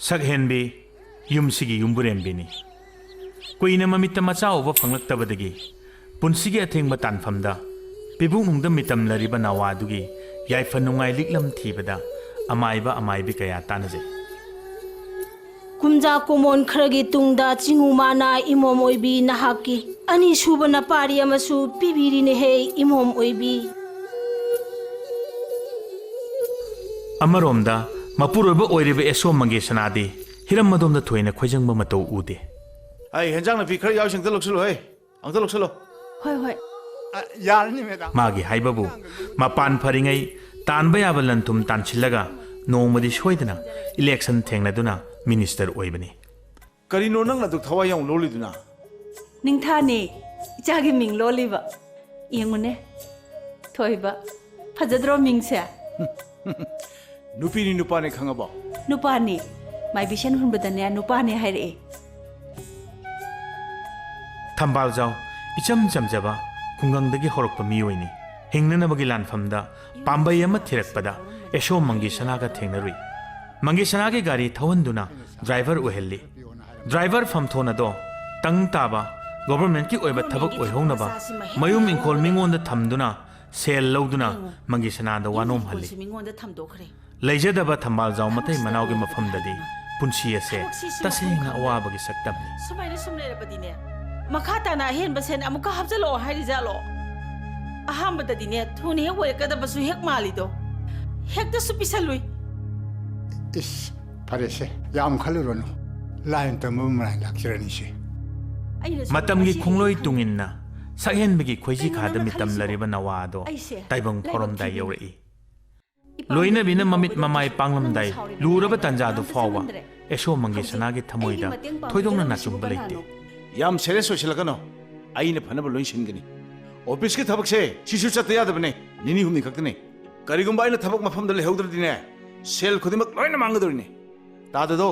ꯁꯛꯍꯦꯟꯕꯤ ꯌꯨꯝꯁꯤꯒꯤ ꯌꯨꯝꯕꯨꯔꯦꯝꯕꯤꯅꯤ ꯀꯨꯏꯅ ꯃꯃꯤꯠꯇ ꯃꯆꯥ ꯎꯕ ꯐꯪꯂꯛꯇꯕꯗꯒꯤ ꯄꯨꯟꯁꯤꯒꯤ ꯑꯊꯦꯡꯕ ꯇꯥꯟꯐꯝꯗ ꯄꯤꯕꯨꯡꯅꯨꯡꯗ ꯃꯤꯇꯝꯂꯔꯤꯕ ꯅꯋꯥꯗꯨꯒꯤ ꯌꯥꯏꯐ ꯅꯨꯡꯉꯥꯏ ꯂꯤꯛꯂꯝ ꯊꯤꯕꯗ ꯑꯃꯥꯏꯕ ꯑꯃꯥꯏꯕꯤ ꯀꯌꯥ ꯇꯥꯟꯅꯖꯩ ꯀꯨꯝꯖꯥ ꯀꯨꯃꯣꯟ ꯈꯔꯒꯤ ꯇꯨꯡꯗ ꯆꯤꯡꯎꯃꯥꯅ ꯏꯃꯣꯝ ꯑꯣꯏꯕꯤ ꯅꯍꯥꯛꯀꯤ ꯑꯅꯤꯁꯨꯕ ꯅꯄꯥꯔꯤ ꯑꯃꯁꯨ ꯄꯤꯕꯤꯔꯤꯅꯦꯍꯦ ꯏꯃꯣꯝ ꯑꯣꯏꯕꯤ ꯑꯃꯔꯣꯝꯗ ꯃꯄꯨꯔꯣꯏꯕ ꯑꯣꯏꯔꯤꯕ ꯑꯦꯁꯣꯝ ꯃꯪꯒꯦꯁꯅꯥꯗꯤ ꯍꯤꯔꯝ ꯑꯗꯣꯝꯗ ꯊꯣꯏꯅ ꯈꯣꯏꯖꯪꯕ ꯃꯇꯧ ꯎꯗꯦ ꯑꯩ ꯍꯦꯟꯖꯥꯡ ꯅꯥꯄꯤ ꯈꯔ ꯌꯥꯎꯁꯤ ꯑꯝꯇ ꯂꯧꯁꯤꯜꯂꯣ ꯍꯦ ꯑꯝꯇ ꯂꯧꯁꯤꯜꯂꯣ ꯍꯣꯏ ꯍꯣꯏ ꯌꯥꯔꯅꯤ ꯃꯦꯗꯥꯝ ꯃꯥꯒꯤ ꯍꯥꯏꯕꯕꯨ ꯃꯄꯥꯟ ꯐꯔꯤꯉꯩ ꯇꯥꯟꯕ ꯌꯥꯕ ꯂꯟꯊꯨꯝ ꯇꯥꯟꯁꯤꯜꯂꯒ ꯅꯣꯡꯃꯗꯤ ꯁꯣꯏꯗꯅ ꯏꯂꯦꯛꯁꯟ ꯊꯦꯡꯅꯗꯨꯅ ꯃꯤꯅꯤꯁꯇꯔ ꯑꯣꯏꯕꯅꯤ ꯀꯔꯤꯅꯣ ꯅꯪꯅ ꯑꯗꯨꯛ ꯊꯋꯥꯏ ꯌꯥꯎꯅ ꯂꯣꯜꯂꯤꯗꯨꯅ ꯅꯤꯡꯊꯥꯅꯦ ꯏꯆꯥꯒꯤ ꯃꯤꯡ ꯂꯣꯜꯂꯤꯕ ꯌꯦꯡꯉꯨꯅꯦ ꯊꯣꯏꯕ ꯐꯖꯗ꯭ꯔꯣ ꯃꯤꯡꯁꯦ ꯅꯨꯄꯤꯅꯤ ꯅꯨꯄꯥꯅꯤ ꯈꯪꯉꯕꯣ ꯅꯨꯄꯥꯅꯤ ꯃꯥꯏꯕꯤꯁꯟ ꯍꯨꯟꯕꯗꯅꯦ ꯅꯨꯄꯥꯅꯤ ꯍꯥꯏꯔꯛꯑꯦ ꯊꯝꯕꯥꯜꯖꯥꯎ ꯏꯆꯝ ꯆꯝꯖꯕ ꯈꯨꯡꯒꯪꯗꯒꯤ ꯍꯧꯔꯛꯄ ꯃꯤꯑꯣꯏꯅꯤ ꯍꯤꯡꯅꯅꯕꯒꯤ ꯂꯥꯟꯐꯝꯗ ꯄꯥꯝꯕꯩ ꯑꯃ ꯊꯤꯔꯛꯄꯗ ꯑꯦꯁꯣꯝ ꯃꯪꯒꯦꯁꯅꯥꯒ ꯊꯦꯡꯅꯔꯨꯏ ꯃꯪꯒꯦꯁꯅꯥꯒꯤ ꯒꯥꯔꯤ ꯊꯧꯍꯟꯗꯨꯅ ꯗ꯭ꯔꯥꯏꯚꯔ ꯑꯣꯏꯍꯜꯂꯤ ꯗ꯭ꯔꯥꯏꯚꯔ ꯐꯝꯊꯣꯟ ꯑꯗꯣ ꯇꯪ ꯇꯥꯕ ꯒꯣꯚꯔꯟꯃꯦꯟꯠꯀꯤ ꯑꯣꯏꯕ ꯊꯕꯛ ꯑꯣꯏꯍꯧꯅꯕ ꯃꯌꯨꯝ ꯏꯪꯈꯣꯜ ꯃꯤꯉꯣꯟꯗ ꯊꯝꯗꯨꯅ ꯁꯦꯜ ꯂꯧꯗꯨꯅ ꯃꯪꯒꯦꯁꯅꯥꯗ ꯋꯥꯅꯣꯝꯍꯜꯂꯤ ꯃꯤꯉꯣꯟꯗ ꯊꯝꯗꯣꯛꯈ꯭ꯔꯦ ꯂꯩꯖꯗꯕ ꯊꯝꯕꯥꯜꯖꯥꯎ ꯃꯇꯩ ꯃꯅꯥꯎꯒꯤ ꯃꯐꯝꯗꯗꯤ ꯄꯨꯟꯁꯤ ꯑꯁꯦ ꯇꯁꯦꯡꯅ ꯑꯋꯥꯕꯒꯤ ꯁꯛꯇꯝꯅꯤ ꯁꯨꯃꯥꯏꯅ ꯁꯨꯝ ꯂꯩꯔꯕꯗꯤꯅꯦ ꯃꯈꯥ ꯇꯥꯅ ꯑꯍꯦꯟꯕ ꯁꯦꯟ ꯑꯃꯨꯛꯀ ꯍꯥꯞꯆꯜꯂꯛꯑꯣ ꯍꯥꯏꯔꯤꯖꯥꯠꯂꯣ ꯑꯍꯥꯟꯕꯗꯗꯤꯅꯦ ꯊꯨꯅ ꯍꯦꯛ ꯑꯣꯏꯔꯛꯀꯗꯕꯁꯨ ꯍꯦꯛ ꯃꯥꯜꯂꯤꯗꯣ ꯍꯦꯛꯇꯁꯨ ꯄꯤꯁꯜꯂꯨꯏ ꯏꯁ ꯐꯔꯦꯁꯦ ꯌꯥꯝ ꯈꯜꯂꯨꯔꯅꯨ ꯂꯥꯏꯟ ꯇꯝꯕ ꯃꯔꯥꯏ ꯂꯥꯛꯆꯔꯅꯤꯁꯦ ꯃꯇꯝꯒꯤ ꯈꯣꯡꯂꯣꯏ ꯇꯨꯡꯏꯟꯅ ꯁꯛꯍꯦꯟꯕꯒꯤ ꯈꯣꯏꯖꯤ ꯈꯥꯗ ꯃꯤꯇꯝꯂꯔꯤꯕ ꯅꯋꯥ ꯑꯗꯣ ꯇꯥꯏꯕꯪ ꯐꯥꯎꯔꯝꯗꯥꯏ ꯌꯧꯔꯛꯏ ꯂꯣꯏꯅꯕꯤꯅ ꯃꯃꯤꯠ ꯃꯃꯥꯏ ꯄꯥꯡꯂꯝꯗꯥꯏ ꯂꯨꯔꯕ ꯇꯟꯖꯥꯗꯨ ꯐꯥꯎꯕ ꯑꯦꯁꯣꯝ ꯃꯪꯒꯦꯁꯅꯥꯒꯤ ꯊꯃꯣꯏꯗ ꯊꯣꯏꯗꯣꯛꯅ ꯅꯥꯆꯨꯡꯕ ꯂꯩꯇꯦ ꯌꯥꯝ ꯁꯦꯔꯤꯌꯁ ꯑꯣꯏꯁꯤꯜꯂꯛꯀꯅꯣ ꯑꯩꯅ ꯐꯅꯕ ꯂꯣꯏ ꯁꯤꯟꯒꯅꯤ ꯑꯣꯐꯤꯁꯀꯤ ꯊꯕꯛꯁꯦ ꯁꯤꯁꯨ ꯆꯠꯇ ꯌꯥꯗꯕꯅꯦ ꯅꯤꯅꯤ ꯍꯨꯝꯅꯤ ꯈꯛꯇꯅꯤ ꯀꯔꯤꯒꯨꯝꯕ ꯑꯩꯅ ꯊꯕꯛ ꯃꯐꯝꯗ ꯂꯩꯍꯧꯗ꯭ꯔꯗꯤꯅꯦ ꯁꯦꯜ ꯈꯨꯗꯤꯡꯃꯛ ꯂꯣꯏꯅ ꯃꯥꯡꯒꯗꯧꯔꯤꯅꯤ ꯇꯥꯗꯗꯣ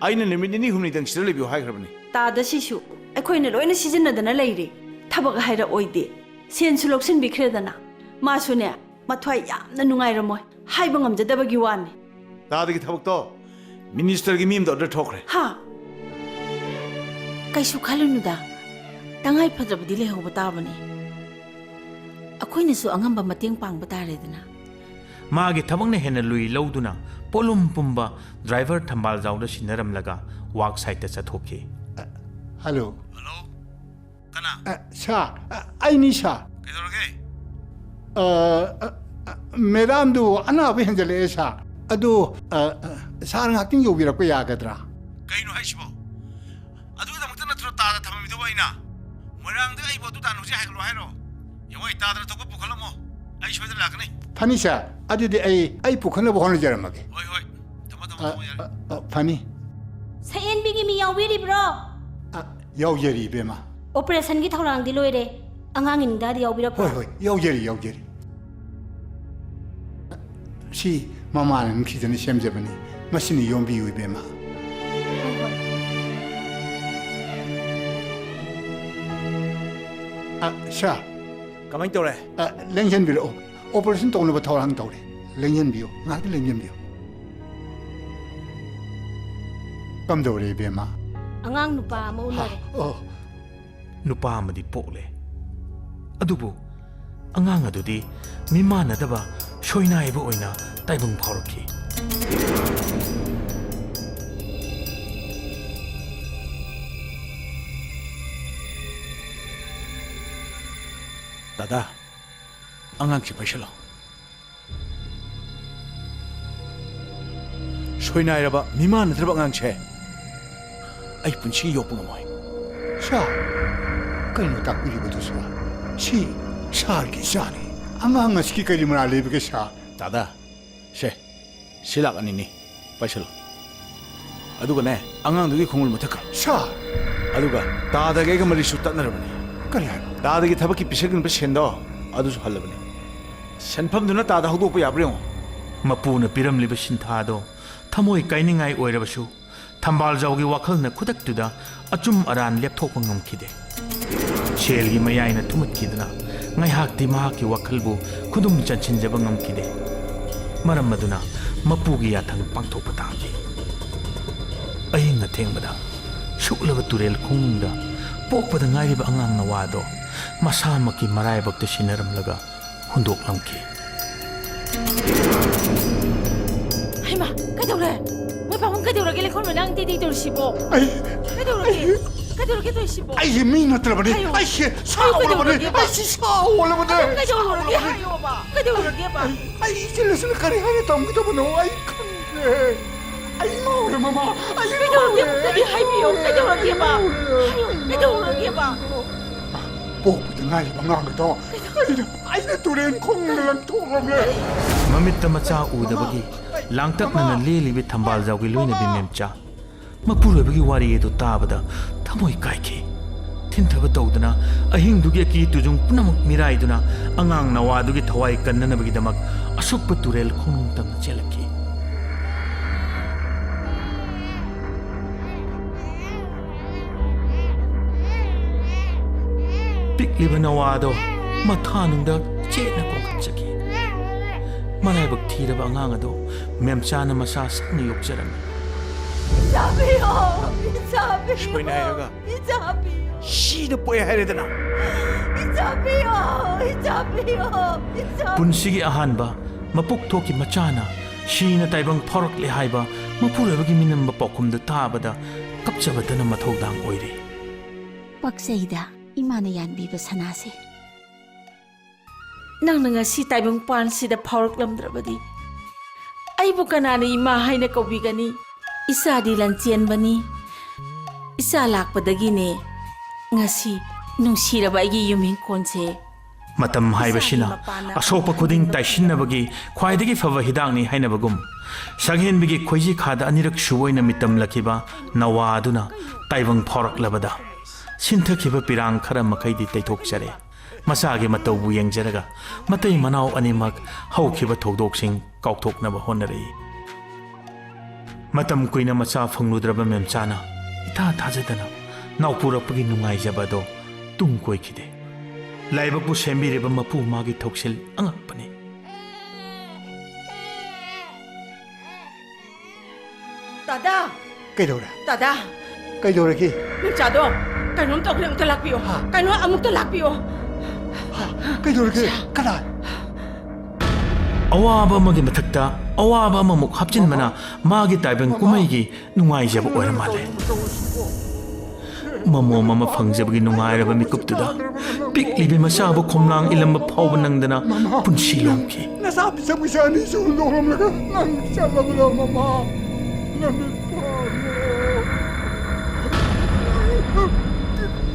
ꯑꯩꯅ ꯅꯨꯃꯤꯠ ꯅꯤꯅꯤ ꯍꯨꯝꯅꯤꯗꯪ ꯁꯤꯗ ꯂꯩꯕꯤꯌꯨ ꯍꯥꯏꯈ꯭ꯔꯕꯅꯤ ꯇꯥꯗ ꯁꯤꯁꯨ ꯑꯩꯈꯣꯏꯅ ꯂꯣꯏꯅ ꯁꯤꯖꯤꯟꯅꯗꯅ ꯂꯩꯔꯦ ꯊꯕꯛ ꯍꯥꯏꯔꯛꯑꯣꯏꯗꯦ ꯁꯦꯟꯁꯨ ꯂꯧꯁꯤꯟꯕꯤꯈ꯭ꯔꯦꯗꯅ ꯃꯥꯁꯨꯅꯦ ꯃꯊ꯭ꯋꯥꯏ ꯌꯥꯝꯅ ꯅꯨꯡꯉꯥꯏꯔꯝꯃꯣꯏ ꯍꯥꯏꯕ ꯉꯝꯖꯗꯕꯒꯤ ꯋꯥꯅꯤ ꯇꯥꯗꯒꯤ ꯊꯕꯛꯇꯣ ꯃꯤꯅꯤꯁꯇꯔꯒꯤ ꯃꯤ ꯑꯃꯗ ꯑꯣꯔꯗꯔ ꯊꯣꯛꯈ꯭ꯔꯦ ꯍꯥ ꯀꯩꯁꯨ ꯈꯜꯂꯨꯅꯨꯗ ꯇꯉꯥꯏ ꯐꯗ꯭ꯔꯕꯗꯤ ꯂꯩꯍꯧꯕ ꯇꯥꯕꯅꯤ ꯑꯩꯈꯣꯏꯅꯁꯨ ꯑꯉꯝꯕ ꯃꯇꯦꯡ ꯄꯥꯡꯕ ꯇꯥꯔꯦꯗꯅ ꯃꯥꯒꯤ ꯊꯕꯛꯅ ꯍꯦꯟꯅ ꯂꯨꯏ ꯂꯧꯗꯨꯅ ꯄꯣꯠꯂꯨꯝ ꯄꯨꯝꯕ ꯗ꯭ꯔꯥꯏꯚꯔ ꯊꯝꯕꯥꯜꯖꯥꯎꯗ ꯁꯤꯟꯅꯔꯝꯂꯒ ꯋꯥꯛ ꯁꯥꯏꯠꯇ ꯆꯠꯊꯣꯛꯈꯤ ꯍꯜꯂꯣ ꯍꯜꯂꯣ ꯀꯅꯥ ꯁꯥꯔ ꯑꯩꯅꯤ ꯁꯥꯔ ꯀꯩꯗꯧꯔꯒꯦ ꯃꯦꯗꯥꯝꯗꯨ ꯑꯅꯥꯕ ꯍꯦꯟꯖꯜꯂꯛꯑꯦ ꯁꯥꯔ ꯑꯗꯨ ꯁꯥꯔ ꯉꯥꯛꯇꯪ ꯌꯧꯕꯤꯔꯛꯄ ꯌꯥꯒꯗ꯭ꯔꯥ ꯀꯩꯅꯣ ꯍꯥꯏꯁꯤꯕꯣ ꯑꯗꯨꯒꯤꯗꯃꯛꯇ ꯅꯠꯇ꯭ꯔꯣ ꯇꯥꯗ ꯊꯝꯃꯝꯃꯤꯗꯨꯕ ꯑꯩꯅ ꯃꯣꯏꯔꯥꯡꯗ ꯑꯩꯕꯨ ꯑꯗꯨ ꯇꯥꯅ ꯍꯧꯖꯤꯛ ꯍꯥꯏꯒꯠꯂꯣ ꯍꯥꯏꯔꯣ ꯌꯦꯡꯉꯣ ꯑꯩ ꯇꯥꯗꯅ ꯊꯣꯛꯄ ꯄꯨꯈꯠꯂꯝꯃꯣ ꯑꯩ ꯁꯣꯏꯗꯅ ꯂꯥꯛꯀꯅꯤ ꯐꯅꯤ ꯁꯥꯔ ꯑꯗꯨꯗꯤ ꯑꯩ ꯄꯨꯈꯠꯅꯕ ꯍꯣꯠꯅꯖꯔꯝꯃꯒꯦ ꯍꯣꯏ ꯍꯣꯏ ꯊꯝꯃꯣ ꯊꯝꯃꯣ ꯌꯥꯔꯦ ꯐꯅꯤ ꯁꯛꯍꯦꯟꯕꯤꯒꯤ ꯃꯤ ꯌꯥꯎꯕꯤꯔꯤꯕ꯭ꯔꯣ ꯌꯥꯎꯖꯔꯤ 이베마 ꯑꯣꯄꯔꯦꯁꯟꯒꯤ ꯊꯧꯔꯥꯡꯗꯤ ꯂꯣꯏꯔꯦ ꯑꯉꯥꯡꯒꯤ ꯅꯤꯡꯗꯥꯗꯤ ꯌꯥꯎꯕꯤꯔꯛꯄ꯭ꯔꯣ ꯍꯣꯏ ꯌꯥꯎꯖꯔꯤ ꯁꯤ ꯃꯃꯥꯅ ꯅꯨꯡꯁꯤꯗꯅ ꯁꯦꯝꯖꯕꯅꯤ ꯃꯁꯤꯅ ꯌꯣꯝꯕꯤꯌꯨ 이베마 ꯁꯥꯔ ꯀꯃꯥꯏꯅ ꯇꯧꯔꯦ ꯂꯦꯡꯖꯟꯕꯤꯔꯛꯑꯣ 오퍼레이션 ꯇꯧꯅꯕ ꯊꯧꯔꯥꯡ ꯇꯧꯔꯦ ꯂꯦꯡꯖꯟꯕꯤꯌꯨ ꯉꯥꯛꯇ ꯂꯦꯡꯖꯟꯕꯤꯌꯨ ꯀꯝꯗꯧꯔꯦ 이베마 ꯑꯉꯥꯡ ꯅꯨꯄꯥ ꯑꯃ ꯎꯅꯔꯦ ꯅꯨꯄꯥ ꯑꯃꯗꯤ ꯄꯣꯛꯂꯦ ꯑꯗꯨꯕꯨ ꯑꯉꯥꯡ ꯑꯗꯨꯗꯤ ꯃꯤꯃꯥꯟꯅꯗꯕ ꯁꯣꯏꯅꯥꯏꯕ ꯑꯣꯏꯅ ꯇꯥꯏꯕꯪ ꯐꯥꯎꯔꯛꯈꯤ 다다 안강치 파실러 소이나이라바 미만 들어봐 안강치 아이 분치 요쁘가 뭐이 샤 그냥 딱 그리고도 시 샤르기 샤니 안강아 시키까지만 알레비게 샤 다다 셰 실락 아니니 파실러 아두가네 안강도기 공을 못할까 샤 아두가 다다게가 머리 슛 땄나라보니 그래 다다기 타바키 비세근 비센더 아두수 할라보니 senpamduna tada haudopa yabryo ꯃꯄꯨꯅ ꯄꯤꯔꯝꯂꯤꯕ ꯁꯤꯟꯊꯥꯗꯣ ꯊꯃꯣꯏ ꯀꯥꯏꯅꯤꯡꯉꯥꯏ ꯑꯣꯏꯔꯕꯁꯨ ꯊꯝꯕꯥꯜꯖꯥꯎꯒꯤ ꯋꯥꯈꯜꯅ ꯈꯨꯗꯛꯇꯨꯗ ꯑꯆꯨꯝ ꯑꯔꯥꯟ ꯂꯦꯞꯊꯣꯛꯄ ꯉꯝꯈꯤꯗꯦ ꯁꯦꯜꯒꯤ ꯃꯌꯥꯏꯅ ꯊꯨꯝꯃꯠꯈꯤꯗꯨꯅ ꯉꯥꯏꯍꯥꯛꯇꯤ ꯃꯍꯥꯛꯀꯤ ꯋꯥꯈꯜꯕꯨ ꯈꯨꯗꯨꯝ ꯆꯟꯁꯤꯟꯖꯕ ꯉꯝꯈꯤꯗꯦ ꯃꯔꯝ ꯑꯗꯨꯅ ꯃꯄꯨꯒꯤ ꯌꯥꯊꯪ ꯄꯥꯡꯊꯣꯛꯄ ꯇꯥꯈꯤ ꯑꯊꯦꯡꯕꯗ ꯁꯨꯛꯂꯕ ꯇꯨꯔꯦꯜ ꯈꯣꯡꯅꯨꯡꯗ ꯄꯣꯛꯄꯗ ꯉꯥꯏꯔꯤꯕ ꯑꯉꯥꯡ ꯅꯋꯥꯗꯣ ꯃꯁꯥꯃꯛꯀꯤ ꯃꯔꯥꯏꯕꯛꯇ ꯁꯤꯟꯅꯔꯝꯂꯒ ꯍꯨꯟꯗꯣꯛꯂꯝꯈꯤ. ꯍꯩꯃꯥ ꯀꯩꯗꯧꯔꯦ ꯃꯣꯏ ꯄꯥꯕꯨꯡ ꯀꯩꯗꯧꯔꯒꯦ ꯂꯩꯈꯣꯟ ꯅꯪ ꯇꯤꯇꯤ ꯇꯧꯔꯤꯁꯤꯕꯣ ꯑꯩ ꯀꯩꯗꯧꯔꯒꯦ ꯇꯧꯔꯤꯁꯤꯕꯣ ꯑꯩꯁꯦ ꯃꯤ ꯅꯠꯇ꯭ꯔꯕꯅꯤ. ꯑꯩꯁꯦ ꯁꯥ ꯑꯣꯜꯂꯕꯅꯤ. ꯑꯩꯁꯦ ꯁꯥ ꯑꯣꯜꯂꯕꯅꯤ. ꯀꯩꯗꯧꯔꯒꯦ ꯍꯥꯏꯌꯣꯕ ꯀꯩꯗꯧꯔꯒꯦꯕ ꯑꯩ ꯏꯆꯤꯜꯂꯁꯤꯅ ꯀꯔꯤ ꯍꯥꯏꯅ ꯇꯝꯒꯗꯕꯅꯣ ꯑꯩ ꯈꯪꯗ꯭ꯔꯦ. ꯑꯩ ꯉꯥꯎꯔꯦ ꯃꯃꯥ. ꯑꯩ ꯀꯩꯗꯧꯔꯒꯦ ꯑꯃꯨꯛꯇꯗꯤ ꯍꯥꯏꯕꯤꯌꯣ ꯀꯩꯗꯧꯔꯒꯦꯕ ꯍꯥꯏꯌꯣ ꯀꯩꯗꯧꯔꯒꯦꯕ ꯄꯣꯛꯄꯗ ꯉꯥꯏꯔꯤꯕ ꯑꯉꯥꯡꯒꯗꯣ ꯑꯩꯅ ꯇꯨꯔꯦꯟ ꯈꯣꯡꯗ ꯂꯪꯊꯣꯛꯂꯝꯂꯦ. ꯃꯃꯤꯠꯇ ꯃꯆꯥ ꯎꯗꯕꯒꯤ ꯂꯥꯡꯇꯛꯅꯅ ꯂꯦꯜꯂꯤꯕ ꯊꯝꯕꯥꯜꯖꯥꯎꯒꯤ ꯂꯣꯏꯅꯕꯤ ꯃꯦꯝꯆꯥ ꯃꯄꯨꯔꯣꯏꯕꯒꯤ ꯋꯥꯔꯤ ꯑꯗꯨ ꯇꯥꯕꯗ ꯊꯃꯣꯏ ꯀꯥꯏꯈꯤ. ꯊꯤꯟꯊꯕ ꯇꯧꯗꯨꯅ ꯑꯍꯤꯡꯗꯨꯒꯤ ꯑꯀꯤ ꯇꯨꯖꯨꯡ ꯄꯨꯝꯅꯃꯛ ꯃꯤꯔꯥꯏꯗꯨꯅ ꯑꯉꯥꯡ ꯅꯋꯥꯗꯨꯒꯤ ꯊꯋꯥꯏ ꯀꯟꯅꯅꯕꯒꯤꯗꯃꯛ ꯑꯁꯨꯛꯄ ꯇꯨꯔꯦꯜ ꯈꯣꯡꯅꯨꯡ ꯇꯝꯅ ꯆꯦꯜꯂꯛꯈꯤ. ꯄꯤꯛꯂꯤꯕ ꯅꯋꯥꯗꯣ ꯃꯊꯥꯅꯨꯡꯗ ꯆꯦꯠꯅ ꯀꯣꯡꯈꯠꯆꯈꯤ. ꯃꯔꯥꯏꯕꯛ ꯊꯤꯔꯕ ꯑꯉꯥꯡ ꯑꯗꯣ ꯃꯦꯝꯆꯥꯅ ꯃꯁꯥ ꯁꯛꯅ ꯌꯣꯛꯆꯔꯝꯃꯤ. 이자비요 이자비요 ꯁꯣꯏꯅ ꯍꯥꯏꯔꯒ 이자비요 시ꯗ 뽀에 하려드나 이자비요 이자비요 ꯄꯨꯟꯁꯤꯒꯤ ꯑꯍꯥꯟꯕ ꯃꯄꯨꯛ ꯊꯣꯛꯀꯤ ꯃꯆꯥꯅ ꯁꯤꯅ ꯇꯥꯏꯕꯪ ꯐꯥꯎꯔꯛꯂꯦ ꯍꯥꯏꯕ ꯃꯄꯨꯔꯣꯏꯕꯒꯤ ꯃꯤꯅꯝꯕ ꯄꯥꯎꯈꯨꯝꯗꯨ ꯇꯥꯕꯗ ꯀꯞꯆꯕꯗꯅ ꯃꯊꯧꯗꯥꯡ ꯑꯣꯏꯔꯤ. ꯄꯛꯆꯩꯗ ꯏꯃꯥꯅ ꯌꯥꯟꯕꯤꯕ ꯁꯅꯥꯁꯦ. ꯅꯪꯅ ꯉꯁꯤ ꯇꯥꯏꯕꯪꯄꯥꯟꯁꯤꯗ ꯐꯥꯎꯔꯛꯂꯝꯗ꯭ꯔꯕꯗꯤ ꯑꯩꯕꯨ ꯀꯅꯥꯅ ꯏꯃꯥ ꯍꯥꯏꯅ ꯀꯧꯕꯤꯒꯅꯤ? ꯏꯆꯥꯗꯤ ꯂꯟꯆꯦꯟꯕꯅꯤ. ꯏꯆꯥ ꯂꯥꯛꯄꯗꯒꯤꯅꯦ ꯉꯁꯤ ꯅꯨꯡꯁꯤꯔꯕ ꯑꯩꯒꯤ ꯌꯨꯝꯍꯤꯡꯈꯣꯟꯁꯦ. ꯃꯇꯝ ꯍꯥꯏꯕꯁꯤꯅ ꯑꯁꯣꯛꯄ ꯈꯨꯗꯤꯡ ꯇꯥꯏꯁꯤꯟꯅꯕꯒꯤ ꯈ꯭ꯋꯥꯏꯗꯒꯤ ꯐꯕ ꯍꯤꯗꯥꯛꯅꯤ ꯍꯥꯏꯅꯕꯒꯨꯝ ꯁꯛꯍꯦꯟꯕꯤꯒꯤ ꯈꯣꯏꯖꯤ ꯈꯥꯗ ꯑꯅꯤꯔꯛ ꯁꯨꯕ ꯑꯣꯏꯅ ꯃꯤꯇꯝꯂꯛꯈꯤꯕ ꯅꯋꯥ ꯑꯗꯨꯅ ꯇꯥꯏꯕꯪ ꯐꯥꯎꯔꯛꯂꯕꯗ ꯁꯤꯟꯊꯈꯤꯕ ꯄꯤꯔꯥꯡ ꯈꯔ ꯃꯈꯩꯗꯤ ꯇꯩꯊꯣꯛꯆꯔꯦ. ꯃꯁꯥꯒꯤ ꯃꯇꯧꯕꯨ ꯌꯦꯡꯖꯔꯒ ꯃꯇꯩ ꯃꯅꯥꯎ ꯑꯅꯤꯃꯛ ꯍꯧꯈꯤꯕ ꯊꯧꯗꯣꯛꯁꯤꯡ ꯀꯥꯎꯊꯣꯛꯅꯕ ꯍꯣꯠꯅꯔꯛꯏ. ꯃꯇꯝ ꯀꯨꯏꯅ ꯃꯆꯥ ꯐꯪꯂꯨꯗ꯭ꯔꯕ ꯃꯦꯝꯆꯥꯅ ꯏꯊꯥ ꯊꯥꯖꯗꯅ ꯅꯥꯎꯄꯨꯔꯛꯄꯒꯤ ꯅꯨꯡꯉꯥꯏꯖꯕ ꯑꯗꯣ ꯇꯨꯡ ꯀꯣꯏꯈꯤꯗꯦ. ꯂꯥꯏꯕꯛꯄꯨ ꯁꯦꯝꯕꯤꯔꯤꯕ ꯃꯄꯨ ꯃꯥꯒꯤ ꯊꯧꯁꯤꯜ ꯑꯉꯛꯄꯅꯤ. 다다 ꯀꯩꯗꯧꯔꯦ? 다다 ꯀꯩꯗꯧꯔꯒꯦ? ꯃꯦꯝꯆꯥꯗꯣ ꯀꯩꯅꯣꯝ ꯇꯧꯈ꯭ꯔꯦ ꯑꯃꯨꯛꯇ ꯂꯥꯛꯄꯤꯌꯣ. ꯀꯩꯅꯣ ꯑꯃꯨꯛꯇ ꯂꯥꯛꯄꯤꯌꯣ. ꯀꯩꯗꯧꯔꯒꯦ? ꯀꯅꯥ? ꯑꯋꯥꯕ ꯑꯃꯒꯤ ꯃꯊꯛꯇ ꯑꯋꯥꯕ ꯑꯃꯃꯨꯛ ꯍꯥꯞꯆꯤꯟꯕꯅ ꯃꯥꯒꯤ ꯇꯥꯏꯕꯪ ꯀꯨꯝꯍꯩꯒꯤ ꯅꯨꯡꯉꯥꯏꯖꯕ ꯑꯣꯏꯔ ꯃꯥꯜꯂꯦ. ꯃꯃꯣꯝ ꯑꯃ ꯐꯪꯖꯕꯒꯤ ꯅꯨꯡꯉꯥꯏꯔꯕ ꯃꯤꯀꯨꯞꯇꯨꯗ ꯄꯤꯛꯂꯤꯕꯤ ꯃꯆꯥꯕꯨ ꯈꯣꯝꯂꯥꯡ 이ꯂꯝꯕ ꯐꯥꯎꯕ ꯅꯪꯗꯅ ꯄꯨꯟꯁꯤ ꯂꯣꯝꯈꯤ. ꯅꯆꯥ ꯄꯤꯁꯛ ꯄꯤꯁꯛ ꯑꯅꯤꯁꯨ ꯍꯨꯟꯗꯣꯛꯂꯝꯂꯒ ꯅꯪ ꯆꯠꯂꯕꯗꯣ ꯃꯃꯥ. ꯅꯃꯤꯠ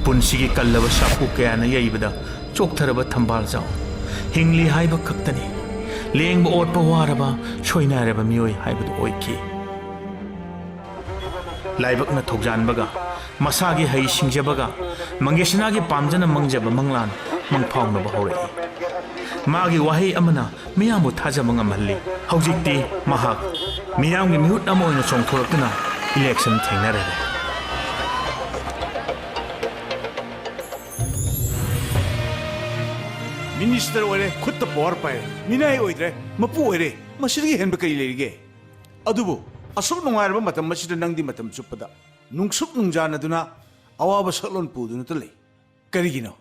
ꯄꯨꯟꯁꯤꯒꯤ ꯀꯜꯂꯕ ꯁꯥꯐꯨ ꯀꯌꯥꯅ ꯌꯩꯕꯗ ꯆꯣꯛꯊꯔꯕ ꯊꯝꯕꯥꯜꯖꯥꯎ ꯍꯤꯡꯂꯤ ꯍꯥꯏꯕ ꯈꯛꯇꯅꯤ. ꯂꯦꯡꯕ ꯑꯣꯠꯄ ꯋꯥꯔꯕ ꯁꯣꯏꯅꯥꯏꯔꯕ ꯃꯤꯑꯣꯏ ꯍꯥꯏꯕꯗꯨ ꯑꯣꯏꯈꯤ. ꯂꯥꯏꯕꯛꯅ ꯊꯧꯖꯥꯟꯕꯒ ꯃꯁꯥꯒꯤ ꯍꯩ ꯁꯤꯡꯖꯕꯒ ꯃꯪꯒꯦꯁꯅꯥꯒꯤ ꯄꯥꯝꯖꯅ ꯃꯪꯖꯕ ꯃꯪꯂꯥꯟ ꯃꯪꯐꯥꯎꯅꯕ ꯍꯧꯔꯛꯏ. ꯃꯥꯒꯤ ꯋꯥꯍꯩ ꯑꯃꯅ ꯃꯤꯌꯥꯝꯕꯨ ꯊꯥꯖꯕ ꯉꯝꯍꯜꯂꯤ. ꯍꯧꯖꯤꯛꯇꯤ ꯃꯍꯥꯛ ꯃꯤꯌꯥꯝꯒꯤ ꯃꯤꯍꯨꯠ ꯑꯃ ꯑꯣꯏꯅ ꯆꯣꯡꯊꯣꯔꯛꯇꯨꯅ ꯏꯂꯦꯛꯁꯟ ꯊꯦꯡꯅꯔꯔꯦ. 미니스터 오래 콧도 보아르파에 미나이 오이드래 마푸 오이래 마시르기 헨베 그리 레리게 아두부 아속 농아르바 마탐 마시르 낭디 마탐 suppada ꯅꯨꯡꯁꯨꯛ ꯅꯨꯡꯖꯥꯅꯗꯨꯅ ꯑꯋꯥꯕ ꯁꯛꯂꯣꯟ ꯄꯨꯗꯨꯅꯇ ꯂꯩ. ꯀꯔꯤꯒꯤꯅꯣ?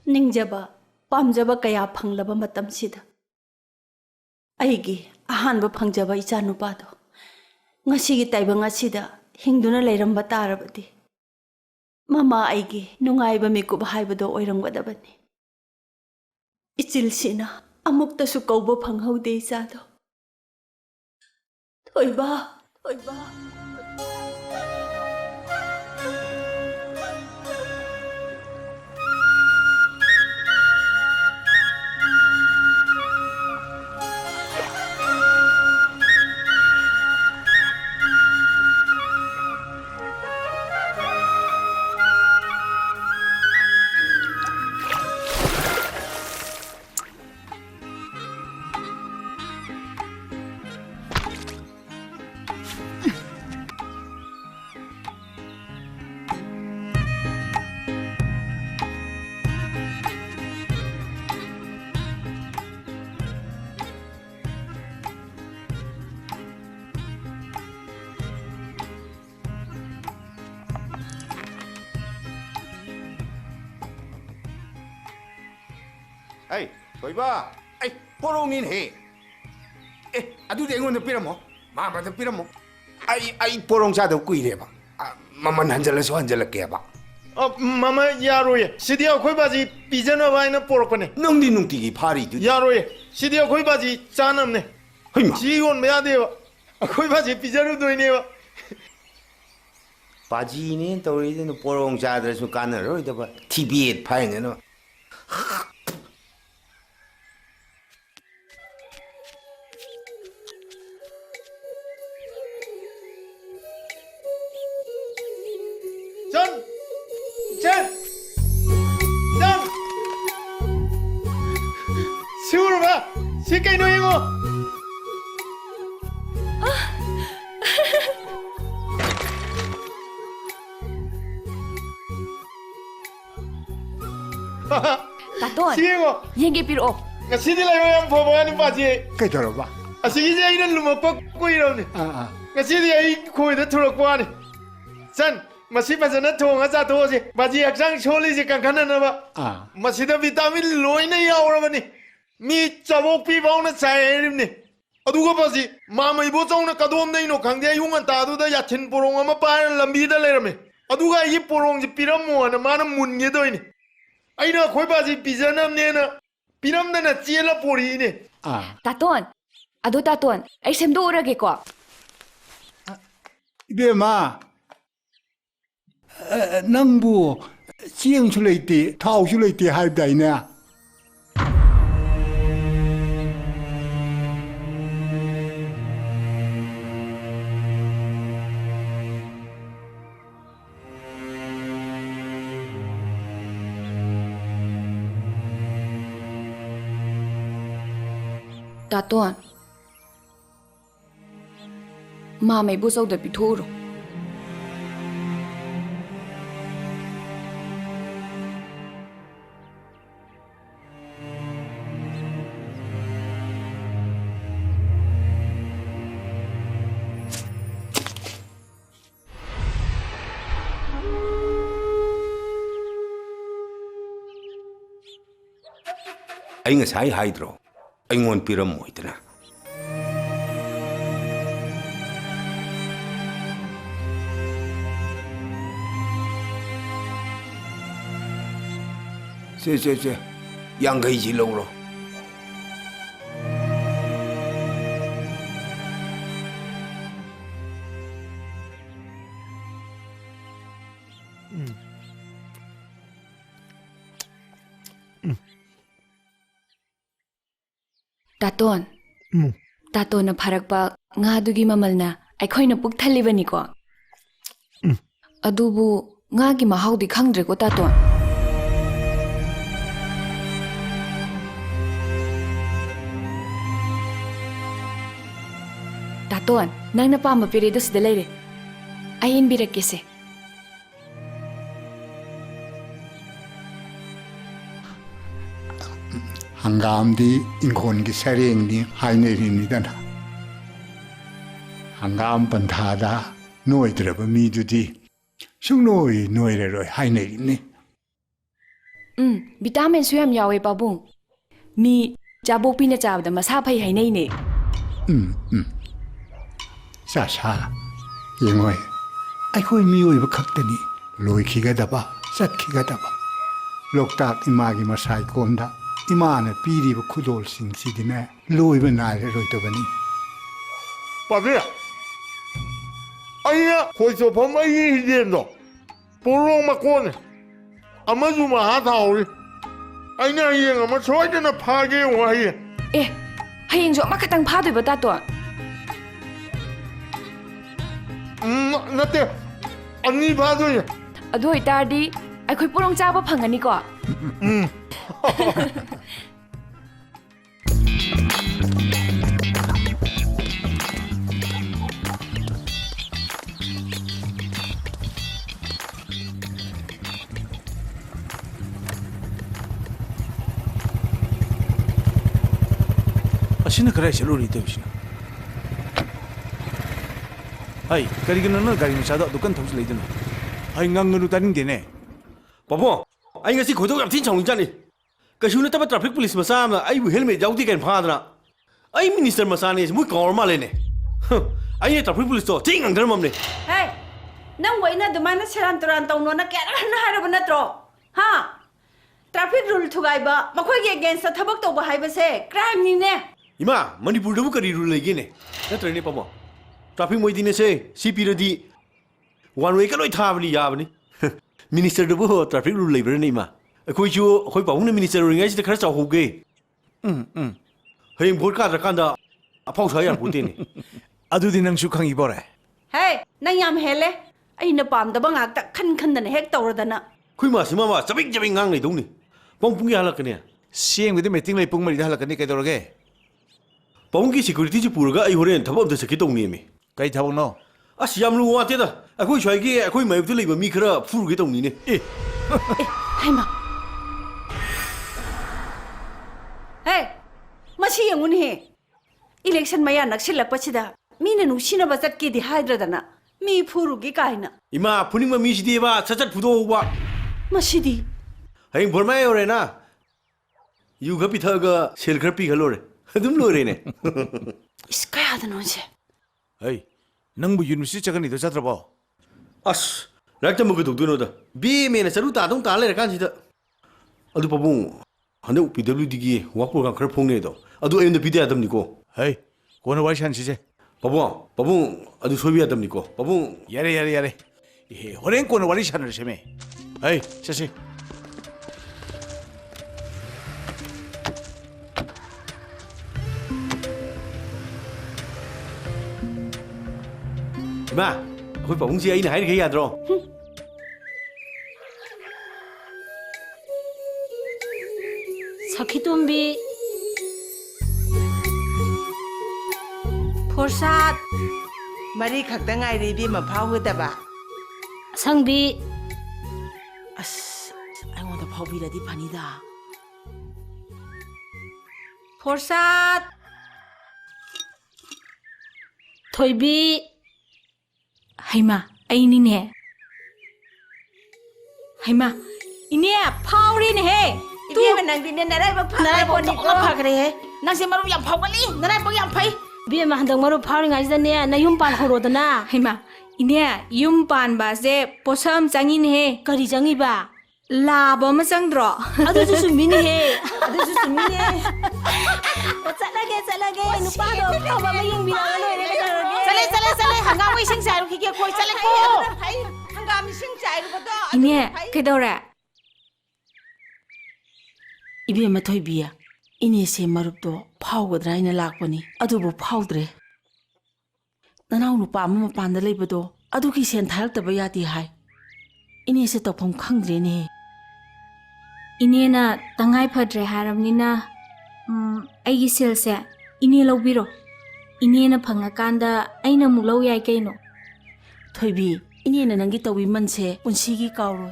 ꯅꯤꯡꯖꯕ ꯄꯥꯝꯖꯕ ꯀꯌꯥ ꯐꯪꯂꯕ ꯃꯇꯝꯁꯤꯗ ꯑꯩꯒꯤ ꯑꯍꯥꯟꯕ ꯐꯪꯖꯕ ꯏꯆꯥꯅꯨꯄꯥꯗꯣ ꯉꯁꯤꯒꯤ ꯇꯥꯏꯕꯪ ꯑꯁꯤꯗ ꯍꯤꯡꯗꯨꯅ ꯂꯩꯔꯝꯕ ꯇꯥꯔꯕꯗꯤ ꯃꯃꯥ ꯑꯩꯒꯤ ꯅꯨꯡꯉꯥꯏꯕ ꯃꯤꯀꯨꯞ ꯍꯥꯏꯕꯗꯣ ꯑꯣꯏꯔꯝꯒꯗꯕꯅꯤ. 이찔시나 아무것도 ꯀꯧꯕ ꯐꯪꯍꯧꯗꯦ 이자도. 토이바 Hey, 거기 봐. 아이, 뽀롱이네. 에, 아두대 응원도 삐라모. 마마도 삐라모. 아이, 뽀롱자도 꾸이래 봐. 아, 마만 한절래서 한절래게 봐. 마마 야로예. 시디야 거기까지 삐져나 와이는 뽀록거네. 능디 능디기 파리도. 야로예. 시디야 거기까지 짜남네. 허이마. 지원 매야 돼요. 거기까지 삐져나 도이네요. 바지는 또리는 뽀롱자들에서 까느로 이제 봐. TV에 파이는. 전! 시우로 봐! 시까이 노이고! Taton, 시에고! yenge piro. Ngasiди lang yung pabawani pa siya. 그대로봐. Sige siya inan lumapag ko iraw ni. 아, Ngasidi ay koy na tulog ko ani. San, masipasa na to nga sa to si. Baji aksang choli si kangkana na ba? 아, Masida vitamin loy na yaw ra ni. Mi chabok pi baw na sa erim ni. Aduga pa si, mama ibo chong na kadom na ino kang dia yung anta adu da yachin porong ama pa lambi da le rame. Aduga i porong ji piram mo na mana mun nge do ni. Ai na khoi ba si pizanam ne na. Piram na na chiela pori ni. 아. Taton, ado taton, ay semdo urage ko. 이베마 낭부 지행술레이티 타오술레이티 할다이네 Taton, mama ibo sau da pituro. Ay nga say hydro. Ay ngon piram mo ito na. 세. 양가이 질러오로. Taton, taton na parak pa nga dugi mamal na ay koy na pugtaliban ko. Adubu nga gi mahaw di khangdre ko taton. Taton, nang napama piridos dalay ay inbirak kese. 한가함디 인콘기 세랭니 하이네리니다나 한가함 번타다 노이드러버 미두디 숭노이 노이레로 하이네리니 Vitamin suyam yawe babung. Mi jabok pina jabda masa phai hai nei ne. 사사 영어에 아이고이 미오이버 각더니 로이키가다바 삿키가다바 록딱 이마기 마사이 꼼다 이마는 비리버 쿠돌싱시디네 로이버 나레 로이더바니 빠져야. 아니야, 거기서 범마이 이제도 보롱 맞고네. 아마주마 하다오리. 아니야, 이행 아마 소이드나 파게 와이. Eh, hayeng jo makatang phadoi ba taton. 나때 언니 봐도야. Adu itardi ai khoi porong chaba phangani ko. 아시나 그래 실로리 되시나. 아이 가리기는 가리 차도 두kan 통수 레이드나. 아이 ngang ng루 다른 게네. 바보, 아이 nga si 고독 앞tin 정이잖니. कशु ने तब traffic police मसा ना आई वो helmet जाऊती can फादरा I minister मसा ने मुझ कौर माले ने आई ये ट्रैफिक पुलिस तो ठीक अंदर ममने हे नंग वैना दुमाना सेरान तुरान तौनो ना केरन हारब नत्रो हा ट्रैफिक रूल थुगाइबा मखोइगे अगेंस्ट थबक तौबा हाइबसे क्राइम निने इमा मणिपुर दबु करी रूल लेगे ने नत्रने पमो ट्रैफिक मोइदिने से सीपी रदी वन वे कलोय थाबनी याबनी मिनिस्टर दबु ट्रैफिक रूल लेबर ने इमा अखोइजु अखोइ पाउन मिनिस्टर रोइङाइ सिदा खरा चावहोगे हयें भोट काद्रकान्दा अफाउ सा यार पुतेने अदुदि नंगसु खंगिबोरे हे नंग याम हेले अइना पामदबा ngakta खन खनदना हेक तौरदना खुइ मासी मामा चबिक चबिक ngang nei दौनि पंग हलकने सियेंगबुदि मीटिंग लै पुंग मरिदा हलकनी कैदोरगे पंग की सिक्योरिटी जी पुरगा आई होरेन थबक अमता सके तौनि मे कई थबकनो अस याम लु वातेदा अखोइ स्वाइगे अखोइ माइबदु लैबा मी खरा फुरुगे तौनि ने ए हाइमा हे मसी यंगुन हे इलेक्शन मया नक्सिलकपसिदा मीना नुसिनबा चटकेदि हाइद्रदना मी फुरुगे काइना इमा फुनिंग मी सिदेबा सचत फुदोबा मसिदी हयें भोरमाय ओरेना युगा पिथागा सेल खर पिखलोरे अदुम लोरेने इसकायादनोसे hey नंगबु यूनिवर्सिटी चगनी तो चत्रबो अस राइट तमगु दुदुनोदा बी मेना चरु तादों ता लेर कांसिदा अदु पबुं हने पीडब्ल्यूडी गी वर्क प्रोग्राम खर फोंगने दो अदु एम द पीडे आदमनिको hey कोन वाइ शानसिजे पबुं अदु सोबि आदमनिको पबुं यारे यारे यारे ए होरेन कोन वारि शानरसेमे hey ससे इमा अखोइ पाबुंसी आइना हाइरखे याद्रो सखीतुम्बी फोरसाद मरी खक्ता ngaꯏꯔꯤꯕꯤ ꯃꯐꯥꯎꯒꯗꯕ संबी ꯑꯁ ꯑꯩꯉꯣꯟꯗ ꯐꯥꯎꯕꯤꯔꯗꯤ ꯐꯅꯤꯗ फोरसाद थोइबी हैमा अइनिने हैमा इने फाउरिने हे इबे नंदिने नराइबा नाराय फनाइबो बोनी को फाखरे है नंसे मरु याम फाउगली नराइबो याम फै बे महंदंग मरु फाउरिङाइजने नयुम पान होरोदना हैमा इने युम पानबासे पोसम चंगिने हे करी जंगिबा लाबो म चंद्रो अदुसु सुमिने हे अदुसु सुमिने चलगे नुपादो फाबा मयिंग बिना लोरे चले चले चले हंगाम इसिंग चाइरु खिके कोइ चले को हंगाम इसिंग चाइरु बदो इने केदोरे इबे मथोइबिया इने से मरुपतो फाउगद्रा हैन लाक्पनी अदुबु फाउद्रे ननाउ नुपा अमा मपानदा लैबदो अदुकी सेन थारक्तबा याति हाय इने से तफम खंग्रेने इनेना तंगाई फद्रे हारमनिना अइगी सेलसे इने लौबिरो इनेना फंगाकांदा अइना मु लौ याय कैनो थोइबी इने नंगी तवी मनसे पुंसीगी काउरो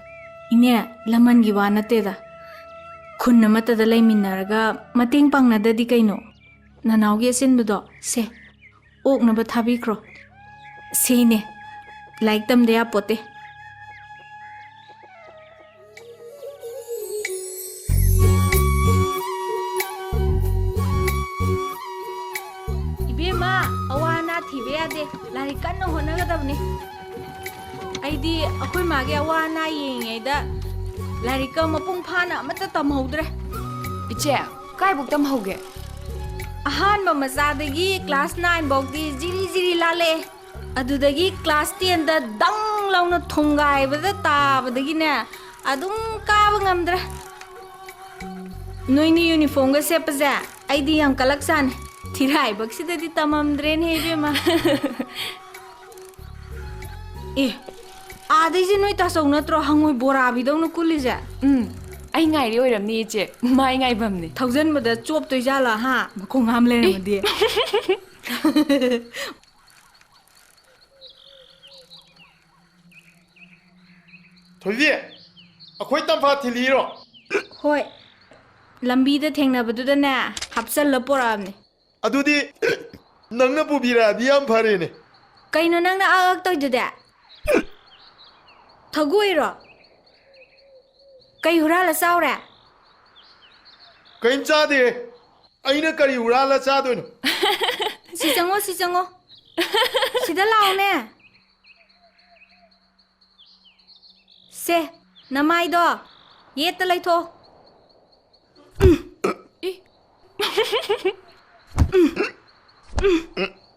इने लमनगी वा नतेदा खुन्न मतदा लैमिन्नरगा मतेंग पांगनाददी कैनो ननाउगी असिनबदो से ओकनबा थाबिख्रो सेने लाइक तमदे या पोते इबेमा अवाना थिबे यादे लारी कन्न होनगदबने आइदी अखोय मागे अवाना येंगैदा लारिका मपुंग फाना अमता तमहौद्रे इचे काइबुक तमहौगे अहानबा मचादगी क्लास 9 बौदी जिरी जिरी लाले अदुदगी क्लास 10 दा दंग लाउना थोंगाइबदा ताबदगिने अदुम काब ngamdre नोइनी यूनिफॉर्म गा सेपजे आइदी यम कलेक्शन थिराइ बक्सिददी तममद्रेन हेबेमा ए आदैजे नोइ तासौ नत्रो हंगोइ बोराबिदौन कुलिजे ꯑꯩ ꯉꯥꯏꯔꯤ ꯑꯣꯏꯔꯝꯅꯤ ꯏꯆꯦ ꯃꯥꯏ ꯉꯥꯏꯕꯝꯅꯤ थौजनबदा चोपतोइ जाला हा मखोंग हाम लेरमदि थोइबी अखोइ तंफा थिलीरो होय लंबीदा थेंनबदुदने हापसल पोराबने अदुदी नंगना पुबिरादि याम फरेने कइनो नंगना आगक तोइदुदे थगुइरो कई हुराला साउरे ꯀꯩꯝ ꯆꯥꯗꯦ ꯑꯩꯅ ꯀꯔꯤ ꯍꯨꯔꯥꯜꯂ ꯆꯥꯗꯣꯏꯅꯣ ꯁꯤ ꯆꯪꯉꯣ ꯁꯤ ꯆꯪꯉꯣ ꯁꯤꯗ ꯂꯥꯛꯑꯣꯅꯦ ꯁꯦ ꯅꯃꯥꯏꯗꯣ ꯌꯦꯠꯇ ꯂꯩꯊꯣ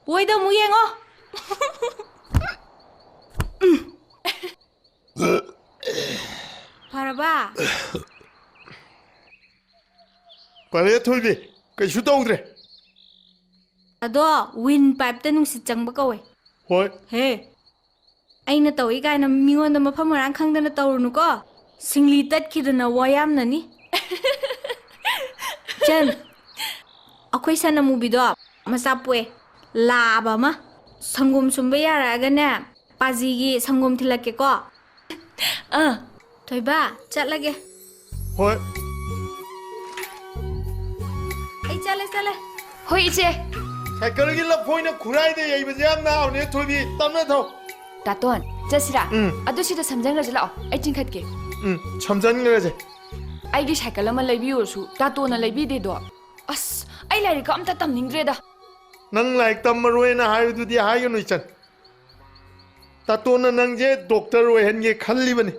ꯑꯣꯏꯗ ꯑꯃꯨꯛ ꯌꯦꯡꯉꯣ ꯐꯔꯕ ꯐꯔꯦ ꯊꯣꯏꯕꯤ ꯀꯩꯁꯨ ꯇꯧꯗ꯭ꯔꯦ ꯑꯗꯣ ꯋꯤꯟ ꯄꯥꯏꯞꯇ ꯅꯨꯡꯁꯤꯠ ꯆꯪꯕ ꯀꯧꯋꯦ ꯍꯣꯏ ꯍꯦ ꯑꯩꯅ ꯇꯧꯏ ꯀꯥꯏꯅ ꯃꯤꯉꯣꯟꯗ ꯃꯐꯝ ꯃꯔꯥꯡ ꯈꯪꯗꯅ ꯇꯧꯔꯨꯅꯨꯀꯣ ꯁꯤꯡꯂꯤ ꯇꯠꯈꯤꯗꯅ ꯋꯥ ꯌꯥꯝꯅꯅꯤ ꯆꯟ ꯑꯩꯈꯣꯏ ꯁꯟ ꯑꯃꯨꯕꯤꯗꯣ ꯃꯆꯥ ꯄꯣꯛꯑꯦ ꯂꯥꯕ ꯑꯃ ꯁꯪꯒꯣꯝ ꯁꯨꯝꯕ ꯌꯥꯔꯛꯑꯒꯅꯦ ꯄꯥꯖꯤꯒꯤ ꯁꯪꯒꯣꯝ ꯊꯤꯜꯂꯛꯀꯦꯀꯣ ꯊꯣꯏꯕ ꯆꯠꯂꯒꯦ ꯍꯣꯏ ꯑꯩ ꯆꯠꯂꯦ ꯍꯣꯏ ꯏꯆꯦ ꯁꯥꯏꯀꯜꯒꯤ ꯂꯐꯣꯏꯅ ꯈꯨꯔꯥꯏꯗ ꯌꯩꯕꯁꯦ ꯌꯥꯝ ꯅꯥꯕꯅꯦ ꯊꯣꯏꯕꯤ ꯇꯞꯅ ꯊꯧ ꯇꯥꯇꯣꯟ ꯆꯠꯁꯤꯔꯥ ꯎꯝ ꯑꯗꯨ ꯁꯤꯗ ꯁꯝꯖꯟꯈ꯭ꯔꯁꯤ ꯂꯥꯛꯑꯣ ꯑꯩ ꯆꯤꯡꯈꯠꯀꯦ ꯁꯝꯖꯟꯈ꯭ꯔꯁꯦ ꯑꯩꯒꯤ ꯁꯥꯏꯀꯜ ꯑꯃ ꯂꯩꯕꯤꯌꯨꯔꯁꯨ ꯇꯥꯇꯣꯟꯅ ꯂꯩꯕꯤꯗꯦꯗꯣ ꯑꯁ ꯑꯩ ꯂꯥꯏꯔꯤꯛꯀ ꯑꯝꯇ ꯇꯝꯅꯤꯡꯗ꯭ꯔꯦꯗ ꯅꯪ ꯂꯥꯏꯔꯤꯛ ꯇꯝꯃꯔꯣꯏꯅ ꯍꯥꯏꯕꯗꯨꯗꯤ ꯍꯥꯏꯒꯅꯨ ꯏꯆꯟ ꯇꯥꯇꯣꯟꯅ ꯅꯪꯁꯦ ꯗꯣꯛꯇꯔ ꯑꯣꯏꯍꯟꯒꯦ ꯈꯜꯂꯤꯕꯅꯤ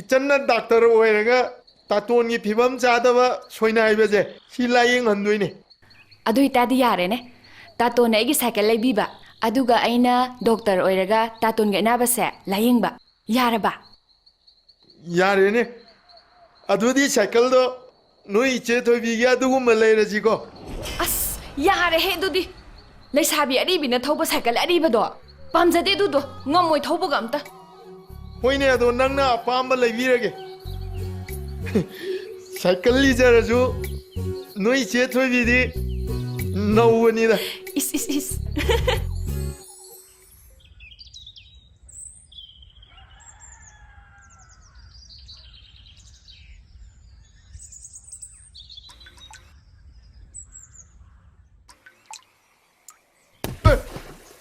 ꯏꯆꯟꯅ ꯗꯥꯛꯇꯔ ꯑꯣꯏꯔꯒ ꯇꯥꯇꯣꯟꯒꯤ ꯐꯤꯕꯝ ꯆꯥꯗꯕ ꯁꯣꯏꯅꯥꯏꯕꯁꯦ ꯁꯤ ꯂꯥꯏꯌꯦꯡꯍꯟꯗꯣꯏꯅꯦ ꯑꯗꯨ ꯑꯣꯏꯇꯥꯔꯗꯤ ꯌꯥꯔꯦꯅꯦ ꯇꯥꯇꯣꯟꯅ ꯑꯩꯒꯤ ꯁꯥꯏꯀꯜ ꯂꯩꯕꯤꯕ ꯑꯗꯨꯒ ꯑꯩꯅ ꯗꯣꯛꯇꯔ ꯑꯣꯏꯔꯒ ꯇꯥꯇꯣꯟꯒꯤ ꯑꯅꯥꯕꯁꯦ ꯂꯥꯏꯌꯦꯡꯕ ꯌꯥꯔꯕ ꯌꯥꯔꯦꯅꯦ ꯑꯗꯨꯗꯤ ꯁꯥꯏꯀꯜꯗꯣ ꯅꯣꯏ ꯏꯆꯦ ꯊꯣꯏꯕꯤꯒꯤ ꯑꯗꯨꯒꯨꯝꯕ ꯂꯩꯔꯁꯤꯀꯣ ꯑꯁ ꯌꯥꯔꯦꯍꯦ ꯑꯗꯨꯗꯤ ꯂꯩꯁꯥꯕꯤ ꯑꯔꯤꯕꯤꯅ ꯊꯧꯕ ꯁꯥꯏꯀꯜ ꯑꯔꯤꯕꯗꯣ ꯄꯥꯝꯖꯗꯦ ꯑꯗꯨꯗꯣ ꯉꯝꯃꯣꯏ ꯊꯧꯕꯒ ꯑꯝꯇ ꯍꯣꯏꯅꯦ ꯑꯗꯣ ꯅꯪꯅ ꯑꯄꯥꯝꯕ ꯂꯩꯕꯤꯔꯒꯦ ꯁꯥꯏꯀꯜ ꯂꯤꯖꯔꯁꯨ ꯅꯣꯏ ꯏꯆꯦ ꯊꯣꯏꯕꯤꯗꯤ ꯅꯧꯕꯅꯤꯗꯏꯁ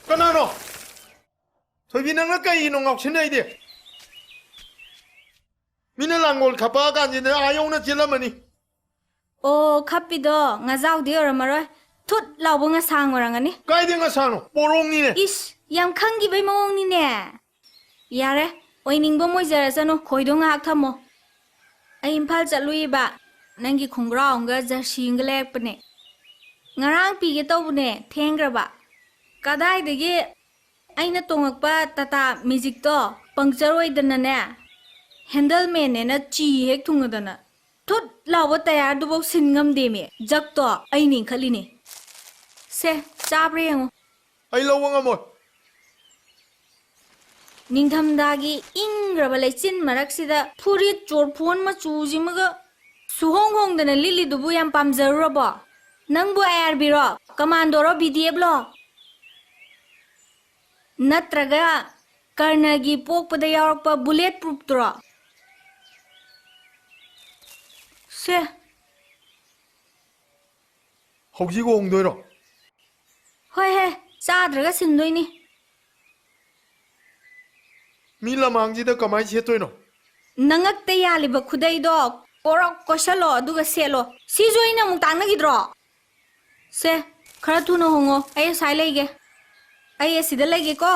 ꯀꯅꯥꯅꯣ ꯊꯣꯏꯕꯤ ꯅꯪꯅ ꯀꯩꯒꯤꯅꯣ ꯉꯥꯎꯁꯤꯟꯅꯩꯗꯤ ꯃꯤꯅ ꯂꯥꯡꯒꯣꯜ ꯈꯞꯄꯛꯑ ꯀꯥꯟꯁꯤꯗ ꯑꯥ ꯌꯧꯅ ꯆꯦꯜꯂꯝꯃꯅꯤ ꯑꯣ ꯈꯞꯄꯤꯗꯣ ꯉꯥꯖꯥꯎꯗꯤ ꯑꯣꯏꯔꯝꯃꯔꯣꯏ ꯊꯨꯠ ꯂꯥꯎꯕ ꯉꯁꯥꯡ ꯑꯣꯏꯔꯝꯒꯅꯤ ꯀꯥꯏꯗꯩ ꯉꯁꯥꯡꯅꯣ ꯄꯣꯔꯣꯡꯅꯤꯅꯦ ꯏꯁ ꯌꯥꯝ ꯈꯪꯈꯤꯕꯩ ꯃꯑꯣꯡꯅꯤꯅꯦ ꯌꯥꯔꯦ ꯑꯣꯏꯅꯤꯡꯕ ꯃꯣꯏꯖꯔꯁꯅꯨ ꯈꯣꯏꯗꯣ ꯉꯥꯏꯍꯥꯛ ꯊꯝꯃꯣ ꯑꯩ ꯏꯝꯐꯥꯜ ꯆꯠꯂꯨꯏꯕ ꯅꯪꯒꯤ ꯈꯣꯡꯒ꯭ꯔꯥꯎ ꯑꯃꯒ ꯖꯔꯁꯤ ꯑꯃꯒ ꯂꯩꯔꯛꯄꯅꯦ ꯉꯔꯥꯡ ꯄꯤꯒꯦ ꯇꯧꯕꯅꯦ ꯊꯦꯡꯈ꯭ꯔꯕ ꯀꯗꯥꯏꯗꯒꯤ ꯑꯩꯅ ꯇꯣꯡꯉꯛꯄ ꯇꯥꯇꯥ ꯃꯦꯖꯤꯛꯇꯣ ꯄꯪꯆꯔ ꯑꯣꯏꯗꯅꯅꯦ ꯍꯦꯟꯗꯜꯃꯦꯟꯅꯦꯅ ꯆꯤ ꯍꯦꯛ ꯊꯨꯡꯉꯗꯅ ꯊꯨꯠ ꯂꯥꯎꯕ ꯇꯌꯥꯔꯗꯨꯐꯥꯎ ꯁꯤꯟ ꯉꯝꯗꯦꯃꯦ ꯖꯛꯇꯣ ꯑꯩꯅ ꯏꯟꯈꯠꯂꯤꯅꯦ ꯁꯦ ꯆꯥꯕ꯭ꯔꯥ ꯌꯦꯡꯉꯣ ꯑꯩ ꯂꯧꯕ ꯉꯝꯃꯣꯏ ꯅꯤꯡꯊꯝꯊꯥꯒꯤ ꯏꯪꯈ꯭ꯔꯕ ꯂꯩꯆꯤꯟ ꯃꯔꯛꯁꯤꯗ ꯐꯨꯔꯤꯠ ꯆꯣꯔꯐꯣꯟ ꯃꯆꯨꯁꯤꯃꯒ ꯁꯨꯍꯣꯡ ꯍꯣꯡꯗꯅ ꯂꯤꯠꯂꯤꯗꯨꯕꯨ ꯌꯥꯝ ꯄꯥꯝꯖꯔꯨꯔꯕꯣ ꯅꯪꯕꯨ ꯑꯥꯏ.ꯑꯥꯔ.ꯕꯤꯔꯣ ꯀꯃꯥꯟꯗꯣꯔꯣ ꯕꯤ.ꯗꯤ.ꯑꯦꯐꯂꯣ ꯅꯠꯇ꯭ꯔꯒ ꯀꯔꯅꯒꯤ ꯄꯣꯛꯄꯗ ꯌꯥꯎꯔꯛꯄ ꯕꯨꯂꯦꯠ ꯄ꯭ꯔꯨꯐꯇꯨꯔꯣ ꯁꯦ ꯍꯧꯖꯤꯛ ꯍꯣꯡꯗꯣꯏꯔꯣ ꯍꯣꯏ ꯍꯦ ꯆꯥꯗ꯭ꯔꯒ ꯁꯤꯟꯗꯣꯏꯅꯤ ꯃꯤ ꯂꯃꯥꯡꯁꯤꯗ ꯀꯃꯥꯏꯅ ꯁꯦꯠꯇꯣꯏꯅꯣ ꯅꯉꯛꯇ ꯌꯥꯜꯂꯤꯕ ꯈꯨꯗꯩꯗꯣ ꯀꯣꯔok ꯀꯣꯏꯁꯜꯂꯣ ꯑꯗꯨꯒ ꯁꯦꯠꯂꯣ ꯁꯤꯁꯨ ꯑꯩꯅ ꯑꯃꯨꯛ ꯇꯥꯡꯅꯈꯤꯗ꯭ꯔꯣ ꯁꯦ ꯈꯔ ꯊꯨꯅ ꯍꯣꯡꯉꯣ ꯑꯩ ꯑꯁꯥꯏ ꯂꯩꯒꯦ ꯑꯩ ꯑꯁꯤꯗ ꯂꯩꯒꯦꯀꯣ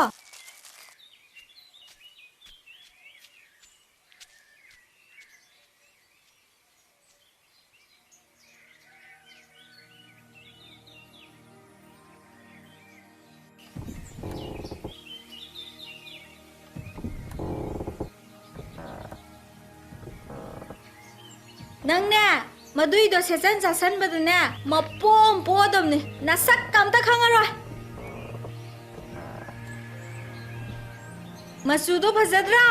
ꯅꯪꯅꯦ ꯃꯗꯨꯏꯗꯣ ꯁꯦꯠꯆꯟ ꯆꯥꯁꯟꯕꯗꯅꯦ ꯃꯄꯣꯝ ꯄꯣꯗꯕꯅꯤ ꯅꯁꯛ ꯑꯝꯇ ꯈꯪꯉꯔꯣꯏ ꯃꯆꯨꯗꯣ ꯐꯖꯗ꯭ꯔꯥ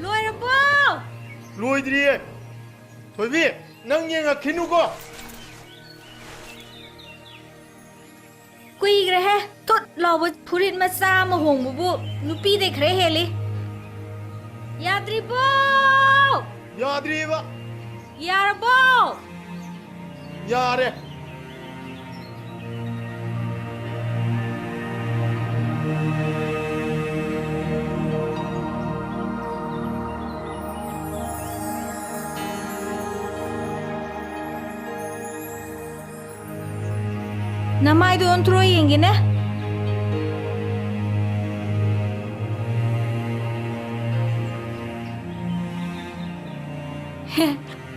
ꯂꯣꯏꯔꯕꯣ ꯂꯣꯏꯗ꯭ꯔꯤꯌꯦ ꯊꯣꯏꯕꯤ ꯅꯪ ꯌꯦꯡꯉꯛꯈꯤꯅꯨꯀꯣ ꯀꯨꯏꯈ꯭ꯔꯦꯍꯦ ꯊꯨꯠ ꯂꯥꯎꯕ ꯐꯨꯔꯤꯠ ꯃꯆꯥ ꯑꯃ ꯍꯣꯡꯕꯕꯨ ꯅꯨꯄꯤꯗꯩ ꯈꯔ ꯍꯦꯜꯂꯤ ꯌꯥꯗ꯭ꯔꯤꯕꯣ ꯌꯥꯗ꯭ꯔꯤꯕ ꯌꯥꯔꯕꯣ ꯌꯥꯔꯦ ꯅꯃꯥꯏꯗꯣ ꯑꯣꯟꯊꯣꯔꯣ ꯌꯦꯡꯒꯦꯅꯦ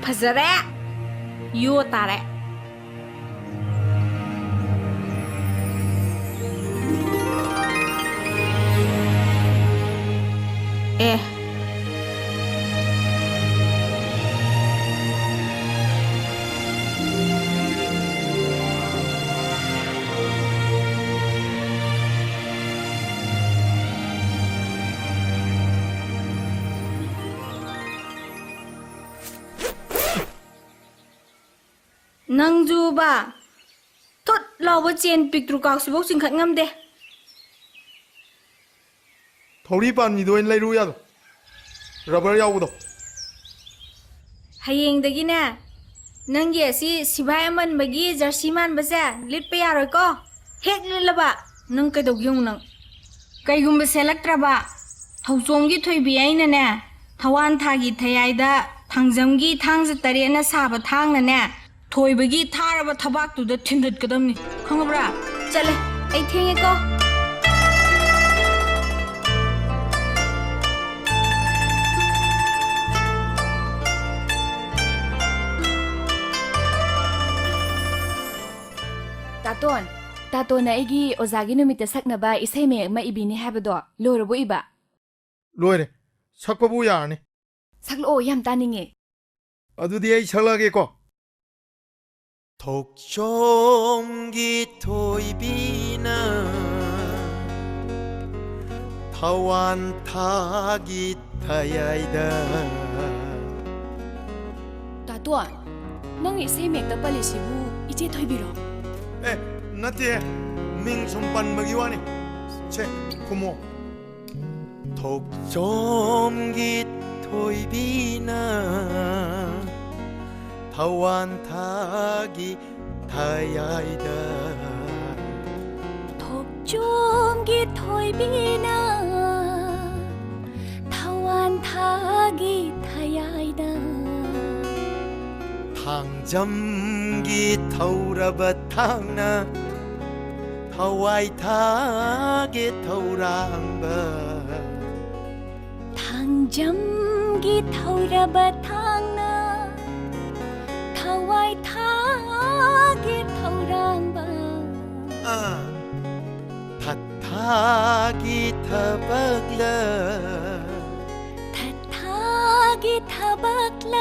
ꯐꯖꯔꯦ ꯌꯣ ꯇꯥꯔꯦ ꯑꯦ ꯅꯪꯖꯨꯕ ꯊꯣꯠ ꯂꯥꯎꯕ ꯆꯦꯟ ꯄꯤꯛꯇ꯭ꯔꯨ ꯀꯥꯎꯁꯤꯐꯥꯎ ꯆꯤꯡꯈꯠ ꯉꯝꯗꯦ ꯊꯧꯔꯤ ꯄꯥꯟꯕꯤꯗꯣ ꯑꯣꯏꯅ ꯂꯩꯔꯨ ꯌꯥꯗꯣ ꯔꯕꯔ ꯌꯥꯎꯕꯗꯣ ꯍꯌꯦꯡꯗꯒꯤꯅꯦ ꯅꯪꯒꯤ ꯑꯁꯤ ꯁꯤꯚꯥꯏ ꯑꯃꯟꯕꯒꯤ ꯖꯔꯁꯤ ꯃꯥꯟꯕꯁꯦ ꯂꯤꯠꯄ ꯌꯥꯔꯣꯏꯀꯣ ꯍꯦꯛ ꯂꯤꯠꯂꯕ ꯅꯪ ꯀꯩꯗꯧꯒꯦ ꯅꯪ ꯀꯩꯒꯨꯝꯕ ꯁꯦꯠꯂꯛꯇ꯭ꯔꯕ ꯊꯧꯆꯣꯝꯒꯤ ꯊꯣꯏꯕꯤ ꯑꯩꯅꯅꯦ ꯊꯋꯥꯟ ꯊꯥꯒꯤ ꯊꯌꯥꯏꯗ ꯊꯥꯡꯖꯝꯒꯤ ꯊꯥꯡꯖ ꯇꯔꯦꯠꯅ ꯁꯥꯕ ꯊꯥꯡꯅꯅꯦ ꯊꯣꯏꯕꯒꯤ ꯊꯥꯔꯕ ꯊꯕꯥꯛꯇꯨꯗ ꯊꯤꯟꯗꯠꯀꯗꯕꯅꯤ ꯈꯪꯉꯕ꯭ꯔꯥ ꯆꯠꯂꯦ ꯑꯩ ꯊꯦꯡꯉꯦꯀꯣ ꯇꯥꯇꯣꯟꯅ ꯑꯩꯒꯤ ꯑꯣꯖꯥꯒꯤ ꯅꯨꯃꯤꯠꯇ ꯁꯛꯅꯕ ꯏꯁꯩ ꯃꯌꯦꯛ ꯑꯃ ꯏꯕꯤꯅꯤ ꯍꯥꯏꯕꯗꯣ ꯂꯣꯏꯔꯕꯣ ꯏꯕ ꯂꯣꯏꯔꯦ ꯁꯛꯄꯕꯨ ꯌꯥꯔꯅꯤ ꯁꯛꯂꯛꯑꯣ ꯌꯥꯝ ꯇꯥꯅꯤꯡꯉꯦ ꯑꯗꯨꯗꯤ ꯑꯩ ꯁꯛꯂꯛꯑꯒꯦꯀꯣ ꯊꯣꯛꯆꯣꯝꯒꯤ ꯊꯣꯏꯕꯤꯅ ꯊꯋꯥꯟ ꯊꯥꯒꯤ ꯊꯌꯥꯏꯗ ꯇꯥꯇꯣꯟ ꯅꯪ ꯏꯁꯩ ꯃꯌꯦꯛꯇ ꯄꯜꯂꯤꯁꯤꯕꯨ 이제 ꯊꯣꯏꯕꯤꯔꯣ 에 나띠에 밍좀 빤먹이 와니 제 고모 독점기 토이비나 타완타기 타야이다 독점기 토이비나 타완타기 타야이다 당점기 타우라바 탕나 타와이 타게 타우랑바 당점기 타우라바 탕나 타와이 타게 타우랑바 타타기 타박라 타타기 타박라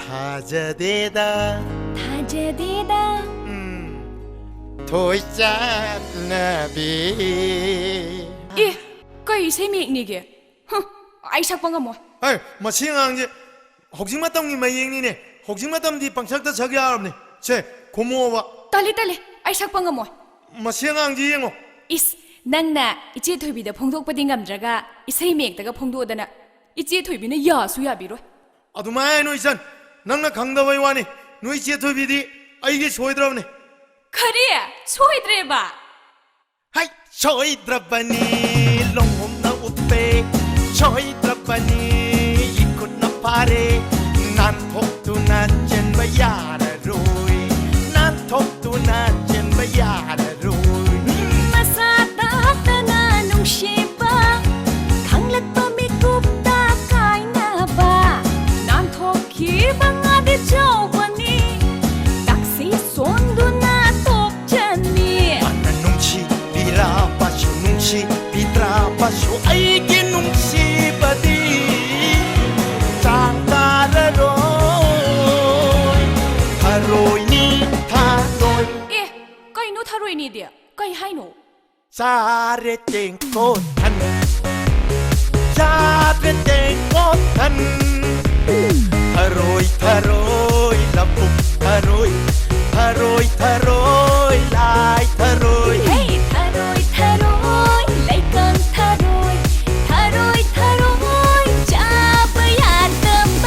타자데다 타제디다 토이짠나비 이 ꯀꯩ ꯏꯁꯩ ꯃꯌꯦꯛꯅꯤꯒꯦ ꯑꯩ ꯁꯛꯄ ꯉꯝꯃꯣꯏ ꯑꯩ ꯃꯁꯤ ꯑꯉꯥꯡꯁꯦ ꯍꯧꯖꯤꯛ ꯃꯇꯝꯒꯤ ꯃꯌꯦꯛꯅꯤꯅꯦ ꯍꯧꯖꯤꯛ ꯃꯇꯝꯗꯤ ꯄꯪꯁꯛꯇ ꯁꯛ ꯌꯥꯔꯕꯅꯤ ꯁꯦ ꯈꯨꯝꯃꯣꯕ ꯇꯜꯂꯤ ꯑꯩ ꯁꯛꯄ ꯉꯝꯃꯣꯏ ꯃꯁꯤ ꯑꯉꯥꯡꯁꯤ ꯌꯦꯡꯉꯣ ꯏꯁ ꯅꯪꯅ ꯏꯆꯦ ꯊꯣꯏꯕꯤꯗ ꯐꯣꯡꯗꯣꯛꯄꯗꯤ ꯉꯝꯗ꯭ꯔꯒ ꯏꯁꯩ ꯃꯌꯦꯛꯇꯒ ꯐꯣꯡꯗꯣꯛꯑꯗꯅ ꯏꯆꯦ ꯊꯣꯏꯕꯤꯅ ꯌꯥꯁꯨ ꯌꯥꯕꯤꯔꯣꯏ ꯑꯗꯨꯃꯥꯏꯅ ꯅꯣꯏ ꯏꯆꯟ ꯅꯪꯅ ꯈꯪꯗꯕꯩ ꯋꯥꯅꯤ ꯅꯣꯏ ꯏꯆꯦ ꯊꯣꯏꯕꯤꯗꯤ ꯑꯩꯒꯤ ꯁꯣꯏꯗ꯭ꯔꯕꯅꯤ ꯀꯔꯤ ꯁꯣꯏꯗ꯭ꯔꯦꯕ ꯍꯩ ꯁꯣꯏꯗ꯭ꯔꯕꯅꯤ ꯂꯣꯡꯍꯣꯝꯅ ꯎꯞꯄꯦ ꯁꯣꯏꯗ꯭ꯔꯕꯅꯤ 이콧나 파래 난톡두나 젠바 야라로이 난톡두나 젠바 야라로이 마사다다나 농시바 강락도 미굽다 가이나바 난톡히 방아디 저거니 딱시 손두나 똑잖니 아나 농시 비라바쇼 농시 비드라바쇼 아이게 농시바디 장가라로이 타로이니 타로이 에 ꯀꯩꯅꯣ ꯊꯔꯣꯏꯅꯤꯗꯤ ꯀꯩ ꯍꯥꯏꯅꯣ 자레땡꽃한 자레땡꽃한 타로이 타로이 라북 타로이 타로이 타로이 라이 타로이 헤이 타로이 타로이 레이건 타로이 타로이 타로이 잡아야 덤바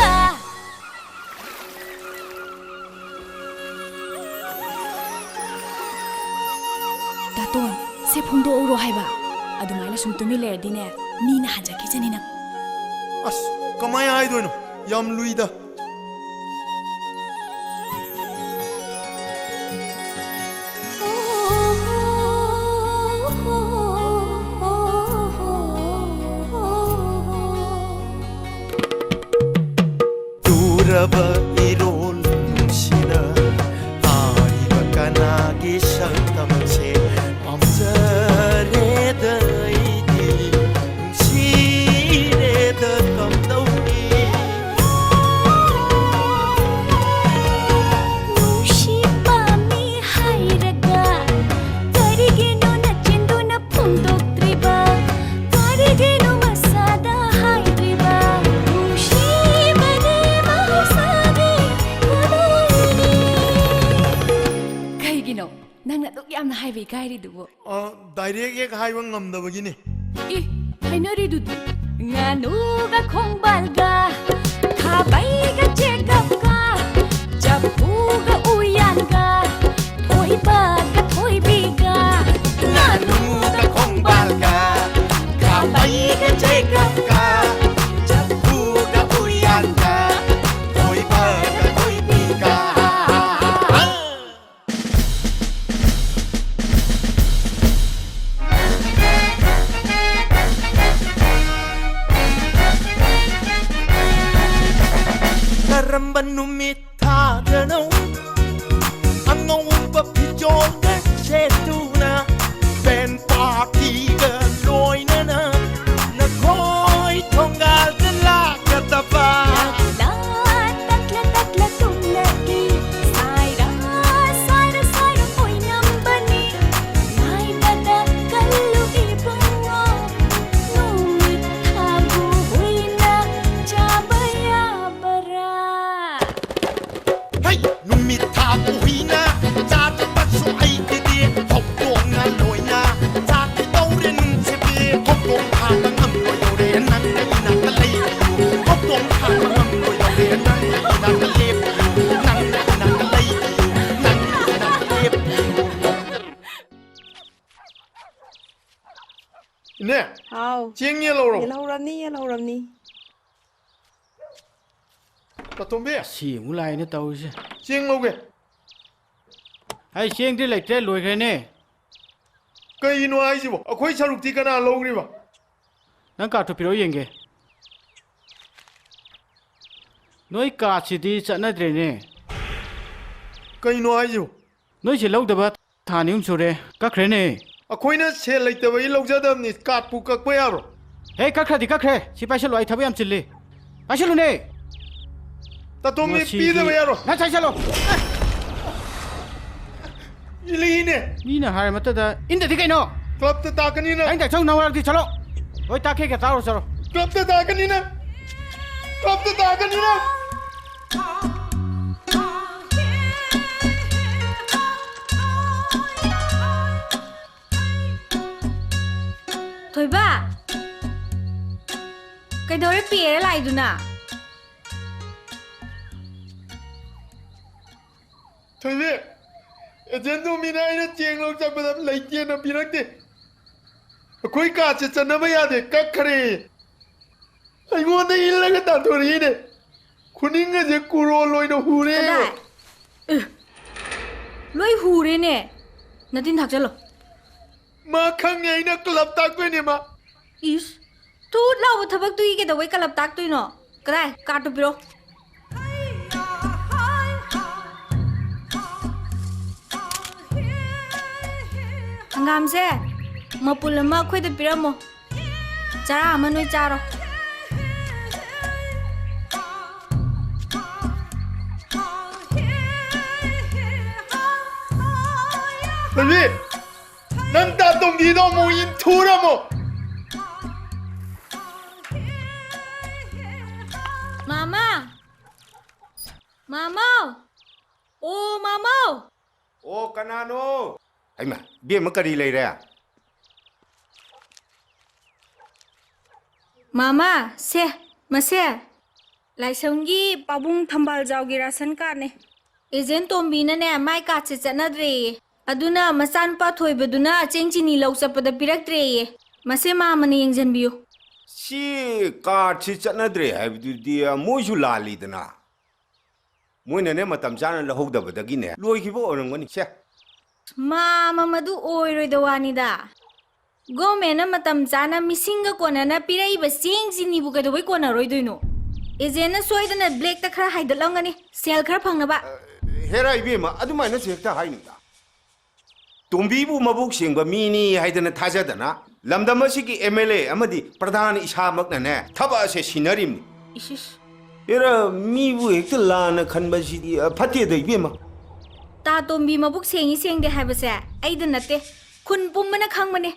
ꯇꯥꯇꯣꯟ ꯁꯦ ꯐꯣꯡꯗꯣꯛꯎꯔꯣ ꯍꯥꯏꯕ ꯑꯗꯨꯃꯥꯏꯅ ꯁꯨꯝ ꯇꯨꯃꯤꯟ ꯂꯩꯔꯗꯤꯅꯦ ꯃꯤꯅ ꯍꯟꯖꯈꯤꯖꯅꯤ ꯅꯪ ꯑꯁ ꯀꯃꯥꯏ ꯍꯥꯏꯗꯣꯏꯅꯣ ꯌꯥꯝ ꯂꯨꯏꯗ ꯈꯪꯗꯕ 이론 뭉치는 아이가 까나기 셔tam체 엄저레더 이디 뭉치레더 깜떠니 뭉시밤이 하이라가 가리게노 나친도나 풍독드리바 가리게노 마사다 하이드리바 뭉시바네 마사비 고다이니 Kaigino, nang nadok yam na highway kairi dubo. 다이렉 에 하이왕 남다버기니. I, hainari dudu. nganuga khongbalga khabaiga chekapka chapuga uyanga thoiba ka thoibiga nganuga khongbalga khabaiga chekapka chapuga uyanga thoiba ka thoibiga karamba numit thadano angong pa pijon de chetuna ben party ga loina na na koi thongal de la katapa takla tumlaki saira saira koi nambani nai bada kallu ibungo numit thagu huina chabaya bara hey numit thabuhina cha ta pat su ai de de thok tong na loina cha ti tau de num se be thok tong tha ma ngam lo yo de nan de na ka lai thok tong tha ma ngam lo yo de nan de na ka le nan de na ka lai nan de na ka le 네. Hao. 쟁이 러로. Yelauramni. 따톰비. ꯁꯤ ꯑꯃꯨꯛ ꯂꯥꯛꯑꯦꯅꯦ ꯇꯧꯔꯤꯁꯦ 쟁 로게. ꯑꯩ ꯆꯦꯡꯗꯤ ꯂꯩꯇ꯭ꯔꯦ ꯂꯣꯏꯈ꯭ꯔꯦꯅꯦ ꯀꯩꯅꯣ ꯍꯥꯏꯁꯤꯕꯣ ꯑꯩꯈꯣꯏ ꯁꯔꯨꯛꯇꯤ ꯀꯅꯥ ꯂꯧꯒ꯭ꯔꯤꯕ ꯅꯪ ꯀꯥꯔꯠꯇꯨ ꯄꯤꯔꯛꯑꯣ ꯌꯦꯡꯒꯦ ꯅꯣꯏ ꯀꯥꯔꯠꯁꯤꯗꯤ ꯆꯠꯅꯗ꯭ꯔꯦꯅꯦ ꯀꯩꯅꯣ ꯍꯥꯏꯁꯤꯕꯣ ꯅꯣꯏꯁꯤ ꯂꯧꯗꯕ ꯊꯥ 2 ꯁꯨꯔꯦ ꯀꯛꯈ꯭ꯔꯦꯅꯦ ꯑꯩꯈꯣꯏꯅ ꯁꯦꯜ ꯂꯩꯇꯕꯒꯤ ꯂꯧꯖꯗꯕꯅꯤ ꯀꯥꯔꯠꯄꯨ ꯀꯛꯄ ꯌꯥꯕ꯭ꯔꯣ ꯍꯦ ꯀꯛꯈ꯭ꯔꯗꯤ ꯀꯛꯈ꯭ꯔꯦ ꯁꯤ ꯄꯥꯏꯁꯜꯂꯣ ꯑꯩ ꯊꯕꯛ ꯌꯥꯝ ꯆꯤꯜꯂꯤ ꯄꯥꯏꯁꯜꯂꯨꯅꯦ 따톰비 삐ꯗꯕ ꯌꯥꯔꯣ ꯅꯪ ꯆꯥꯏꯁꯜꯂꯣ 이리네 ꯃꯤꯅ ꯍꯥꯏꯔ ꯃꯇꯗ ꯏꯟꯗꯗꯤ ꯀꯩꯅꯣ 클럽ꯇ ꯇꯥꯛꯀꯅꯤꯅ ꯑꯩꯅ ꯇꯥꯛꯆꯧ ꯅꯪ ꯆꯠꯂꯣ ꯍꯣꯏ ꯇꯥꯛꯈꯤꯒꯦ ꯇꯥꯛꯎꯔꯣ ꯆꯠꯂꯣ 클럽ꯇ ꯇꯥꯛꯀꯅꯤꯅ 클럽ꯇ ꯇꯥꯛꯀꯅꯤꯅ Thoiba. Kaidore piere laiduna. ꯊꯣꯏꯕꯤ ꯑꯦꯖꯦꯟꯗꯣ ꯃꯤꯅ ꯑꯩꯅ ꯆꯦꯡ ꯂꯧ ꯆꯠꯄꯗ ꯂꯩꯇꯦꯅ ꯄꯤꯔꯛꯇꯦ ꯑꯩꯈꯣꯏ ꯀꯥꯔꯠꯁꯦ ꯆꯠꯅꯕ ꯌꯥꯗꯦ ꯀꯛꯈ꯭ꯔꯦ ꯑꯩꯉꯣꯟꯗ ꯏꯜꯂꯒ ꯇꯥꯟꯊꯣꯔꯛꯏꯅꯦ ꯈꯨꯅꯤꯡꯒꯁꯦ ꯀꯨꯔꯣꯜ ꯑꯣꯏꯅ ꯍꯨꯔꯦ Loi hurene. Natin thakchalo. ꯃꯥ ꯈꯪꯉꯦ ꯑꯩꯅ ꯀ꯭ꯂꯕ ꯇꯥꯛꯇꯣꯏꯅꯦ ꯃꯥ Is. Tu lawo thabak tu ike dawai kalap tak tu no. Krai kartu piro. Hangam se mapul ama khoi da piramo. Chara ama noi charo. ꯊꯣꯏꯕꯤ ꯅꯪ ꯇꯥꯇꯣꯝꯕꯤꯗꯣ ꯑꯃꯨꯛ ꯏꯟꯊꯨꯔꯝꯃꯣ Mama. Mama. Oh mama. ꯑꯣ ꯀꯅꯥꯅꯣ ꯍꯩꯃꯥ ꯕꯦꯝꯃ ꯀꯔꯤ ꯂꯩꯔꯦ Mama, se, mase. Laisongi pabung thambal jawgi ration card ne. Agent Tombina ne mai card se chanadre. Aduna masan pa thoibaduna chengchini lau chapada piraktre. Mase mama ne yengjanbiyo. ꯁꯤ ꯀꯥꯔꯠꯁꯤ ꯆꯠꯅꯗ꯭ꯔꯦ ꯍꯥꯏꯕꯗꯨꯗꯤ ꯃꯣꯏꯁꯨ ꯂꯥꯜꯂꯤꯗꯅ ꯃꯣꯏꯅꯅꯦ ꯃꯇꯝ ꯆꯥꯅ ꯂꯧꯍꯧꯗꯕꯗꯒꯤꯅꯦ ꯂꯣꯏꯈꯤꯕ ꯑꯣꯏꯔꯝꯒꯅꯤ ꯁꯦ Mama madu oiroida wanida. Gomena matam chana misinga konana piraiba chengchini bu kadoi kona roidoino. Agent सोईदना black ता खरा हाइदलंगनी सेल खरा फंगनबा हेरा इबेमा अदुमाइना सेक्ता हाइनिंदा तुम्बीबु मबुक सिंगबा मीनी हाइदना थाजादना लमदम असिगी एमएलए अमदी प्रधान इसामकनने थबा से सिनरिमनी इशिश हेरा मीबु हेक्ता लाना खनबसिदी फते दैबेमा ता तोम्बी मबुक सेंगी सेंगदे हाइबसे आइद नते खुन पुम्मना खंगमने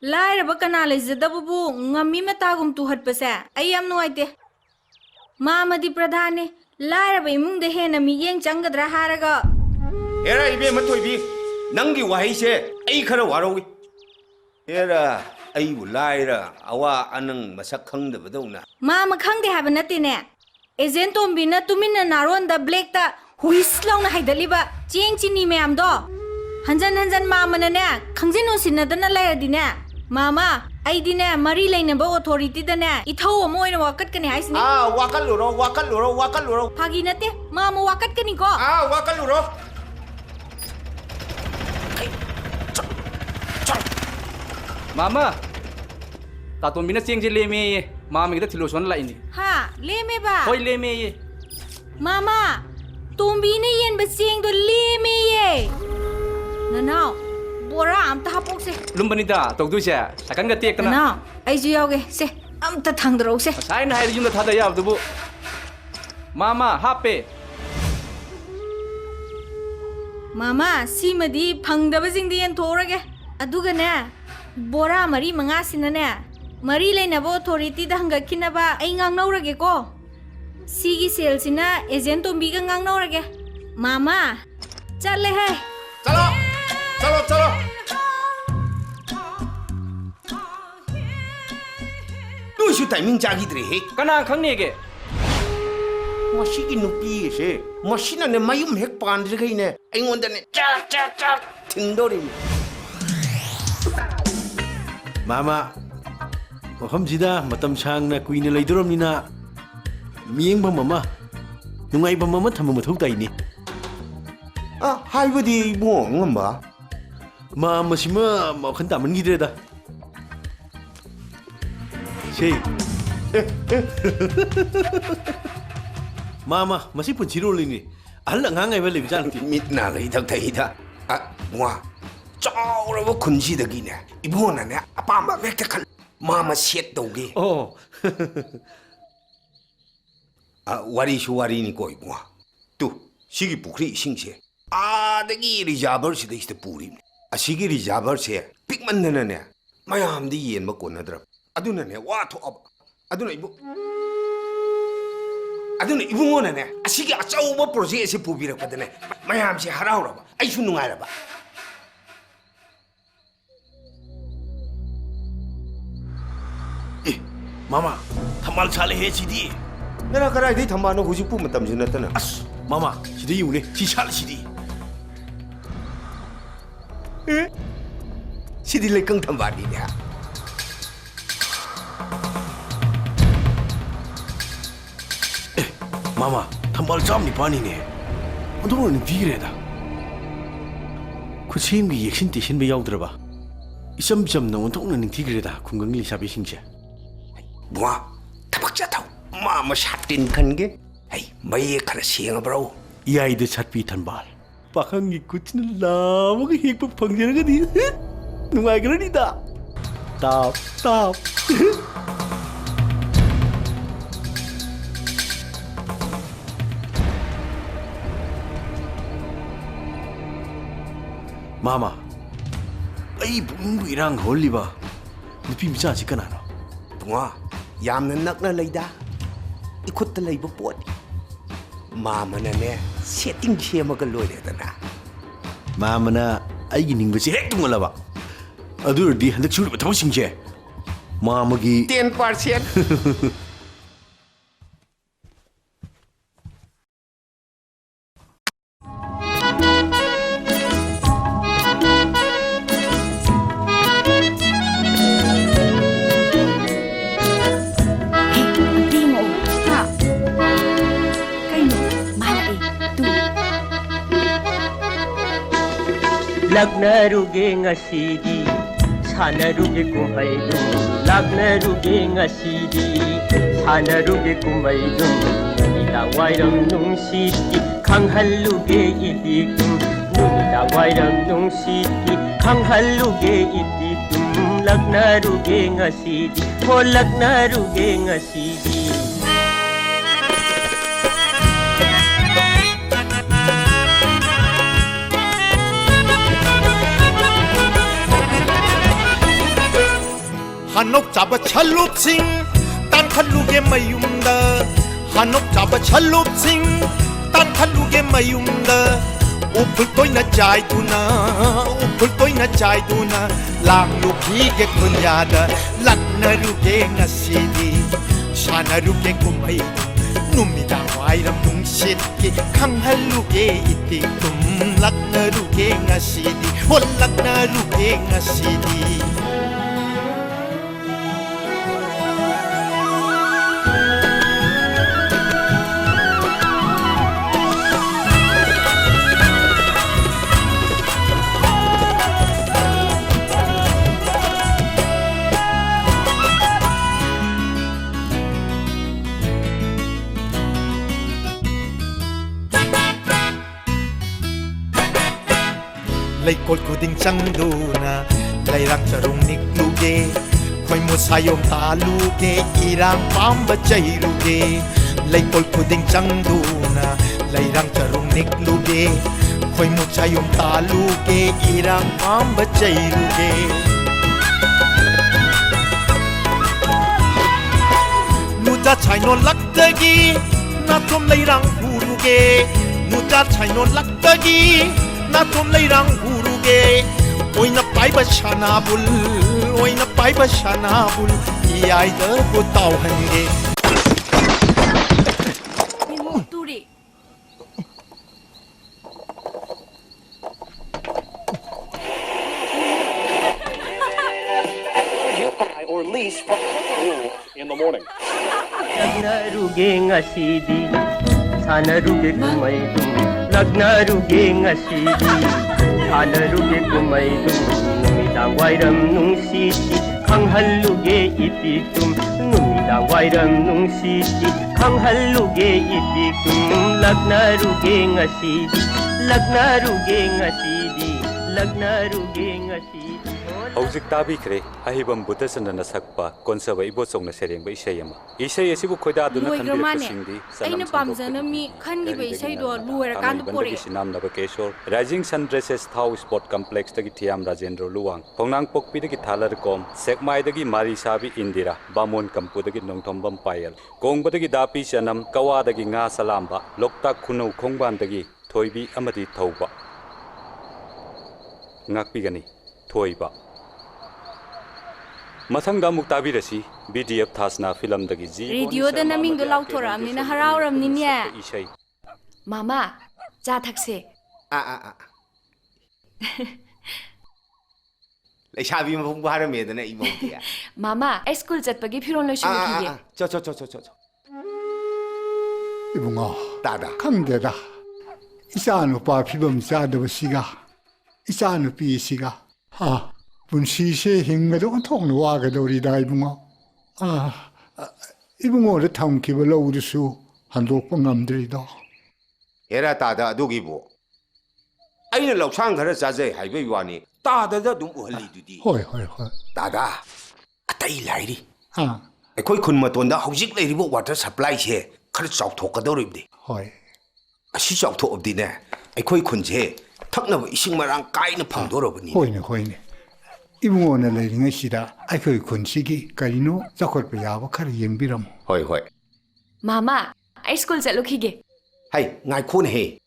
लाइरब कना लेजदबबु ngami matagum tu hatpase ai yam nuaite मामदी प्रधान ने लाइरब इमुंग दे हेना मियेंग चंगदरा हारगा हेरा इबेमा तोइबी नंगी वाही से आई खरा वारोगी हेरा आई बुलाइरा अवा अनंग मसक खंगदबदौना माम खंगदे हाब नतेने एजेंट तोम्बीना तुमिना नारोन द ब्लैक ता हुइस लौना हाइदलिबा चेंग चिनी मैम दो हंजन हंजन मामनने खंगजिन ओसिनदना लायदिने मामा आइदिने मरी लेनबो अथॉरिटी दने इथौ अमोइन वाकट कने हाइसनी वाकलुरो फागी नते मामा वाकट कनी को वाकलुरो मामा तातोंबिना चेंगजे लेमे मामा थिलो सोन लाइनी हा लेमे बा होय लेमे ये मामा तोम्बीने येन बचेंग दो लेमे ये ननाव बोरा आमता हापोक से लुम्बनिदा तौदुसे सकन ग टेक तना ननाव आइजु यावगे से आमता थांगदरो से साइन हाय युम थादा याबदुबु मामा हापे मामा सीमदी फंगदब जिंगदी येन थोरगे अदुगने बोरा मरी मंगा सिनने मरी लेनबो अथॉरिटी दा हंगखिनबा आई ngangnawrage ko सीगी सेल सिना एजेंट तोम्बी का ngangnawrage मामा चले है चलो तुसु टाइमिंग जागिद्रे हे कना खंगनेगे मसिगी नुपी से मसिनाने मायुम हेक पांद्रिगैने आइंगोंदने चा थिंदोरि मामा मफमजिदा मतम सांगना कुइने लेदोरमनिना मियेंबम अमा नुंगाइबम अमा थम मथौ ताइनी हाइबदी बो ngamba मामसिमा मखन तामनगिद्रेदा से मामा मसी पुंचिरो लेनी अहल ngangai लेबि जानति मितना गई थक थैदा वा चाउरबो खुनसिदगिने इबोनाने अपाम वेक्ट खल मामा सेट तौगे ओ वारी नि कोई बुआ तू सिगी पुखरी सिंगसे आदगी रिजर्वर सिदैस्ते पूरी असिगी रिजर्वर से पिकमनने मयामदी येनबा कोनद्र अदुनने वा थोब अदुन इबुंगोनने असिगी अचौबा प्रोजेक्ट से पुबिरकदने मयाम से हराउरबा आइसु नुंगाइरबा मामा थमाल साले हे सिदी नरा कराइदि थमानो हुजिपु मतम जिनतना अस मामा सिदी युने सि साल सिदी सिदी लेकंग थंबानी ने मामा थंबाल जामनि पानी ने अदोरनि दिरेदा खुसिमगी येक्सिन टिशन बे याउद्रबा इसम जम नोंथोंना निंथिग्रेदा खुंगंगि लिसाबि सिंगसे बुआ थबक जाथौ मामा साटिन खनगे है मये खरा सेंगब्रो याइदे छटपि थनबाल पाखंगी कुचन लामग हेप फंगजरगदी नुआइग्रनिदा ताप मामा आई बुंगु इरांग होलिबा नुपि मिचा सि कनानो बुआ यामना नकना लैदा इखुत्ता लैबा पोट मामनाने सेटिंग सेमगा लोइरेदना मामना आइगी निंगबसे हेक तुंगलबा अदुरदि हंदक सुरबा थबसिंगसे मामगी 10% लग्नरुगे ngasidi sanaruge kumhaidu ꯂꯥꯛꯅꯔꯨꯒꯦ ꯉꯁꯤꯗꯤ ꯁꯥꯟꯅꯔꯨꯒꯦ ꯀꯨꯝꯍꯩꯗꯨꯝ ꯅꯨꯃꯤꯗꯥꯡ ꯋꯥꯏꯔꯝ ꯅꯨꯡꯁꯤꯠꯀꯤ ꯈꯪꯍꯜꯂꯨꯒꯦ 이디금 누미다 와이랑 농시기 강할루게 이띠금 락나루게 nga시디 홀락나루게 nga시디 한옥 잡아 찰롭싱 딴칼루게 마윰다 한옥 잡아 찰롭싱 딴칼루게 마윰다 우풀 또이나 짜이두나 우풀 또이나 짜이두나 랑루기게 군야다 락나루게 nga시디 샤나루게 꿈마이 놈이다 와이람 둥시기 강할루게 이띠꿈 락나루게 nga시디 홀락나루게 nga시디 Laikol kuding changduna Lairang charong nikluge Khoy mo sayom taluge Irang pamba chayruge Laikol kuding changduna Lairang charong nikluge Khoy mo sayom taluge Irang pamba chayruge Nuja chaynon lakdagi Natom lairang huruge Nuja chaynon lakdagi 나좀 레이랑 부르게 오이나 빠이바 샤나불 오이나 빠이바 샤나불 이 아이들 부따오한게 이모 뚜리 or lease from in the morning. 락나루게 nga시디 사나루게 꿈마이둠 락나루게 nga시디 사나루게 꿈마이둠 누미당 와이람 농시디 강할루게 이띠꿈 누미당 와이람 농시디 강할루게 이띠꿈 락나루게 nga시디 락나루게 nga시디 락나루게 nga시디 Hauzik tabi kre ahibam buddhasan na sakpa konsaba ibosong na sereng ba isay ama isay asibu khoida aduna thanbir pasingdi aina pamjana mi khangi ba isay do luera kan pore sinam na ba keshor rising sun dresses thau sport complex tagi thiam rajendra luwang pongnang pokpi dagi thalar kom sekmai dagi mari sabi indira bamon kampu dagi nongthombam payal kongba dagi dapi chanam kawa dagi nga salamba loktak khunau khongban dagi thoibi amadi thauba ngakpi gani thoiba Mathangda muktabirasi BDF thasna film dagi ji radio da naming do lautoram ni na hararam ni nya Mama cha thakse Leishabi mapung bahara medana imongtiya Mama school chatpagi phiron loi shugige cho 이봉아 따다 강대다 이사는 빠 피범 자도 시가 이사는 비시가 아 분시세 행매도 통로 와게 도리다 이봉아 이봉어를 탐기를 우리수 한도 뻥남들이다 era tada adugibu aina lauchang khara chaje haibai wani tada da dum uhali dudi hoi tada atai lairi akhoi khun matonda hojik leiribo water supply che khara chok thokadoribdi hoi asi chok thokobdi ne akhoi khun che thaknaba ising marang kaina phangdorobani hoine 이봉어는 레링의 시다 아이코이 군시기 가리노 자콜pe 야바 카리 옌비람 hoi Mama school chatlukige hai ngai khon he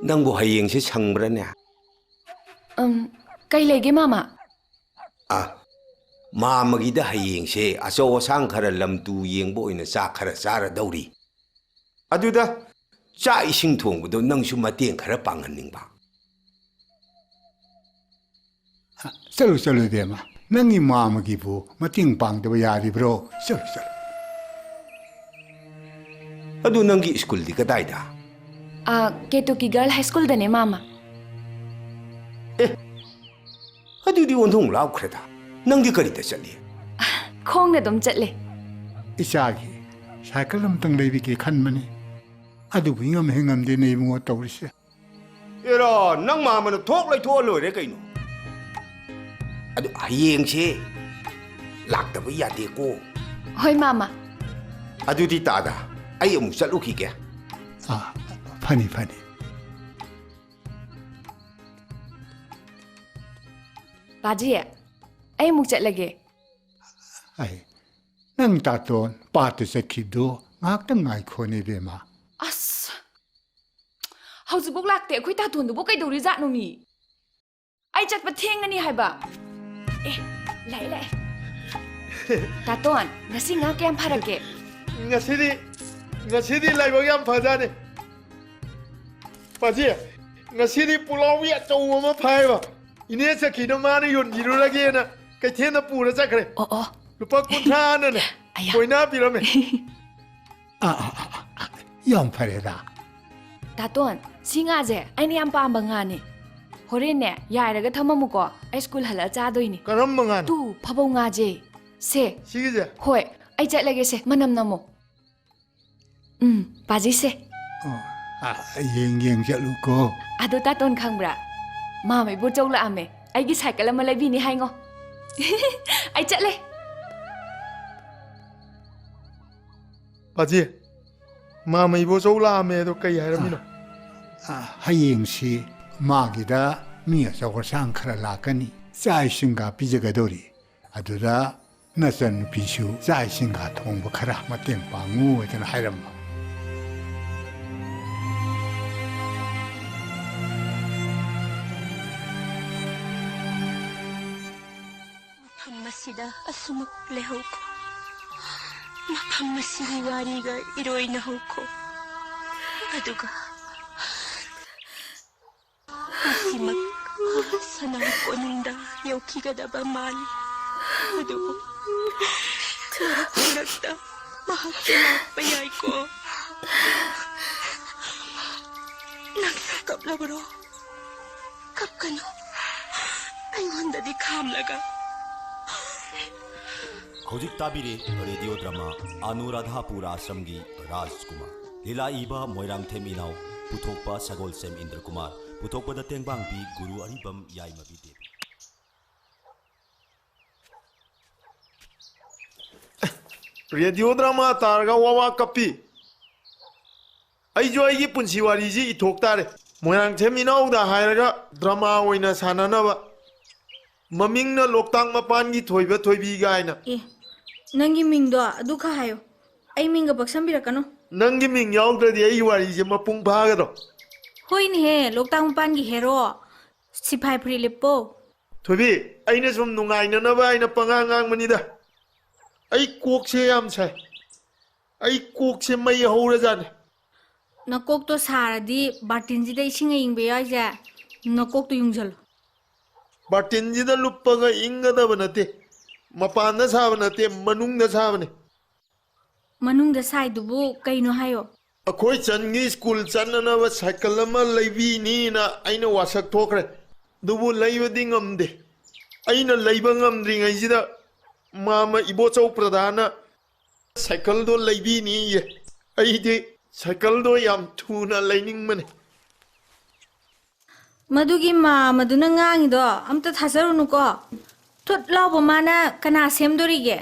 nangbo hayeng se changbra ne kai lege mama mamagi da hayeng se aso sang khara lamtu yengbo ina cha khara chara dauri aduda cha ising thongbudo nangsu mateng khara panghaningba 셀로 데마 낭이 마음기부 마팅 방도 야리브로 셀 adu nangi school di kadaida Ketuki girl high school dane mama ꯑꯗꯨꯗꯤ ꯑꯣꯟꯊꯣꯡ ꯂꯥꯎꯈ꯭ꯔꯦꯗ ꯅꯪꯗꯤ ꯀꯔꯤꯗ ꯆꯠꯂꯤ ꯈꯣꯡꯅ ꯑꯗꯨꯝ ꯆꯠꯂꯦ ꯏꯆꯥꯒꯤ cycle ꯑꯃꯇꯪ ꯂꯩꯕꯤꯒꯦ ꯈꯟꯕꯅꯤ ꯑꯗꯨꯕꯨ ꯉꯝꯍꯦ ꯉꯝꯗꯦꯅꯦ ꯏꯕꯨꯡꯉꯣ ꯇꯧꯔꯤꯁꯦ ꯑꯦꯔꯥ ꯅꯪ ꯃꯥꯃꯅ ꯊꯣꯛ ꯂꯩꯊꯣꯛꯑ ꯂꯣꯏꯔꯦ ꯀꯩꯅꯣ ꯑꯗꯨ ꯍꯌꯦꯡꯁꯦ ꯂꯥꯛꯇꯕ ꯌꯥꯗꯦꯀꯣ ꯍꯣꯏ ꯃꯥꯃ ꯑꯗꯨꯗꯤ ꯇꯥꯗ ꯑꯩ ꯑꯃꯨꯛ ꯆꯠꯂꯨꯈꯤꯒꯦ ꯐꯅꯤ ꯐꯅꯤ ꯕꯥꯖꯤ ꯑꯩ ꯑꯃꯨꯛ ꯆꯠꯂꯒꯦ ꯑꯩ ꯅꯪ ꯇꯥꯇꯣꯟ ꯄꯥꯠꯇ ꯆꯠꯈꯤꯕꯗꯣ ꯉꯥꯏꯍꯥꯛꯇꯪ ꯉꯥꯏꯈꯣꯅꯦ ꯏꯕꯦꯝꯃ ꯑꯁ ꯍꯧꯖꯤꯛꯐꯥꯎ ꯂꯥꯛꯇꯦ ꯑꯩꯈꯣꯏ ꯇꯥꯇꯣꯟꯗꯨꯕꯨ ꯀꯩꯗꯧꯔꯤꯖꯥꯠꯅꯣ ꯃꯤ ꯑꯩ ꯆꯠꯄ ꯊꯦꯡꯒꯅꯤ ꯍꯥꯏꯕ ꯑꯦ ꯂꯥꯛꯑꯦ ꯂꯥꯛꯑꯦ ꯇꯥꯇꯣꯟ ꯉꯁꯤ ꯉꯥ ꯀꯌꯥꯝ ꯐꯔꯛꯀꯦ ngасidi ꯂꯥꯏꯕꯛ ꯌꯥꯝ ꯐꯖꯥꯅꯦ ꯄꯥꯖꯤ ngасidi ꯄꯨꯂꯥꯎꯕꯤ ꯑꯆꯧꯕ ꯑꯃ ꯐꯥꯏꯕ ꯏꯅꯦ ꯆꯠꯈꯤꯗ ꯃꯥꯅ ꯌꯣꯟꯕꯤꯔꯨꯔꯒꯦꯅ ꯀꯩꯊꯦꯜꯗ ꯄꯨꯔ ꯆꯠꯈ꯭ꯔꯦ ꯂꯨꯄꯥ 50ꯅꯅꯦ ꯀꯣꯏꯅꯥ ꯄꯤꯔꯝꯃꯦ ꯌꯥꯝ ꯐꯔꯦꯗ ꯇꯥꯇꯣꯟ ꯁꯤ ꯉꯥꯁꯦ ꯑꯩꯅ ꯌꯥꯝ ꯄꯥꯝꯕ ꯉꯥꯅꯦ ꯍꯣꯔꯦꯟꯅꯦ ꯌꯥꯏꯔꯒ ꯊꯝꯃꯝꯃꯨꯀꯣ ꯑꯩ ꯁ꯭ꯀꯨꯜ ꯍꯜꯂꯛꯑ ꯆꯥꯗꯣꯏꯅꯤ ꯀꯔꯝꯕ ꯉꯥꯅꯣ ꯇꯨ ꯐꯕꯧ ꯉꯥꯁꯦ ꯁꯦ ꯁꯤꯒꯤꯁꯦ ꯍꯣꯏ ꯑꯩ ꯆꯠꯂꯒꯦ ꯁꯦ ꯃꯅꯝ ꯅꯝꯃꯣ ꯄꯥꯖꯤ ꯁꯦ ꯌꯦꯡ ꯆꯠꯂꯨꯀꯣ ꯑꯗꯣ ꯇꯥꯇꯣꯟ ꯈꯪꯕ꯭ꯔꯥ ꯃꯥꯃ ꯏꯕꯣꯆꯧ ꯂꯥꯛꯑꯝꯃꯦ ꯑꯩꯒꯤ ꯁꯥꯏꯀꯜ ꯑꯃ ꯂꯩꯕꯤꯅꯤ ꯍꯥꯏꯉꯣ ꯑꯩ ꯆꯠꯂꯦ ꯄꯥꯖꯤ ꯃꯥꯃ ꯏꯕꯣꯆꯧ ꯂꯥꯛꯑꯝꯃꯦ ꯑꯗꯣ ꯀꯩ ꯍꯥꯏꯔꯝꯃꯤꯅꯣ ꯍꯌꯦꯡꯁꯤ ꯃꯥꯒꯤꯗ ꯃꯤ ꯑꯆꯧ ꯑꯁꯥꯡ ꯈꯔ ꯂꯥꯛꯀꯅꯤ ꯆꯥꯛ ꯏꯁꯤꯡꯒ ꯄꯤꯖꯒꯗꯧꯔꯤ ꯑꯗꯨꯗ ꯅꯆꯟꯅꯨꯄꯤꯁꯨ ꯆꯥꯛ ꯏꯁꯤꯡꯒ ꯊꯣꯡꯕ ꯈꯔ ꯃꯇꯦꯡ ꯄꯥꯡꯉꯨ ꯍꯥꯏꯗꯅ ꯍꯥꯏꯔꯝꯕ ꯃꯐꯝ ꯑꯁꯤꯗ ꯑꯁꯨꯃꯛ ꯂꯩꯍꯧꯈꯣ ꯃꯐꯝ ꯑꯁꯤꯒꯤ ꯋꯥꯔꯤꯒ ꯏꯔꯣꯏꯅꯍꯧꯈꯣ ꯑꯗꯨꯒ ꯃꯁꯤꯃꯛ ꯁꯅꯥ ꯀꯣꯅꯨꯡꯗ ꯌꯧꯈꯤꯒꯗꯕ ꯃꯥꯜꯂꯤ ꯑꯗꯨꯕꯨ ꯃꯔꯛꯇ ꯃꯍꯥꯛꯁꯨ ꯂꯥꯛꯄ ꯌꯥꯏꯀꯣ ꯅꯪꯁꯨ ꯀꯞꯂꯕ꯭ꯔꯣ ꯀꯞꯀꯅꯨ ꯑꯩꯉꯣꯟꯗꯗꯤ ꯈꯥꯝꯂꯒ ꯍꯧꯖꯤꯛ ꯇꯥꯕꯤꯔꯦ ꯔꯦꯗꯤꯑꯣ ꯗ꯭ꯔꯃꯥ ꯑꯅꯨꯔꯥꯙꯥꯄꯨꯔ ꯑꯥꯁ꯭ꯔꯝꯒꯤ ꯔꯥꯖꯀꯨꯃꯥꯔ ꯂꯤꯂꯥ ꯏꯕ ꯃꯣꯏꯔꯥꯡꯊꯦꯝ ꯏꯅꯥꯎ ꯄꯨꯊꯣꯛꯄ ꯁꯒꯣꯜꯁꯦꯝ ꯏꯟꯗ꯭ꯔꯀꯨꯃꯥꯔ ꯄꯨꯊꯣꯛꯄꯗ ꯇꯦꯡꯕꯥꯡꯕꯤ ꯒꯨꯔꯨ ꯑꯔꯤꯕꯝ ꯌꯥꯏꯃꯕꯤ ꯗꯦꯕꯤ रेडियो ड्रामा तारगा वावा कपी अई जो अई पुंसी वारी जी इथोक तारे मोयांग थेमिनाउदा हायरगा ड्रामा ओइना सानानाबा ममिंगना लोकतांग मपान की थोइबा थोइबी गायना ए नंगी मिंगदो अदु खा हायो अई मिंग बक्संबिरकनो नंगी मिंग याउद्रदि अई वारी जे मपुंग भागदो होइने हे लोकतांग मपान की हेरो सिफाई फ्रिलिपो थोइबी अइने सुम नुंगाइननबा अइना पंगांगांग मनिदा अई कोक से याम छाय अई कोक से मई हौरजाने नकोक तो सारदी बाटिन जिदा इसिंग इंगबे याइजा नकोक तो युंजल बाटिन जिदा लुप्पगा इंगदब नते मपान साब नते मनुंग साबने मनुंग साइदुबु कइनो हायो अखोई चनगी स्कूल चननब साइकल अमा लैबीनी ना अइना वासक थोखरे दुबु लैबदि ngамदे अइना लैबा ngамद्रिङैजिदा मामा इबोचौ प्रधान साइकल दो लैबीनी ये अइदि साइकल दो याम थुना लैनिंगमने मदुगी मा मदुना ngangido amta thasarunuko thot lawbo mana kana semdorige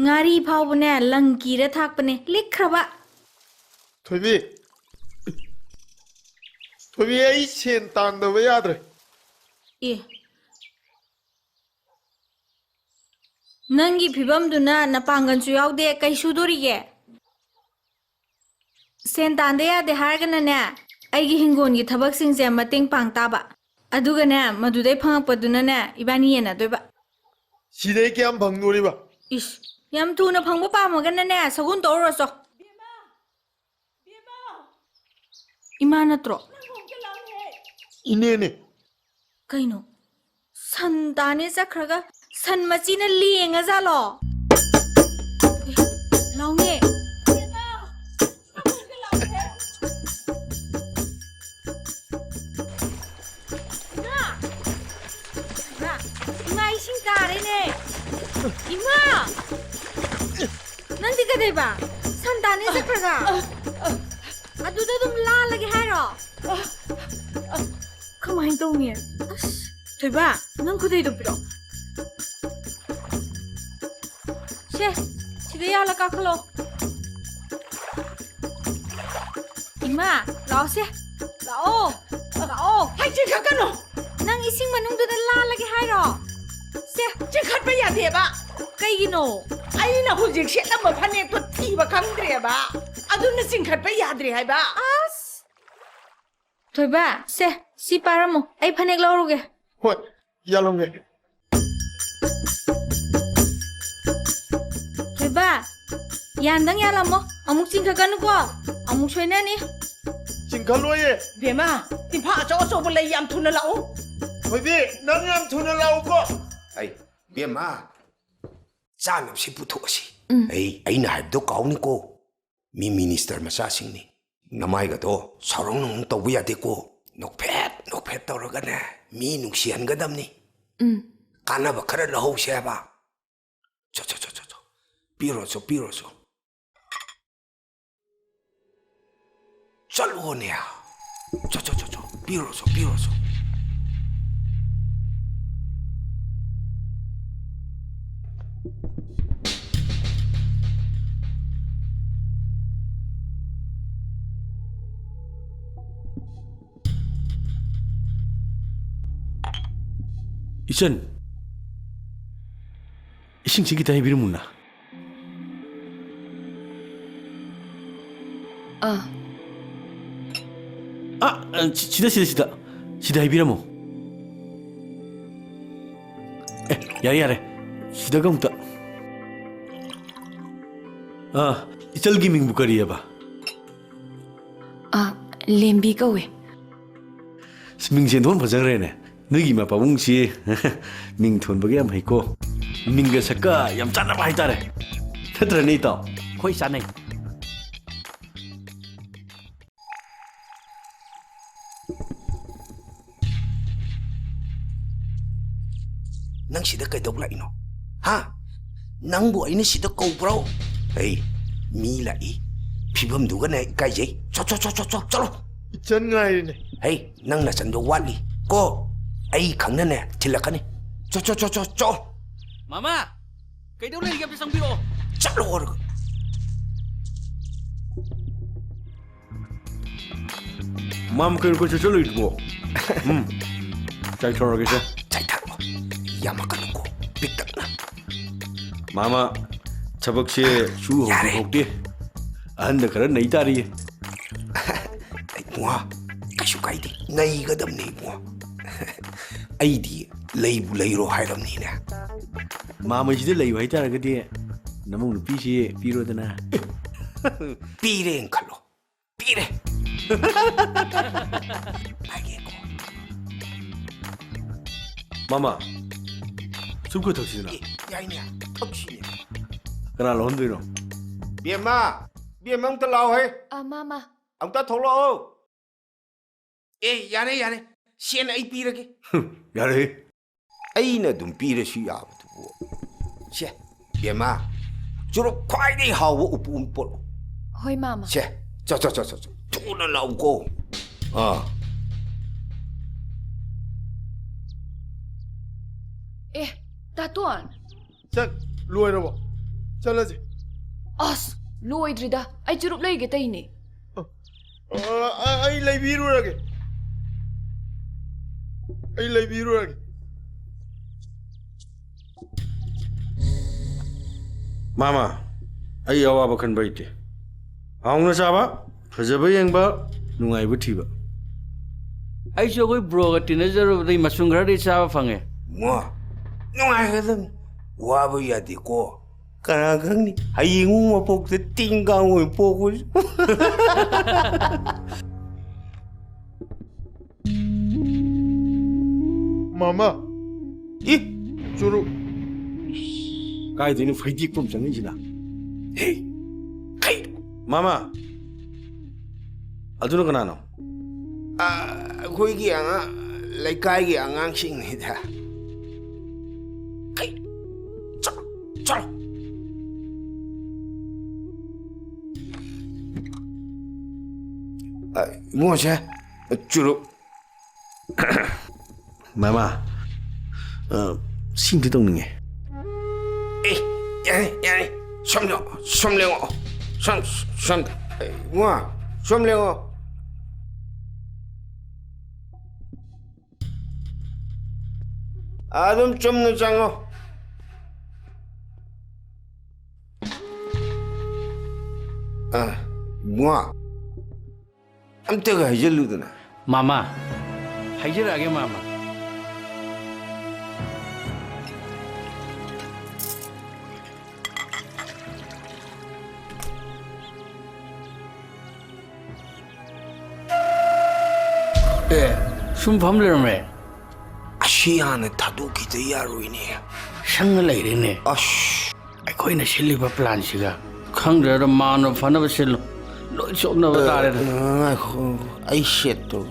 ngari phawbune langkire thakpane likhraba थोबी थोबी अइ सेन तांदब याद्रे ए नंगी फिबमदुना नपांगनसु यावदे कैसुदोरिगे सेन तांदे यादे हारगनने अइगी हिंगोनगी थबकसिंगसे मतेंग पांग ताबा अदुगने मदुदै फंगपदुनने इबानी येना दोइबा सिदे क्याम भंगदोरिबा इस याम थुना फंगबा पामगनने सगुन तौरसो इमा नत्रो इनेने कइनो सन ताने चखरगा सन मचीना लेंगा जालो लाउने 이마! ꯅꯪꯗꯤ ꯀꯩꯗꯩꯕ? ꯁꯟꯇꯥꯅꯤ ꯆꯠꯈ꯭ꯔꯒ? ꯑꯗꯨꯗ ꯑꯗꯨꯝ ꯂꯥꯜꯂꯒꯦ ꯍꯥꯏꯔꯣ? ꯀꯃꯥꯏꯅ ꯇꯧꯅꯤ? ꯑꯁ, ꯊꯣꯏꯕ, ꯅꯪ ꯈꯨꯗꯩꯗꯣ ꯄꯤꯔꯛꯑꯣ. ꯁꯦ, ꯁꯤꯗ ꯌꯥꯜꯂ ꯀꯥꯈꯠꯂꯣ. 이마, 나오세. 나오. 나오. ꯍꯥꯏ ꯆꯤꯡꯈꯠꯀꯅꯣ ꯅꯪ 이싱 만ung도다 lalage 하이로. 세, ꯆꯤꯡꯈꯠꯄ ꯌꯥꯗꯦꯕ ꯀꯩꯒꯤꯅꯣ? ꯑꯩꯅ ꯍꯧꯖꯤꯛ ꯁꯦꯠꯂꯝꯕ ꯐꯅꯦꯛꯇꯣ ꯊꯤꯕ ꯈꯪꯗ꯭ꯔꯦꯕ ꯑꯗꯨꯅ ꯆꯤꯡꯈꯠꯄ ꯌꯥꯗ꯭ꯔꯦ ꯍꯥꯏꯕ ꯑꯁ. ꯊꯣꯏꯕ, 세, ꯁꯤ ꯄꯥꯔꯝꯃꯣ. ꯑꯩ ꯐꯅꯦꯛ ꯂꯧꯔꯨꯒꯦ. ꯍꯣꯏ ꯌꯥꯜꯂꯝꯒꯦ. ꯊꯣꯏꯕ, ꯌꯥꯟꯗꯪ ꯌꯥꯜꯂꯝꯃꯣ. ꯑꯃꯨꯛ ꯆꯤꯡꯈꯠꯀꯅꯨꯀꯣ. ꯑꯃꯨꯛ ꯁꯣꯏꯅꯅꯤ. ꯆꯤꯡꯈꯠꯂꯣꯏꯌꯦ. ꯕꯦꯝꯃ ꯇꯤꯝꯐꯥ ꯑꯆꯧ ꯑꯆꯧꯕ ꯂꯩ ꯌꯥꯝ ꯊꯨꯅ ꯂꯥꯛꯎ ꯊꯣꯏꯕꯤ ꯅꯪ ꯌꯥꯝ ꯊꯨꯅ ꯂꯥꯛꯎꯀꯣ. ꯑꯩ ꯕꯦꯝꯃ ꯆꯥꯅꯕꯁꯤ ꯄꯨꯊꯣꯛꯑꯁꯤ. ꯑꯩꯅ ꯍꯥꯏꯕꯗꯣ ꯀꯥꯎꯅꯤꯀꯣ. ꯃꯤ ꯃꯤꯅꯤꯁꯇꯔ ꯃꯆꯥꯁꯤꯡꯅꯤ. ꯅꯃꯥꯏꯒꯗꯣ ꯁꯥꯎꯔꯪ ꯅꯨꯡ ꯇꯧꯕ ꯌꯥꯗꯦꯀꯣ. ꯅꯣꯛꯐꯦꯠ ꯇꯧꯔꯒꯅꯦ ꯃꯤ ꯅꯨꯡꯁꯤꯍꯟꯒꯗꯕꯅꯤ. ꯀꯥꯟꯅꯕ ꯈꯔ ꯂꯧꯍꯧꯁꯦ ꯍꯥꯏꯕ. ꯆꯣ ꯄꯤꯔꯣꯁꯨ. ꯆꯠꯂꯣꯅꯦ. ꯆꯣ ꯄꯤꯔꯣꯁꯨ. 이천 이싱 지기다 해비르문나. 시다 해비라모. 야래 시다가 묻다. 이철기 밍부 거리야 봐. lembi kawe. 스밍제 돈 버장래네. 너기 마 바봉시 밍톤 버게 ям 하이고. 밍가 색가 얌 짠나 봐 하이다래. 테드라니 또 거의 짠네. ꯅꯪ ꯁꯤꯗ ꯀꯩꯗꯧ ꯂꯥꯛꯏꯅꯣ? ꯍꯥ? ꯅꯪꯕꯨ ꯑꯩꯅ ꯁꯤꯗ ꯀꯧꯕ꯭ꯔꯣ? ꯃꯤ ꯂꯥꯛꯏ. ꯐꯤꯕꯝꯗꯨꯒꯅꯦ ꯏꯀꯥꯏꯖꯩ. ꯆꯠꯂꯣ. 이천 ꯉꯥꯏꯔꯤꯅꯦ. ꯅꯪ ꯅꯆꯟꯗꯣ ꯋꯥꯠꯂꯤ. ꯀꯣ ꯑꯩ ꯈꯪꯅꯅꯦ ꯊꯤꯜꯂꯛꯀꯅꯤ. ꯆꯣ. 마마 ꯀꯩꯗꯧ ꯂꯩꯔꯤꯒꯦ ꯑꯝꯇ ꯆꯪꯕꯤꯔꯛꯑꯣ. ꯆꯠꯂꯣ ꯑꯣꯔꯒ. 맘 그거 저절로 이거. 잘 털어가겠어. 야마카노고 빅딱나. 마마 자박시에 주 호흡디. 안데 그런 내 다리. 뭐? 가슈 가이디. 나이거든네 뭐. 아이디 레이부 레이로 하이람니네. 마마 지들 레이부 하이다라 그디. 너무 비시 비로드나. 비레인 칼로. 비레. 알겠고. 마마. 숨고 턱시나. 야이냐 턱시냐. 그날 혼들어. 비엠마 또 나와 해. Mama. ông ta thấu lộ. 야네 시엔 아이 비르게. 야래. 아이나 좀 비르시 야부터. 시 비엠마 주로 과이디 하고 우뿐 볼. Hoi mama. 시 저 두는 나오고. Tatuan. ꯆꯠ ꯂꯣꯏꯔꯕꯣ? ꯆꯠꯂꯁꯤ. As, loidrida. Ay churup lay gitay ni. ꯑꯩ ꯂꯩꯕꯤꯔꯨꯔꯒꯦ. 마마, 아이 여와봐 큰바 있대. 아웅나 잡아, ፈዘበ የንባ ኑንጋይቡ ቲባ ꯑꯩꯁꯨ ꯑꯩꯈꯣꯏ ꯕ꯭ꯔꯣꯒ ꯇꯤꯟꯅꯖꯔꯨꯕꯗꯒꯤ ꯃꯁꯨꯡ ꯈꯔꯗꯤ ꯆꯥꯕ ꯐꯪꯉꯦ. ꯅꯨꯡꯉꯥꯏꯒꯗꯕꯅꯤ. ꯋꯥꯕ ꯌꯥꯗꯦꯀꯣ. ꯀꯅꯥ ꯈꯪꯅꯤ ꯍꯌꯦꯡ ꯃꯄꯣꯛꯇ ꯇꯤꯡꯀꯥꯡ ꯑꯣꯏꯅ ꯄꯣꯛꯄꯁꯨ. 마마. 주로. 까이더니 페이딕 좀 정해지나. 마마. 아두는 그나노. ꯑꯩꯈꯣꯏꯒꯤ ꯂꯩꯀꯥꯏꯒꯤ ꯑꯉꯥꯡꯁꯤꯡꯅꯤꯗ. चलो 이모세 주로 마마 싱디 동능해 야니 섬령어 뭐야 섬령어 아좀 좀 늦장어 뭐야 암때가 해질르드나 마마 하이지라게 마마 숨 밤래매 아시아는 다도기도 야로이네 상을 내리네 아씨 아이코이나 실리바 플랜시가 강저로 마노 파나바 실로 로이 좁나바 따레다 아이고 아이 쉣도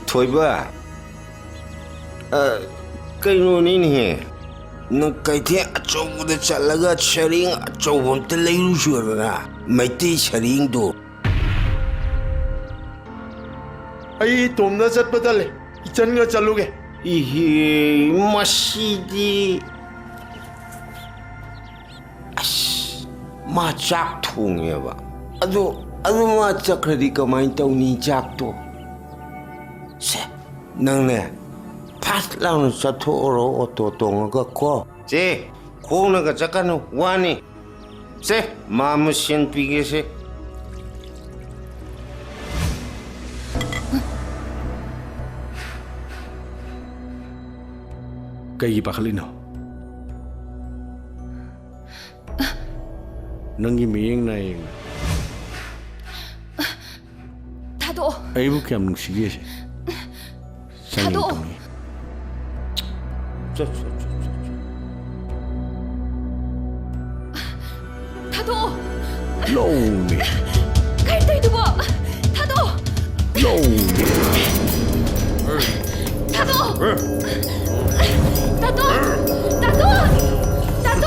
토이바 그이노니니 너 가이테 아쪽부터 잘라가 셔링 아쪽부터 레이루 주어라 마이티 셔링도 아이 돔나 잣바달래 이찬가 잘루게 이히 마시디 아씨 마작 통해봐 아주 마작 그러디 그만 떠니 작도 세 너네 파스라는 사토로 어떠동가 제 고나가 잠깐 와니 세 마음 신비게세 Kay pakalino. Nangimiyeng na yung 다도 aibu kaya nungsigye siya. 다도 다도 Lonely. 갈대도 뭐 다도 Lonely. 다도 다도 다도 다도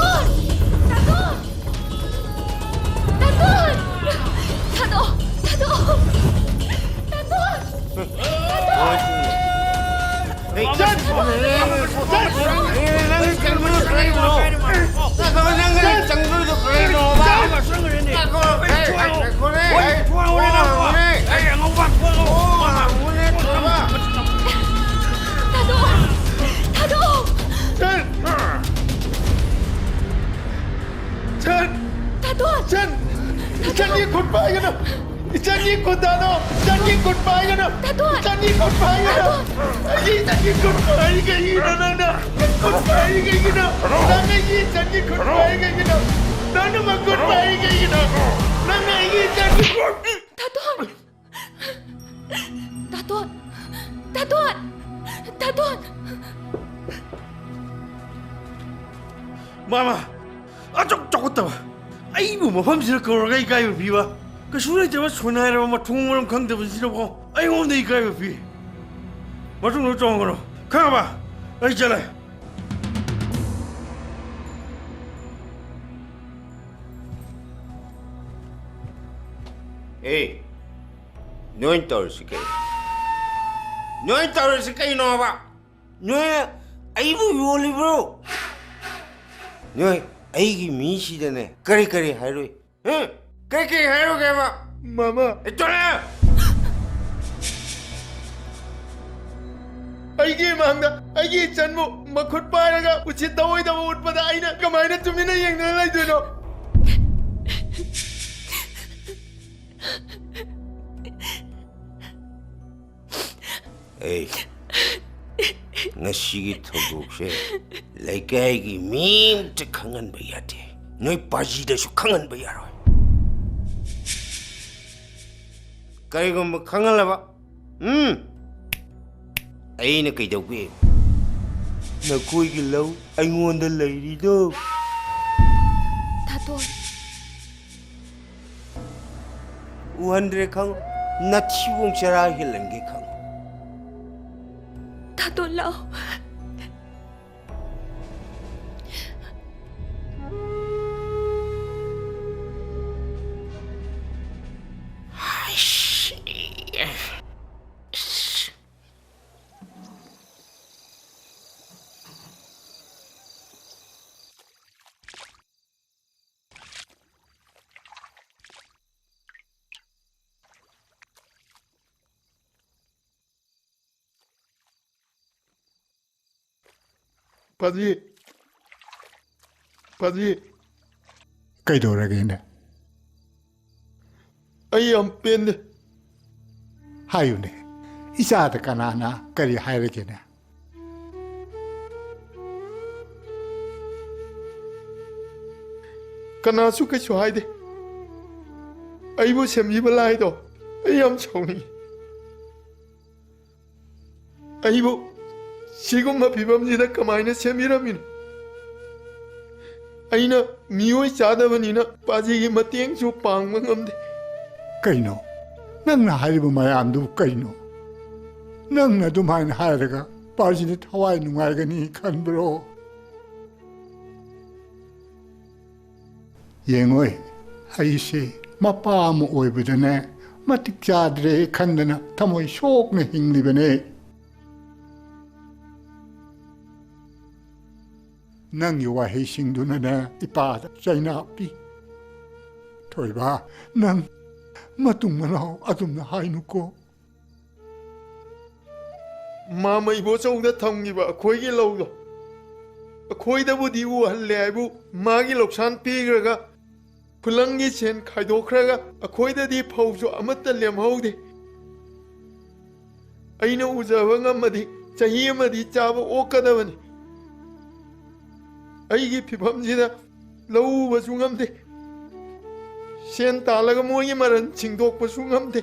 이찬이 굿바이 가노 이찬이 굿다노 이찬이 굿바이 가노 이찬이 굿바이 가노 이찬이 굿바이 가 이나나나 굿바이 가 이나 나가 이찬이 굿바이 가 이나 나는 막 굿바이 가 이나 나가 이찬이 다돈 Mama, atok tawa. Aibu mafamsina kauraga ikaiba piba. Kasura itawa sunaira matungaram khangdaba sina ko. Aingonda ikaiba pi. Matungo chongano. Khaba. Ai chala. Hey, no entorse que. No entorse que no va. No, ahí voy libro. No, ahí mi de Kari haru. Kari haru que va. Mama. Esto no. 아이게 망다 아이게 전부 막헛 빠라가 우치 더워이다 못받아 아이나 그만이나 좀이나 영능을 해주노 에이 ngasi기 토북세 레이카이기 밈트 강한 바야데 너희 빠지다수 강한 바야로 그리고 뭐 강한라 봐 ꯑꯩꯅ ꯀꯩꯗꯧꯒꯦ ꯅꯈꯣꯏꯒꯤ ꯂꯧ ꯑꯩꯉꯣꯟꯗ ꯂꯩꯔꯤꯗꯣ 다돈 우한드레 강 나치봉 자라 힐ರಂ게 강 다돈 라오 바지 ꯀꯩꯗꯧꯔꯒꯦꯅꯦ ꯑꯩ ꯌꯥꯝ ꯄꯦꯟꯗꯦ ꯍꯥꯏꯌꯨꯅꯦ ꯏꯆꯥꯗ ꯀꯅꯥꯅ ꯀꯔꯤ ꯍꯥꯏꯔꯒꯦꯅꯦ ꯀꯅꯥꯁꯨ ꯀꯩꯁꯨ ꯍꯥꯏꯗꯦ ꯑꯩꯕꯨ ꯁꯦꯝꯕꯤꯕ ꯂꯥꯏꯗꯣ ꯑꯩ ꯌꯥꯝ ꯁꯥꯎꯅꯤꯡꯉꯤ ꯑꯩꯕꯨ ꯁꯤꯒꯨꯝꯕ ꯐꯤꯕꯝꯁꯤꯗ ꯀꯃꯥꯏꯅ ꯁꯦꯝꯕꯤꯔꯝꯃꯤꯅꯣ ꯑꯩꯅ ꯃꯤꯑꯣꯏ ꯆꯥꯗꯕꯅꯤꯅ ꯄꯥꯖꯤꯒꯤ ꯃꯇꯦꯡꯁꯨ ꯄꯥꯡꯕ ꯉꯝꯗꯦ ꯀꯩꯅꯣ ꯅꯪꯅ ꯍꯥꯏꯔꯤꯕ ꯃꯌꯥꯝꯗꯨ ꯀꯩꯅꯣ ꯅꯪꯅ ꯑꯗꯨꯃꯥꯏꯅ ꯍꯥꯏꯔꯒ ꯄꯥꯖꯤꯅ ꯊꯋꯥꯏ ꯅꯨꯡꯉꯥꯏꯒꯅꯤ ꯈꯟꯕ꯭ꯔꯣ ꯌꯦꯡꯉꯣꯏ ꯑꯩꯁꯦ ꯃꯄꯥ ꯑꯃ ꯑꯣꯏꯕꯗꯅꯦ ꯃꯇꯤꯛ ꯆꯥꯗ꯭ꯔꯦ ꯈꯟꯗꯅ ꯊꯃꯣꯏ ꯁꯣꯛꯅ ꯍꯤꯡꯂꯤꯕꯅꯦ ꯅꯪꯒꯤ ꯋꯥꯍꯩꯁꯤꯡꯗꯨꯅꯅꯦ ꯏꯄꯥꯗ ꯆꯩꯅꯥ ꯄꯤ ꯊꯣꯏꯕ ꯅꯪ ꯃꯇꯨꯡ ꯃꯅꯥꯎ ꯑꯗꯨꯝꯅ ꯍꯥꯏꯅꯨꯀꯣ ꯃꯥꯃ ꯏꯕꯣꯆꯧꯗ ꯊꯝꯈꯤꯕ ꯑꯩꯈꯣꯏꯒꯤ ꯂꯧꯗꯣ ꯑꯩꯈꯣꯏꯗꯕꯨꯗꯤ ꯎꯍꯜꯂꯦ ꯍꯥꯏꯕꯨ ꯃꯥꯒꯤ ꯂꯧꯁꯥꯟ ꯄꯤꯈ꯭ꯔꯒ ꯈꯨꯂꯪꯒꯤ ꯁꯦꯟ ꯈꯥꯏꯗꯣꯛꯈ꯭ꯔꯒ ꯑꯩꯈꯣꯏꯗꯗꯤ ꯐꯧꯁꯨ ꯑꯃꯠꯇ ꯂꯦꯝꯍꯧꯗꯦ ꯑꯩꯅ ꯎꯖꯕ ꯉꯝꯃꯗꯤ ꯆꯍꯤ ꯑꯃꯗꯤ ꯆꯥꯕ ꯑꯣꯛꯀꯗꯕꯅꯤ ꯑꯩꯒꯤ ꯐꯤꯕꯝꯁꯤꯗ ꯂꯧ ꯎꯕꯁꯨ ꯉꯝꯗꯦ ꯁꯦꯟ ꯇꯥꯜꯂꯒ ꯃꯣꯏꯒꯤ ꯃꯔꯟ ꯁꯤꯡꯗꯣꯛꯄꯁꯨ ꯉꯝꯗꯦ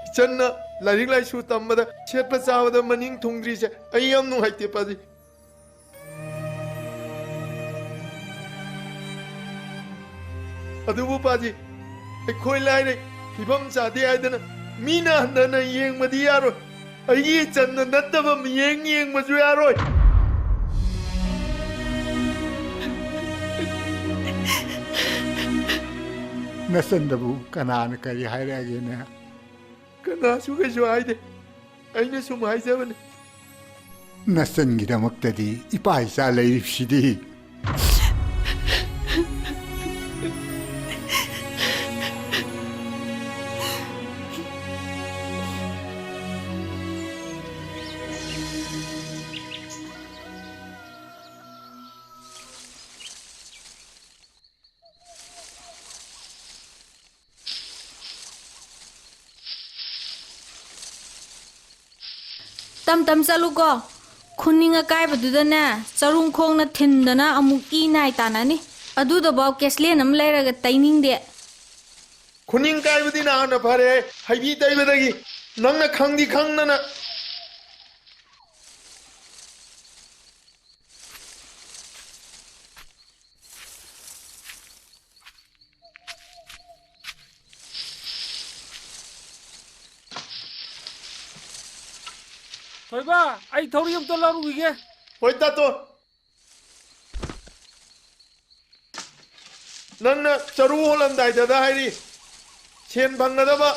ꯏꯆꯟꯅ ꯂꯥꯏꯔꯤꯛ ꯂꯥꯏꯁꯨ ꯇꯝꯕꯗ ꯁꯦꯠꯄ ꯆꯥꯕꯗ ꯃꯅꯤꯡ ꯊꯨꯡꯗ꯭ꯔꯤꯁꯦ ꯑꯩ ꯌꯥꯝ ꯅꯨꯡꯉꯥꯏꯇꯦ ꯄꯥꯖꯤ ꯑꯗꯨꯕꯨ ꯄꯥꯖꯤ ꯑꯩꯈꯣꯏ ꯂꯥꯏꯔꯩ ꯐꯤꯕꯝ ꯆꯥꯗꯦ ꯍꯥꯏꯗꯅ ꯃꯤꯅ ꯍꯟꯊꯅ ꯌꯦꯡꯕꯗꯤ ꯌꯥꯔꯣꯏ ꯑꯩꯒꯤ ꯏꯆꯟꯅ ꯅꯠꯇꯕ ꯃꯤꯠꯌꯦꯡ ꯌꯦꯡꯕꯁꯨ ꯌꯥꯔꯣꯏ ꯅꯆꯟꯗꯕꯨ ꯀꯅꯥꯅ ꯀꯔꯤ ꯍꯥꯏꯔꯛꯑꯒꯦꯅꯦ ꯀꯅꯥꯁꯨ ꯀꯩꯁꯨ ꯍꯥꯏꯗꯦ ꯑꯩꯅ ꯁꯨꯝ ꯍꯥꯏꯖꯕꯅꯤ ꯅꯆꯟꯒꯤꯗꯃꯛꯇꯗꯤ ꯏꯄꯥ ꯏꯆꯥ ꯂꯩꯔꯤꯕꯁꯤꯗꯤ ꯇꯝ ꯇꯝ ꯆꯠꯂꯨꯀꯣ ꯈꯨꯅꯤꯡ ꯑꯀꯥꯏꯕꯗꯨꯗꯅꯦ ꯆꯔꯨꯡ ꯈꯣꯡꯅ ꯊꯤꯟꯗꯅ ꯑꯃꯨꯛ ꯏ ꯅꯥꯏ ꯇꯥꯅꯅꯤ ꯑꯗꯨꯗꯐꯥꯎ ꯀꯦꯁꯂꯦꯟ ꯑꯃ ꯂꯩꯔꯒ ꯇꯩꯅꯤꯡꯗꯦ ꯈꯨꯅꯤꯡ ꯀꯥꯏꯕꯗꯤ ꯅꯍꯥꯟꯅ ꯐꯔꯦ ꯍꯩꯕꯤ ꯇꯩꯕꯗꯒꯤ ꯅꯪꯅ ꯈꯪꯗꯤ ꯈꯪꯗꯅ ꯊꯣꯏꯕ ꯑꯩ ꯊꯧꯔꯤ ꯑꯝꯇ ꯂꯧꯔꯨꯈꯤꯒꯦ ꯍꯣꯏ ꯇꯥꯇꯣ ꯅꯪꯅ ꯆꯔꯨ ꯍꯣꯜꯂꯝꯗꯥꯏꯗ ꯍꯥꯏꯔꯤ ꯁꯦꯟ ꯐꯪꯒꯗꯕ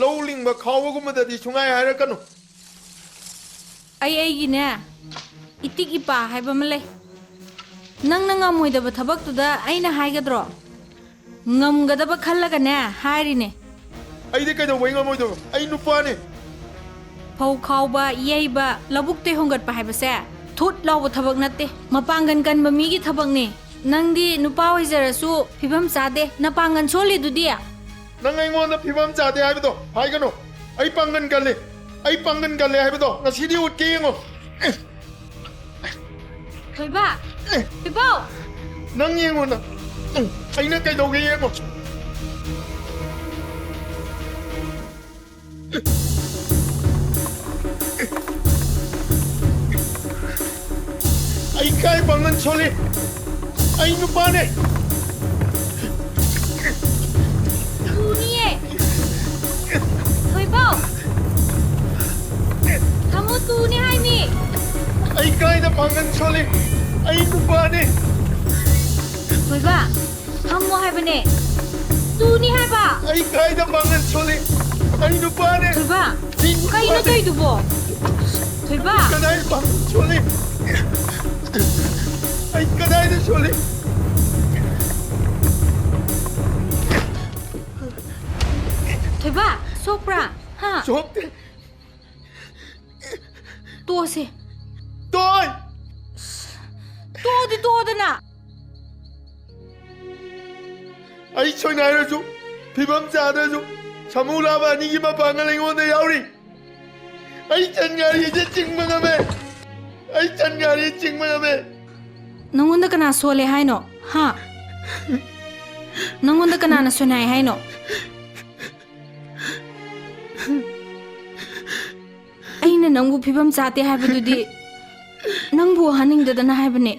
ꯂꯧ ꯂꯤꯡꯕ ꯈꯥꯎꯕꯒꯨꯝꯕꯗꯗꯤ ꯁꯨꯡꯉꯥꯏ ꯍꯥꯏꯔꯛꯀꯅꯨ ꯑꯩꯒꯤꯅꯦ ꯏꯇꯤꯛ ꯏꯄꯥ ꯍꯥꯏꯕ ꯑꯃ ꯂꯩ ꯅꯪꯅ ꯉꯝꯃꯣꯏꯗꯕ ꯊꯕꯛꯇꯨꯗ ꯑꯩꯅ ꯍꯥꯏꯒꯗ꯭ꯔꯣ ꯉꯝꯒꯗꯕ ꯈꯜꯂꯒꯅꯦ ꯍꯥꯏꯔꯤꯅꯦ ꯑꯩꯗꯤ ꯀꯩꯗꯧꯕꯩ ꯉꯝꯃꯣꯏꯗꯕ ꯑꯩ ꯅꯨꯄꯥꯅꯦ ꯐꯧ ꯈꯥꯎꯕ ꯌꯩꯕ ꯂꯧꯕꯨꯛꯇꯩ ꯍꯣꯡꯒꯠꯄ ꯍꯥꯏꯕꯁꯦ ꯊꯨꯠ ꯂꯥꯎꯕ ꯊꯕꯛ ꯅꯠꯇꯦ ꯃꯄꯥꯡꯒꯟ ꯀꯟꯕ ꯃꯤꯒꯤ ꯊꯕꯛꯅꯦ ꯅꯪꯗꯤ ꯅꯨꯄꯥ ꯑꯣꯏꯖꯔꯁꯨ ꯐꯤꯕꯝ ꯆꯥꯗꯦ ꯅꯄꯥꯡꯒꯟ ꯁꯣꯜꯂꯤꯗꯨꯗꯤ ꯅꯪ ꯑꯩꯉꯣꯟꯗ ꯐꯤꯕꯝ ꯆꯥꯗꯦ ꯍꯥꯏꯕꯗꯣ ꯍꯥꯏꯒꯅꯨ ꯑꯩ ꯄꯥꯡꯒꯟ ꯀꯜꯂꯦ ꯍꯥꯏꯕꯗꯣ ꯉꯁꯤꯗꯤ ꯎꯠꯀꯦ ꯌꯦꯡꯉꯣ ꯊꯣꯏꯕ ꯄꯤꯄꯥꯎ ꯅꯪ ꯌꯦꯡꯉꯣ ꯅꯪ ꯑꯩꯅ ꯀꯩꯗꯧꯒꯦ ꯌꯦꯡꯉꯣ ꯑꯩ ꯀꯥꯏ ꯄꯥꯡꯒꯟ ꯁꯣꯜꯂꯤ ꯑꯩ ꯅꯨꯄꯥꯅꯦ ꯇꯨꯅꯤꯌꯦ ꯊꯣꯏꯕꯥꯎ ꯊꯃꯣ ꯇꯨꯅꯤ ꯍꯥꯏꯃꯤ ꯑꯩ ꯀꯥꯏꯗ ꯄꯥꯡꯒꯟ ꯁꯣꯜꯂꯤ ꯑꯩ ꯅꯨꯄꯥꯅꯦ ꯊꯣꯏꯕ ꯊꯝꯃꯣ ꯍꯥꯏꯕꯅꯦ ꯇꯨꯅꯤ ꯍꯥꯏꯕ ꯑꯩ ꯀꯥꯏꯗ ꯄꯥꯡꯒꯟ ꯁꯣꯜꯂꯤ ꯑꯩ ꯅꯨꯄꯥꯅꯦ ꯊꯣꯏꯕ ꯀꯩꯅꯣ ꯇꯧꯏꯗꯨꯕꯣ ꯊꯣꯏꯕ ꯀꯗꯥꯏ ꯄꯥꯡꯒꯟ ꯁꯣꯜꯂꯤ ꯑꯩ ꯀꯗꯥꯏꯗ ꯁꯣꯜꯂꯤ ꯊꯣꯏꯕ ꯁꯣꯛꯄ꯭ꯔꯥ ꯍꯥ ꯁꯣꯛꯇꯦ 또세. 또이! 또어디 또어드나. 아이 초이나이라죠. 비범 자다죠. 사무라바 니기마 방을 원데 야우리. 아이 잔가리 이제 찍먹어매. 아이 잔가리 찍먹어매. 너온다 그나 소래 하이노. 하. 너온다 그나나 소나이 하이노. ꯑꯩꯅ ꯅꯪꯕꯨ ꯐꯤꯕꯝ ꯆꯥꯗꯦ ꯍꯥꯏꯕꯗꯨꯗꯤ ꯅꯪꯕꯨ ꯍꯥꯅꯤꯡꯗꯗꯅ ꯍꯥꯏꯕꯅꯦ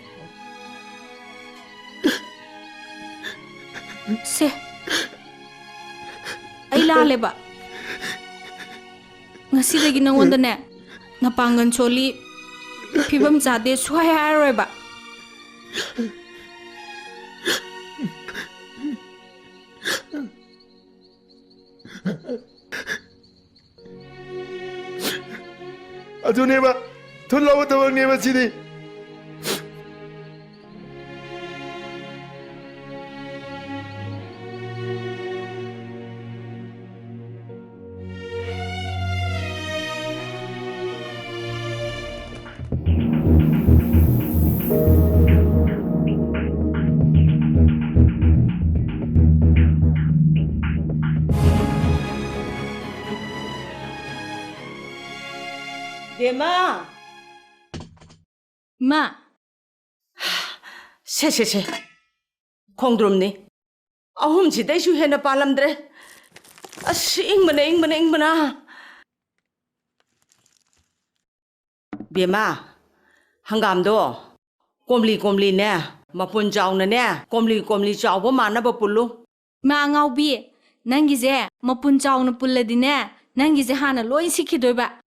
ꯁꯦ ꯑꯩ ꯂꯥꯜꯂꯦꯕ ꯉꯁꯤꯗꯒꯤ ꯅꯪꯉꯣꯟꯗꯅꯦ ꯅꯄꯥꯡꯒꯟ ꯁꯣꯜꯂꯤ ꯐꯤꯕꯝ ꯆꯥꯗꯦ ꯁꯨꯍꯥꯏ ꯍꯥꯏꯔꯔꯣꯏꯕ 아주네바 돌라고 도망내마 지니 대마 마 세세세 콩드롬니 아훔지대슈 해나 빨람드레 아씨 잉머나 베마 한감도 꼼리네 마푼 자우나네 꼼리 자우버 마나버 뿔루 마 ngaubi nangize mapun chauna pulladine nangize hana loi sikhidoiba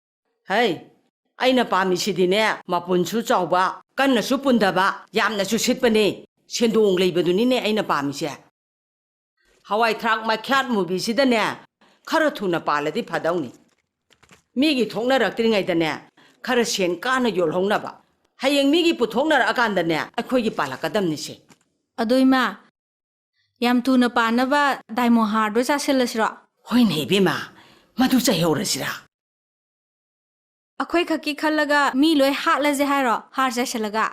hai aina pamisidine mapunsu chauba kannasu pundaba yamnasu sitpane sendong leibadunine aina pamise hawai thrak ma khyat movie sidane khara thuna paladi phadawni migi thongna raktringai dane khara sen kana yolhongna ba hayeng migi puthongna akandane akhoi gi palakadamni se adoima yam tuna panaba daimo hardro chaselasira hoine bema madu chayhorasira अखोई खकी खलगा मी लोय हाटलजे हारो हार जासलगा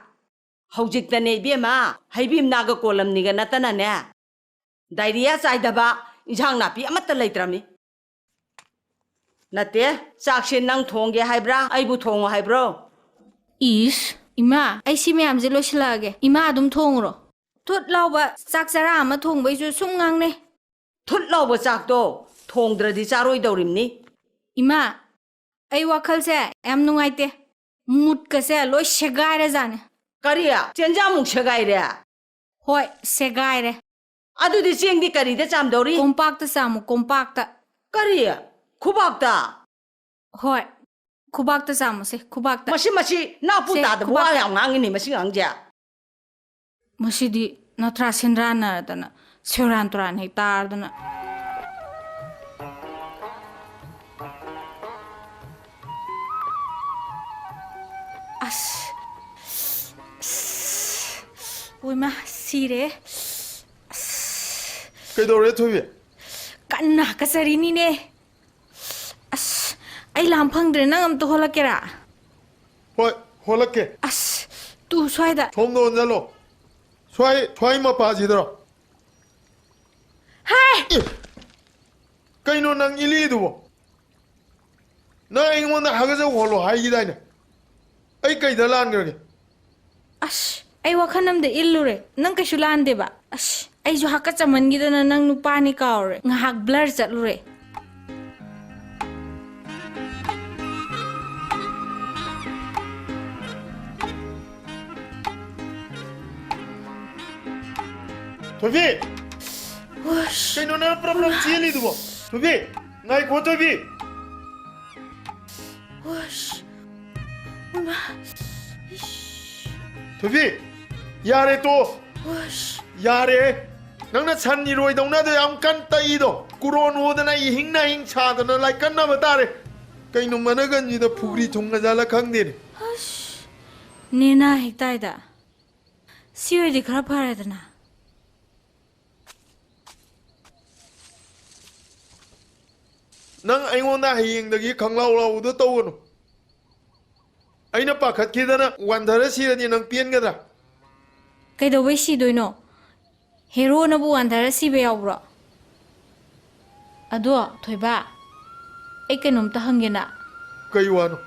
हौजिक्तने बेमा हैबिम नागा कोलम निगा नतनाने diarrhoea चाइदबा इंजांग नापी अमत्त लैत्रमी नते चाकसे नंग थोंगे हाइब्रा आइबु थोंगो eyebrow इस इमा ऐसी मैम जे लोसलागे इमा अदुम थोंगरो थुट लाउबा चाक चरा अमा थोंबैसु सुम ngangne थुट लाउबा चाकतो थोंद्रदि चारोय दौरिमनी इमा आई वखल से एम नुंगाइते मुट कसे लोय सेगाइरे जाने करिया चेंजामुक सेगाइरे होय सेगाइरे अदुदि चेंगदि करिदे चामदौरी कोम्पाक्ता चामु कोम्पाक्ता करिया खुबाक्ता होय खुबाक्ता चामु से खुबाक्ता मसी नापु ताद बुआ याम nganगिनि मसी ngangjा मसीदि नथरा सिनरान दना सेरान तुरान हे तारदना 오이마 시레 그래도래 토비 깐나 까서리니네 아스 아이 람팡드레 낭 암또 홀라케라 호 홀라케 아스 뚜 소이다 좀더 언잘로 소이마 빠지더라 하이 그이노 낭 일리도 나 잉원나 하가서 홀로 하이기다이네 아이 그이달란 거게 아스 आई वखन नमदे इल्लुरे नंग कशु लांदेबा अश आई जो हक्का चमनगिदना नंग नुपानी कावरे ngahak blur chatlure 토비 그이노 나 프로그램 지엘리도 토비 나이 고 토비 오씨 엄마 토비 야래 또 야래 낭나 찬이로이 동나도 양간 따이도 꾸론 오드나 이 힝나 힝차드나 라이 깐나마 따래 그이 놈만아 간니다 부리 종가잘라 강대네 네나 핵다이다 시웨디 그라파라드나 낭 아이원나 해잉덕이 강라오라우도 떠오노 ꯑꯩꯅ ꯄꯥꯈꯠꯈꯤꯗꯅ ꯋꯥꯟꯊꯔ ꯁꯤꯔꯗꯤ ꯅꯪ ꯄꯦꯟꯒꯗ꯭ꯔꯥ ꯀꯩꯗꯧꯕꯩ ꯁꯤꯗꯣꯏꯅꯣ ꯍꯦꯔꯣꯅꯕꯨ ꯋꯥꯟꯊꯔ ꯁꯤꯕ ꯌꯥꯎꯕ꯭ꯔꯣ ꯑꯗꯣ ꯊꯣꯏꯕ ꯑꯩ ꯀꯩꯅꯣꯝꯇ ꯍꯪꯒꯦꯅ ꯀꯩ ꯋꯥꯅꯣ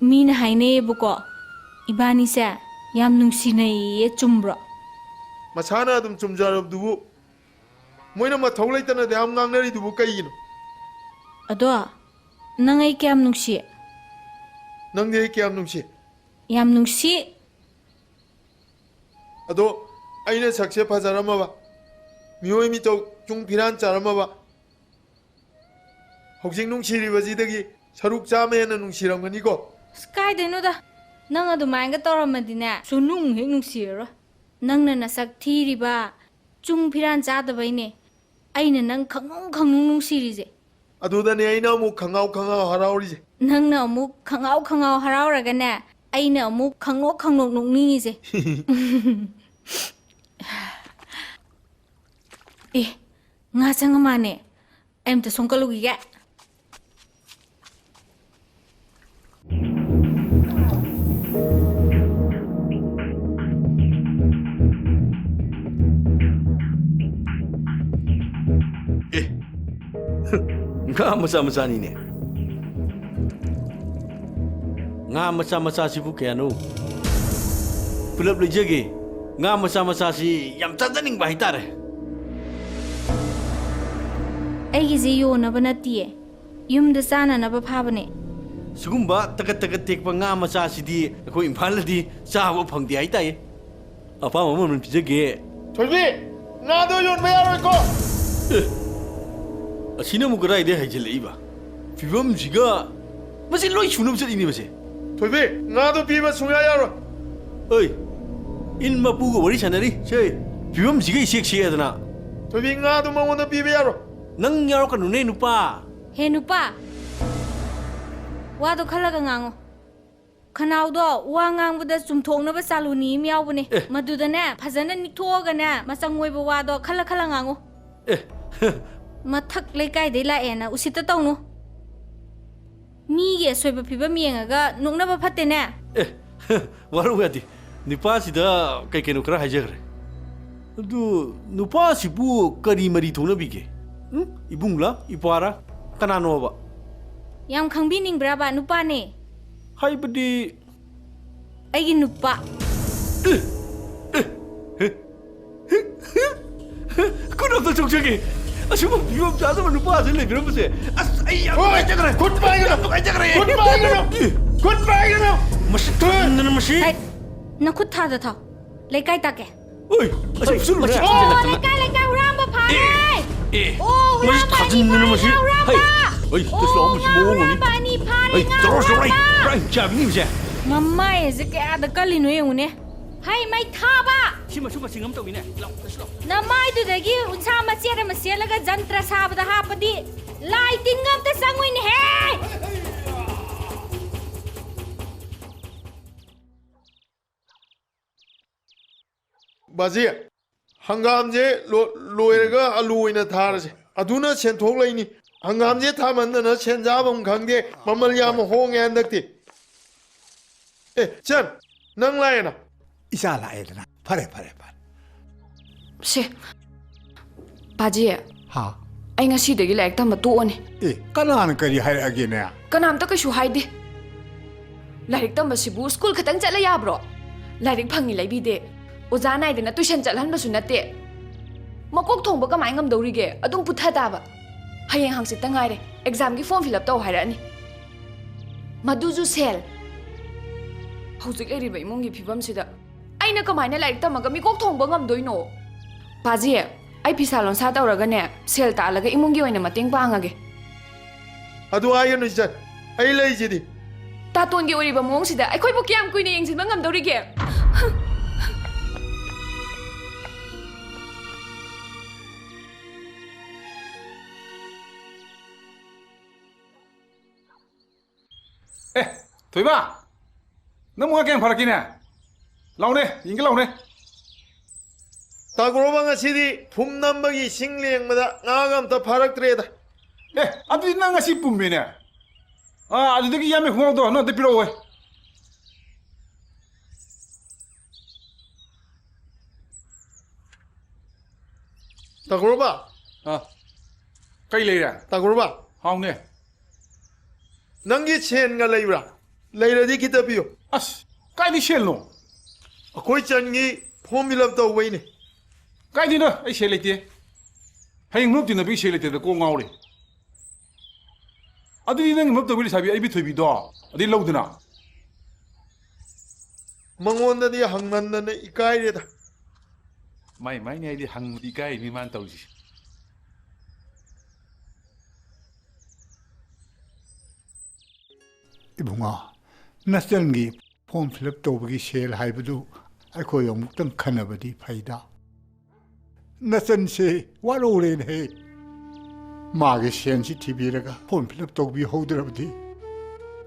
ꯃꯤꯅ ꯍꯥꯏꯅꯩꯌꯦꯕꯀꯣ 이바니세 ꯌꯥꯝ ꯅꯨꯡꯁꯤꯅꯩꯌꯦ ꯆꯨꯝꯕ꯭ꯔꯣ ꯃꯁꯥꯅ ꯑꯗꯨꯝ ꯆꯨꯝꯖꯔꯕꯗꯨꯕꯨ ꯃꯣꯏꯅ ꯃꯊꯧ ꯂꯩꯇꯅ ꯌꯥꯝ ꯉꯥꯡꯅꯔꯤꯗꯨꯕꯨ ꯀꯩꯒꯤꯅꯣ ꯑꯗꯣ ꯅꯪ ꯑꯩ ꯀꯌꯥꯝ ꯅꯨꯡꯁꯤ ꯅꯪꯗꯤ ꯑꯩ ꯀꯌꯥꯝ ꯅꯨꯡꯁꯤ ꯌꯥꯝ ꯅꯨꯡꯁꯤ ꯑꯗꯣ ꯑꯩꯅ ꯁꯛꯁꯦ ꯐꯖꯔꯝꯃꯕ ꯃꯤꯑꯣꯏ ꯃꯤꯇꯧ ꯆꯨꯡ ꯐꯤꯔꯥꯟ ꯆꯥꯔꯝꯃꯕ ꯍꯧꯖꯤꯛ ꯅꯨꯡꯁꯤꯔꯤꯕꯁꯤꯗꯒꯤ ꯁꯔꯨꯛ ꯆꯥꯝꯃ ꯍꯦꯟꯅ ꯅꯨꯡꯁꯤꯔꯝꯒꯅꯤꯀꯣ ꯀꯥꯏꯗꯩꯅꯣꯗ ꯅꯪ ꯑꯗꯨꯃꯥꯏꯅꯒ ꯇꯧꯔꯝꯃꯗꯤꯅꯦ ꯁꯨꯅꯨꯡ ꯍꯦꯛ ꯅꯨꯡꯁꯤꯔꯔꯣꯏ ꯅꯪꯅ ꯅꯁꯛ ꯊꯤꯔꯤꯕ ꯆꯨꯡ ꯐꯤꯔꯥꯟ ꯆꯥꯗꯕꯩꯅꯦ ꯑꯩꯅ ꯅꯪ ꯈꯪꯅꯨꯡ ꯅꯨꯡꯁꯤꯔꯤꯁꯦ ꯑꯗꯨꯗꯅꯦ ꯑꯩꯅ ꯑꯃꯨꯛ ꯈꯪꯉꯥꯎ ꯍꯔꯥꯎꯔꯤꯁꯦ ꯅꯪꯅ ꯑꯃꯨꯛꯈꯪꯉꯥꯎ harauragane ꯑꯩꯅ ꯑꯃꯨꯛ ꯈꯪꯅꯣꯛ ꯅꯣꯛꯅꯤꯡꯉꯤꯁꯦ ꯑꯦ ꯉꯥ ꯆꯪꯉꯃꯥꯅꯦ ꯑꯩ ꯑꯝꯇ ꯁꯣꯡꯀꯠꯂꯨꯈꯤꯒꯦ nga maca ni ne nga maca sibu kaya no pulap lejage nga maca si yam tadaning ba hitare ꯑꯩꯒꯤꯁꯦ ꯌꯣꯟꯅꯕ ꯅꯠꯇꯤꯌꯦ ꯌꯨꯝꯗ ꯆꯥꯅꯅꯕ ꯐꯥꯕꯅꯦ sugumba tagat tekpa nga maca sidi ko imphal di chawo phangdi ai tai apa mamon pijage ꯊꯣꯏꯕꯤ ꯉꯥꯗꯣ ꯌꯣꯟꯕ ꯌꯥꯔꯣꯏꯀꯣ asina mu garai de haijel iba fibam jiga masi loi chunum chali ni base ꯊꯣꯏꯕꯤ ꯉꯥꯗꯣ ꯄꯤꯕ ꯁꯨꯡꯌꯥ ꯌꯥꯔꯣꯏ oi in mapu go wari sanari se fibam jiga isek se adana ꯊꯣꯏꯕꯤ ꯉꯥꯗꯣ ꯃꯉꯣꯟꯗ ꯄꯤꯕ ꯌꯥꯔꯣꯏ nang yaro kanu ne nupa ꯍꯦ ꯅꯨꯄꯥ ꯋꯥꯗꯣ ꯈꯜꯂꯒ ꯉꯥꯡꯉꯣ ꯈꯅꯥꯎꯗꯣ ꯋꯥ ꯉꯥꯡꯕꯗ ꯆꯨꯝꯊꯣꯛꯅꯕ ꯆꯥꯂꯨꯅꯤ ꯑꯃ ꯌꯥꯎꯕꯅꯦ ꯃꯗꯨꯗꯅꯦ ꯐꯖꯅ ꯅꯤꯛꯊꯣꯛꯑꯒꯅꯦ ꯃꯆꯪ ꯑꯣꯏꯕ ꯋꯥꯗꯣ ꯈꯜꯂ ꯉꯥꯡꯉꯣ ꯃꯊꯛ ꯂꯩꯀꯥꯏꯗꯩ ꯂꯥꯛꯑꯦꯅ ꯎꯁꯤꯠꯇ ꯇꯧꯅꯨ ꯃꯤꯒꯤ ꯑꯁꯣꯏꯕ ꯐꯤꯕꯝ ꯌꯦꯡꯉꯒ ꯅꯣꯛꯅꯕ ꯐꯠꯇꯦꯅꯦ waru gadi nipa sida kai kenu kra haijagre adu nupa sibu kari mari thona bige ibungla ipara kanano ba ꯌꯥꯝ ꯈꯪꯕꯤꯅꯤꯡꯕ꯭ꯔꯥꯕ ꯅꯨꯄꯥꯅꯦ haibadi ꯑꯩꯒꯤ ꯅꯨꯄꯥ kuno to chokchage asuma biyom jaza ma nupa ase le biram se as ai ya ai jagre goodbye gano mashi tan mashi nakhut tha da tha lekai ta ke oi asum sulu ne lekai uramba phare mashi thajin ne mashi hai oi to slow mashi mo ngoni pani phare oi toro right jab ni se mamma ese ke ada kalino yune hai mai tha ba sima singam to ne slow na mai du dagi unsa ma chere ma selaga jantra sabda ha padi lighting am ta sangoi ne he बाजी हंगाम जे लोयरगा आलू ओइना थारसे अदुना सेंथोक लैनी हंगाम जे थामनना सेंजाबम खंगे ममल याम होंगे हंदक्ति ए चल नंग लायना इसा लायदना फरे ꯁꯦ ꯄꯥꯖꯤ ꯍꯥ ꯑꯩ ꯉꯁꯤꯗꯒꯤ ꯂꯥꯏꯔꯤꯛ ꯇꯝꯕ ꯇꯣꯛꯑꯅꯤ ꯑꯦ ꯀꯅꯥꯅ ꯀꯔꯤ ꯍꯥꯏꯔꯛꯑꯒꯦꯅꯦ ꯀꯅꯥꯝꯇ ꯀꯩꯁꯨ ꯍꯥꯏꯗꯦ ꯂꯥꯏꯔꯤꯛ ꯇꯝꯕꯁꯤꯕꯨ ꯁ꯭ꯀꯨꯜ ꯈꯛꯇꯪ ꯆꯠꯂ ꯌꯥꯕ꯭ꯔꯣ ꯂꯥꯏꯔꯤꯛ ꯐꯪꯉꯤ ꯂꯩꯕꯤꯗꯦ ꯑꯣꯖꯥ ꯅꯥꯏꯗꯅ ꯇꯨꯏꯁꯟ ꯆꯠꯍꯟꯕꯁꯨ ꯅꯠꯇꯦ ꯃꯀꯣꯛ ꯊꯣꯡꯕ ꯀꯃꯥꯏ ꯉꯝꯗꯧꯔꯤꯒꯦ ꯑꯗꯨꯝ ꯄꯨꯊ ꯇꯥꯕ ꯍꯌꯦꯡ ꯍꯥꯡꯆꯤꯠꯇ ꯉꯥꯏꯔꯦ ꯑꯦꯛꯖꯥꯝꯒꯤ ꯐꯣꯔꯝ ꯐꯤꯜ ꯑꯞ ꯇꯧ ꯍꯥꯏꯔꯛꯑꯅꯤ ꯃꯗꯨꯁꯨ ꯁꯦꯜ ꯍꯧꯖꯤꯛ ꯂꯩꯔꯤꯕ ꯏꯃꯨꯡꯒꯤ ꯐꯤꯕꯝꯁꯤꯗ ꯑꯩꯅ ꯀꯃꯥꯏꯅ ꯂꯥꯏꯔꯤꯛ ꯇꯝꯃꯒ ꯃꯤꯀꯣꯛ ꯊꯣꯡꯕ ꯉꯝꯗꯣꯏꯅꯣ ꯄꯥꯖꯤ ꯑꯩ ꯐꯤꯁꯥ ꯂꯣꯟꯁꯥ ꯇꯧꯔꯒꯅꯦ ꯁꯦꯜ ꯇꯥꯜꯂꯒ ꯏꯃꯨꯡꯒꯤ ꯑꯣꯏꯅ ꯃꯇꯦꯡ ꯄꯥꯡꯉꯒꯦ ꯑꯗꯨ ꯍꯥꯏꯒꯅꯨ ꯏꯆꯟ ꯑꯩ ꯂꯩꯁꯤꯗꯤ ꯇꯥꯇꯣꯟꯒꯤ ꯑꯣꯏꯔꯤꯕ ꯃꯑꯣꯡꯁꯤꯗ ꯑꯩꯈꯣꯏꯕꯨ ꯀꯌꯥꯝ ꯀꯨꯏꯅ ꯌꯦꯡꯁꯤꯟꯕ ꯉꯝꯗꯧꯔꯤꯒꯦ थोइबा नम मुगा कें फरकिने लाउने इंगे लाउने तागरोबा ngasiदी फुम नंबगी सिंग लेंगबदा ngagam ta faraktreda ए अदि नंग ngasi पुम्बेने ꯑꯗꯨꯗꯒꯤ ꯌꯥꯝꯃꯦ ꯈꯣꯡꯒ꯭ꯔꯥꯎꯗꯣ ꯅꯪ ꯑꯝꯇ ꯄꯤꯔꯛꯑꯣ ꯇꯥꯒꯣꯔꯕ ꯀꯩ ꯂꯩꯔꯦ ꯇꯥꯒꯣꯔꯕ ꯍꯥꯎꯅꯦ ꯅꯪꯒꯤ ꯁꯦꯟꯒ ꯂꯩꯕ꯭ꯔꯥ ꯂꯩꯔꯗꯤ ꯈꯤꯇ ꯄꯤꯌꯨ ꯑꯁ ꯀꯥꯏꯗꯤ ꯁꯦꯜꯅꯣ ꯑꯩꯈꯣꯏ ꯆꯟꯒꯤ ꯐꯣꯝ ꯐꯤꯜ ꯑꯞ ꯇꯧꯕꯩꯅꯦ ꯀꯥꯏꯗꯩꯅꯣ ꯑꯩ ꯁꯦꯜ ꯂꯩꯇꯦ ꯍꯌꯦꯡ ꯃꯔꯨꯞ ꯇꯤꯟꯅꯕꯒꯤ ꯁꯦꯜ ꯂꯩꯇꯦꯗ ꯀꯣꯛ ꯉꯥꯎꯔꯦ ꯑꯗꯨꯗꯤ ꯅꯪꯒꯤ ꯃꯔꯨꯞ ꯇꯧꯕꯤ ꯂꯩꯁꯥꯕꯤ ꯑꯩꯕꯤ ꯊꯣꯏꯕꯤꯗꯣ ꯑꯗꯩ ꯂꯧꯗꯅ ꯃꯉꯣꯟꯗꯗꯤ ꯍꯪꯃꯟꯗꯅ ꯏꯀꯥꯏꯔꯦꯗ ꯃꯥꯏ ꯃꯥꯏꯅꯦ ꯑꯩꯗꯤ ꯍꯪꯕꯗꯤ ꯏꯀꯥꯏꯔꯤꯅꯤ ꯃꯥꯅ ꯇꯧꯔꯤꯁꯤ 이봉아, ꯅꯆꯟꯒꯤ ꯐꯣꯝ ꯐꯤꯜ ꯑꯞ ꯇꯧꯕꯒꯤ ꯁꯦꯜ ꯍꯥꯏꯕꯗꯨ ꯑꯩꯈꯣꯏ ꯑꯃꯨꯛꯇꯪ ꯈꯟꯅꯕꯗꯤ ꯐꯩꯗ. ꯅꯆꯟꯁꯦ ꯋꯥꯔꯧꯔꯦꯅꯦ. 마게 ꯁꯦꯟꯁꯤ ꯊꯤꯕꯤꯔꯒ ꯐꯣꯝ ꯐꯤꯜ ꯑꯞ ꯇꯧꯕꯤꯍꯧꯗ꯭ꯔꯕꯗꯤ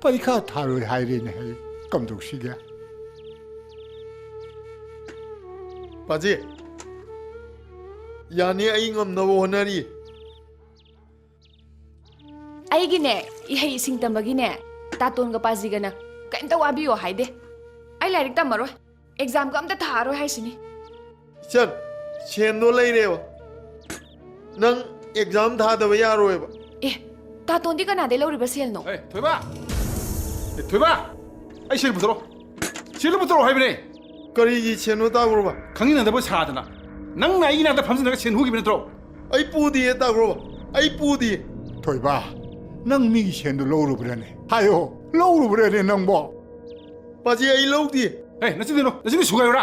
ꯄꯔꯤꯈꯥ ꯊꯥꯔꯣꯏ ꯍꯥꯏꯔꯦꯅꯦ. ꯀꯝꯗꯧꯁꯤꯒꯦ? 빠지 야니 아이 ngomnabo honari ꯑꯩꯒꯤꯅꯦ ꯏꯍꯩ ꯏꯁꯤꯡ ꯇꯝꯕꯒꯤꯅꯦ ꯇꯥꯇꯣꯟꯒ ꯄꯥꯖꯤꯒꯅ ꯀꯩꯝꯇ ꯋꯥꯕꯤꯌꯣ ꯍꯥꯏꯗꯦ. ꯑꯩ ꯂꯥꯏꯔꯤꯛ ꯇꯝꯃꯔꯣꯏ, ꯑꯦꯛꯖꯥꯝꯒ ꯑꯝꯇ ꯊꯥꯔꯣꯏ ꯍꯥꯏꯁꯤꯅꯤ. ꯆꯟ ꯁꯦꯟꯗꯣ ꯂꯩꯔꯦꯕ ꯅꯪ ꯑꯦꯛꯖꯥꯝ ꯊꯥꯗꯕ ꯌꯥꯔꯣꯏꯕ. ꯑꯦ ꯇꯥꯇꯣꯟꯗꯤ ꯀꯅꯥꯗꯩ ꯂꯧꯔꯤꯕ ꯁꯦꯜꯅꯣ? ꯊꯣꯏꯕ ꯊꯣꯏꯕ ꯑꯩ ꯁꯦꯜ ꯄꯨꯊꯣꯔꯣ. ꯁꯦꯜ ꯄꯨꯊꯣꯔꯣ ꯍꯥꯏꯕꯅꯦ. ꯀꯔꯤꯒꯤ ꯁꯦꯟꯅꯣ ꯇꯥꯒ꯭ꯔꯣꯕ? ꯈꯪꯅꯤꯡꯅꯗꯕ ꯁꯥꯗꯅ ꯅꯪꯅ ꯑꯩꯒꯤ ꯅꯥꯛꯇ ꯐꯝꯖꯤꯜꯂꯒ ꯁꯦꯟ ꯍꯨꯈꯤꯕ ꯅꯠꯇ꯭ꯔꯣ? ꯑꯩ ꯄꯨꯗꯤꯌꯦ ꯇꯥꯒ꯭ꯔꯣꯕ. ꯑꯩ ꯄꯨꯗꯤꯌꯦ. ꯊꯣꯏꯕ, ꯅꯪ ꯃꯤꯒꯤ ꯁꯦꯟꯗꯣ ꯂꯧꯔꯨꯕ꯭ꯔꯅꯦ? ꯍꯥꯏꯌꯣ, ꯂꯧꯔꯨꯕ꯭ꯔꯅꯦ ꯅꯪꯕꯣ? 빠지 ꯑꯩ ꯂꯧꯗꯤꯌꯦ. 너희들 수고해요라.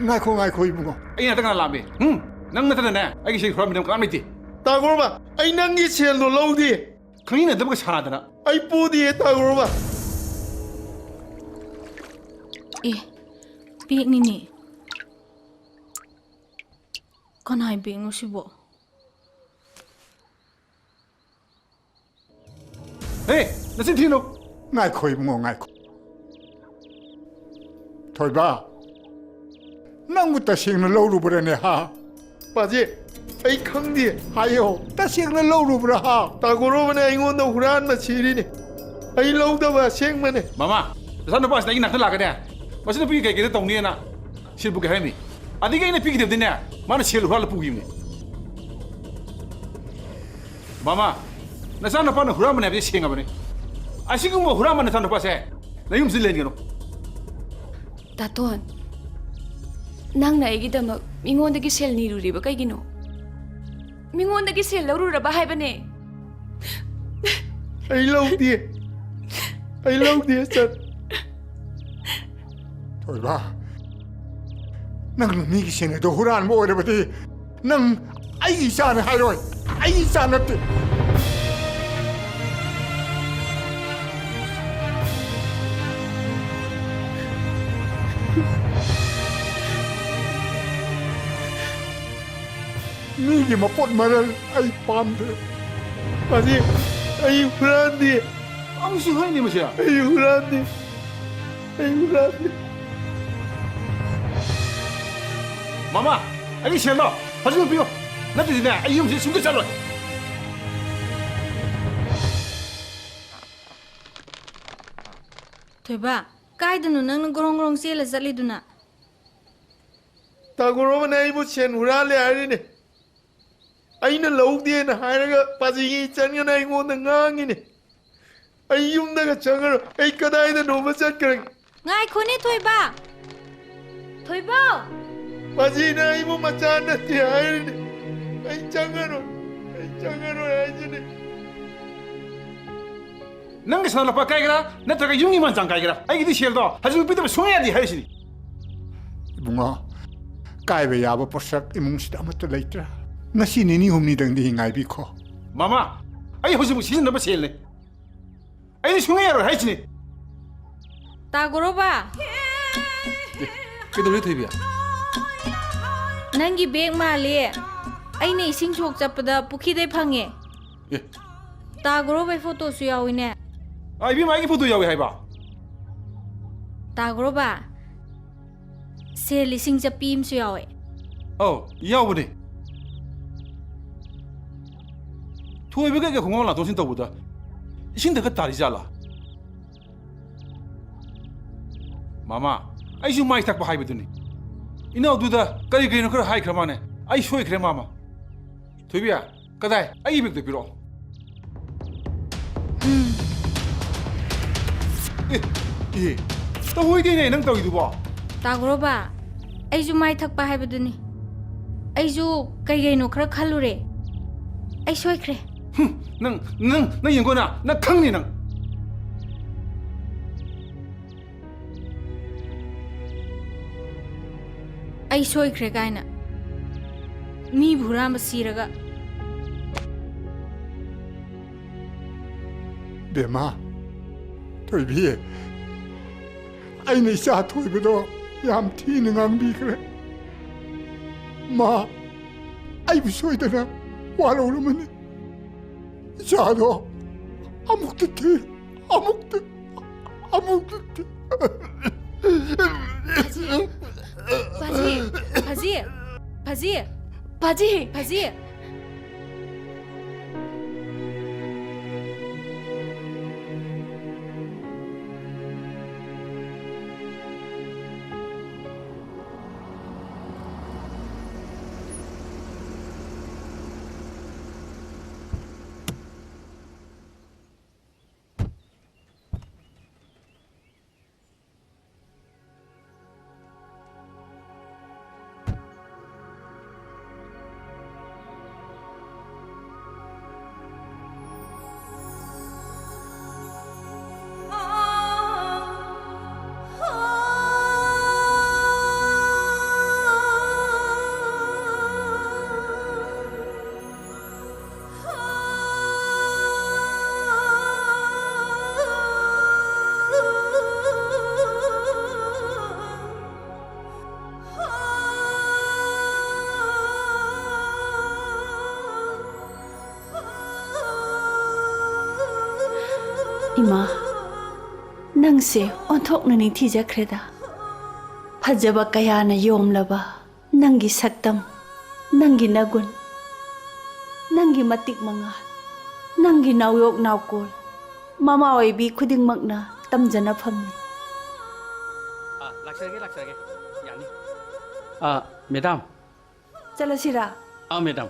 나이코 이bungo. 아니 나한테 라미. 응. 난 나한테네. 아기 시 그러면 깜 있지. 따고로봐. 아이 난기 셀도 로우디. 강인은 너가 살아다나. 아이 뿌디에 따고로봐. 에, 빅니니. Kanai 빅노 시보. 에이, 나 지금 뒤로. 나이코 이bungo 나이코. 토이바. 낭부터 시행을 러우루브라네 하. 빠지. 아이 강디. 하요. 따시행을 러우루브라 하. 따고로브네 이건도 후란 마치리니. 아이 러우다바 시행만에. 마마. 산도 빠스 나기 나한테 라가네. 마시도 비게 게게 동네나. 실부게 해미. 아디게 이네 비게 되네. 마나 실 후랄 부기네. 마마. 나 산도 빠는 후라만에 비 시행하버네. 아시고 뭐 후라만에 산도 빠세. 나 이금 실레니노. 따톤. ꯅꯪꯅ ꯑꯩꯒꯤꯗꯃꯛ ꯃꯤꯉꯣꯟꯗꯒꯤ ꯁꯦꯜ ꯅꯤꯔꯨꯔꯤꯕ ꯀꯩꯒꯤꯅꯣ? ꯃꯤꯉꯣꯟꯗꯒꯤ ꯁꯦꯜ ꯂꯧꯔꯨꯔꯕ ꯍꯥꯏꯕꯅꯦ. ꯑꯩ ꯂꯧꯗꯦ. ꯑꯩ ꯂꯧꯗꯦ ꯆꯠ. 토이바. ꯅꯪꯅ ꯃꯤꯒꯤ ꯁꯦꯟꯗꯣ ꯍꯨꯔꯥꯟꯕ ꯑꯣꯏꯔꯕꯗꯤ ꯅꯪ ꯑꯩꯒꯤ ꯏꯆꯥꯅ ꯍꯥꯏꯔꯣꯏ. ꯑꯩꯒꯤ ꯏꯆꯥ ꯅꯠꯇꯦ. 미기 맛본 말을 아이 밤새 아니 아이 후란디 아무시 허이니 뭐야 아이 후란디 아이 후란디 마마 아기 셀러 하지마 비요 나도 이제 아이 음식 숨겨 잘라 토이바, 까이드노 낭는 그렁그렁 셀라 잘리두나. 따고로브네 이부 첸 후란레 아리네. 아이는 러우디에는 하이가 빠지기 있잖냐 이거는 낭이네. 아이 юм다가 정을 아이 까다이는 너무 잣그랑. 나이 코니 토이바. 토이바. 빠지나 이부 맞잖아티 아이네. 아이 장가로 아이지네. 낭게 산을 빠 까이거라. 나트가 융이만 장 까이거라. 아이기디 셀도 하지마 비도 송해야지 하시니. 이bungo. 까이베 야버 포삭 이뭉시다 아무것도 레이트라. ngasi nini humni dangdi hingai bi kho. 마마, 아이 호시부 시즌 넘버 셀네. 아이 송해야로 하시니. 따고로바. 그래도 토이비야. 낭기 백 말리. 아이네 이싱 촉 잡다 부키데 팡에. 예. 따고로바 포토스 야오이네. 아이 비 마이기 포토 야위 하이바. 따고로바. 세 리싱 잡빔스 야오이. 야오보니. 토이비가 공항을 놔두신 떠보다 이신다가 다리잖아. 마마, 아이주 마이 탁 하이버드니. 이나우두다 까리 그리노 그러 하이 그러마네. 아이 쇼이 그래 마마. 도비야, 까다이 아이 백도 빌어. 예, 또 호이게네 능 떠기도 봐. 따그러봐. 아이주 마이 탁바 하이버드니. 아이주 그리노 그러 칼루레. 아이 쇼이 그래. 능 연거나 나 강니 능. 아이 쇼이 그래 가이나. 미 부라마 시라가. 베마 토이비 아이네 샤 토이비도 얌 티는 앙비 그래 마 아이부 소이더나 와로르면 샤도 아묵듯해 아묵듯해 바지. 이마, 낭세 온톡나니 티자크레다. 파자바 까야나 용라바, 낭기 삭담, 낭기 나군, 낭기 마틱 망아, 낭기 나우욕 나우골, 마마 오이비 쿠딩 막나 땀자나 팜니. 락사게. 야니. 매담. 잘라시라. 매담.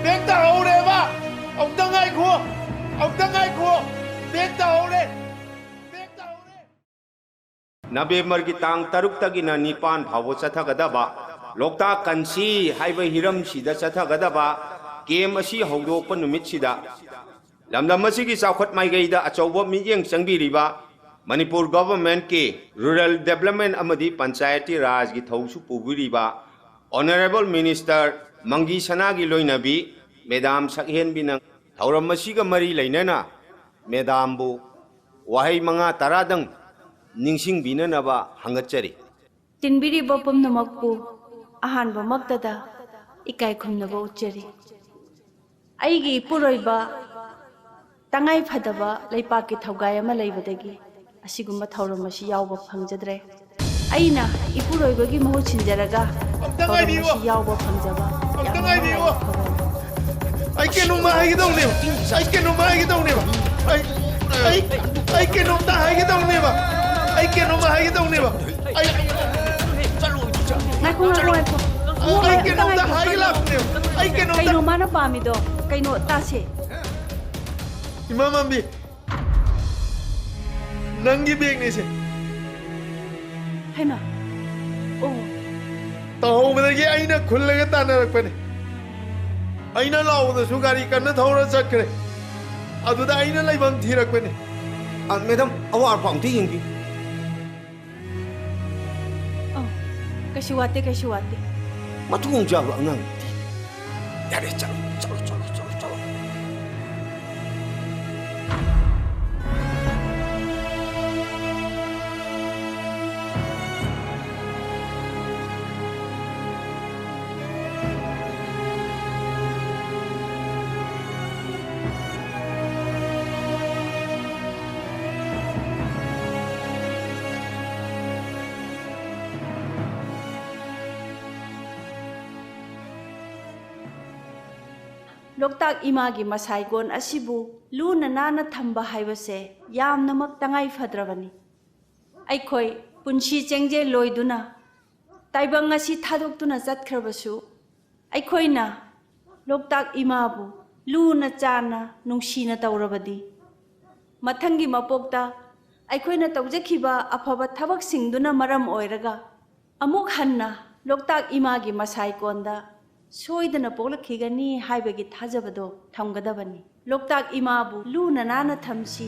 Bek tahure ba. Ông ta ngay khua. Bek tahure. नवेम्बर की तांग तरुक तगिना निपान भावो चथगदबा लोकता कंसी हाइब हिरम सिदा चथगदबा गेम असी हौदोप नुमित सिदा लमदम असिगी चाखत माइगैदा अचौब मियेंग चंगबिरिबा मणिपुर गवर्नमेंट के रूरल डेवलपमेंट अमदी पंचायती राज की थौसु पुबिरिबा ऑनरेबल मिनिस्टर मंगी सना की लोइनबी मेदाम सकहेन बिनंग थौरम असिगा मरी लैनना मेदाम बु वाहै मंगा तरादंग निंसिंग बिननबा हंगचरी तिनबिरिबा पुमनमकपु अहानबमक्तदा इकाय खुमनबा उच्चरी आइगी पुरोइबा तंगाई फदबा लेपाकी थौगाय अमा लैबदगी असिगुम्बा थौरम असी यावबा फंगजद्रे आइना इपुरोइबगी महु छिनजरगा तंगाई यावबा फंगजबा तंगाई दियो आई के नुमा हाइगे दौने आई के नुमा हाइगे दौने आई के नुमा हाइगे दौने आई के नुमा हाइगे दौने आई नाको आई के नुमा हाइगे लापने आई के नुमा कइनो माना पामिदो कइनो तासे इमा मम्मी नंगी बेगने से हैमा ओ ताऊ बदगी आइना खुल्लगा तानरकपने आइना लाउदसु गाड़ी कन्न थौरा चक्रे अदुदा आइना लैबम थिरकपने मैडम अवार पाउंती यंगी कैसे वाते मतुंग जाब अंगांग यारे चलो ꯂꯣꯛꯇꯥꯛ ꯏꯃꯥꯒꯤ ꯃꯁꯥꯏꯒꯣꯟ ꯑꯁꯤꯕꯨ ꯂꯨꯅ ꯅꯥꯟꯅ ꯊꯝꯕ ꯍꯥꯏꯕꯁꯦ ꯌꯥꯝꯅꯃꯛ ꯇꯉꯥꯏ ꯐꯗ꯭ꯔꯕꯅꯤ ꯑꯩꯈꯣꯏ ꯄꯨꯟꯁꯤ ꯆꯦꯡꯖꯦꯜ ꯂꯣꯏꯗꯨꯅ ꯇꯥꯏꯕꯪ ꯑꯁꯤ ꯊꯥꯗꯣꯛꯇꯨꯅ ꯆꯠꯈ꯭ꯔꯕꯁꯨ ꯑꯩꯈꯣꯏꯅ ꯂꯣꯛꯇꯥꯛ ꯏꯃꯥꯕు ꯂꯨꯅ ꯆꯥꯟꯅ ꯅꯨꯡꯁꯤꯅ ꯇꯧꯔꯕꯗꯤ ꯃꯊꯪꯒꯤ ꯃꯄꯣꯛꯇ ꯑꯩꯈꯣꯏꯅ ꯇꯧꯖꯈꯤꯕ ꯑꯐꯕ ꯊꯕꯛꯁꯤꯡꯗꯨꯅ ꯃꯔꯝ ꯑꯣꯏꯔꯒ ꯑꯃꯨꯛ ꯍꯟꯅ ꯂꯣꯛꯇꯥꯛ ꯏꯃꯥꯒꯤ ꯃꯁꯥꯏꯀꯣꯟꯗ ꯁꯣꯏꯗꯅ ꯄꯣꯛꯂꯛꯈꯤꯒꯅꯤ ꯍꯥꯏꯕꯒꯤ ꯊꯥꯖꯕꯗꯣ ꯊꯝꯒꯗꯕꯅꯤ ꯂꯣꯛꯇꯥꯛ ꯏꯃꯥꯕꯨ ꯂꯨꯅ ꯅꯥꯟꯅ ꯊꯝꯁꯤ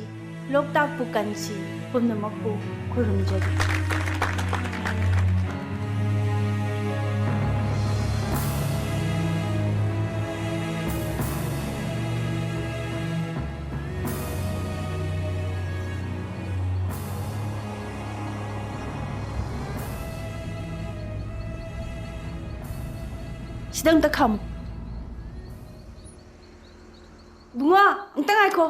ꯂꯣꯛꯇꯥꯛꯄꯨ ꯀꯟꯁꯤ ꯄꯨꯝꯅꯃꯛꯄꯨ ꯈꯨꯔꯨꯝꯖꯔꯤ Sida amta khamo. Bunga, amta ngaiko.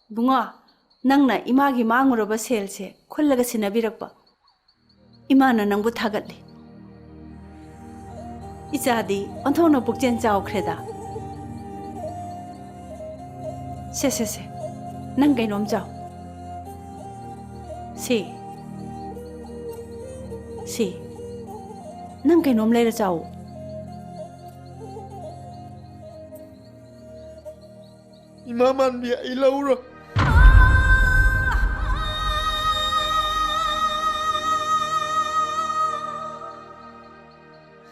Bunga, nangna imagi manguraba selse khullaga sinabirakpa. Imana nangbu thagatli. Ichadi onthona pukchen chawkhreda. Se. Nang kainom chaw. Si. Nang kainom leira chaw. Imaman bi ai lauro.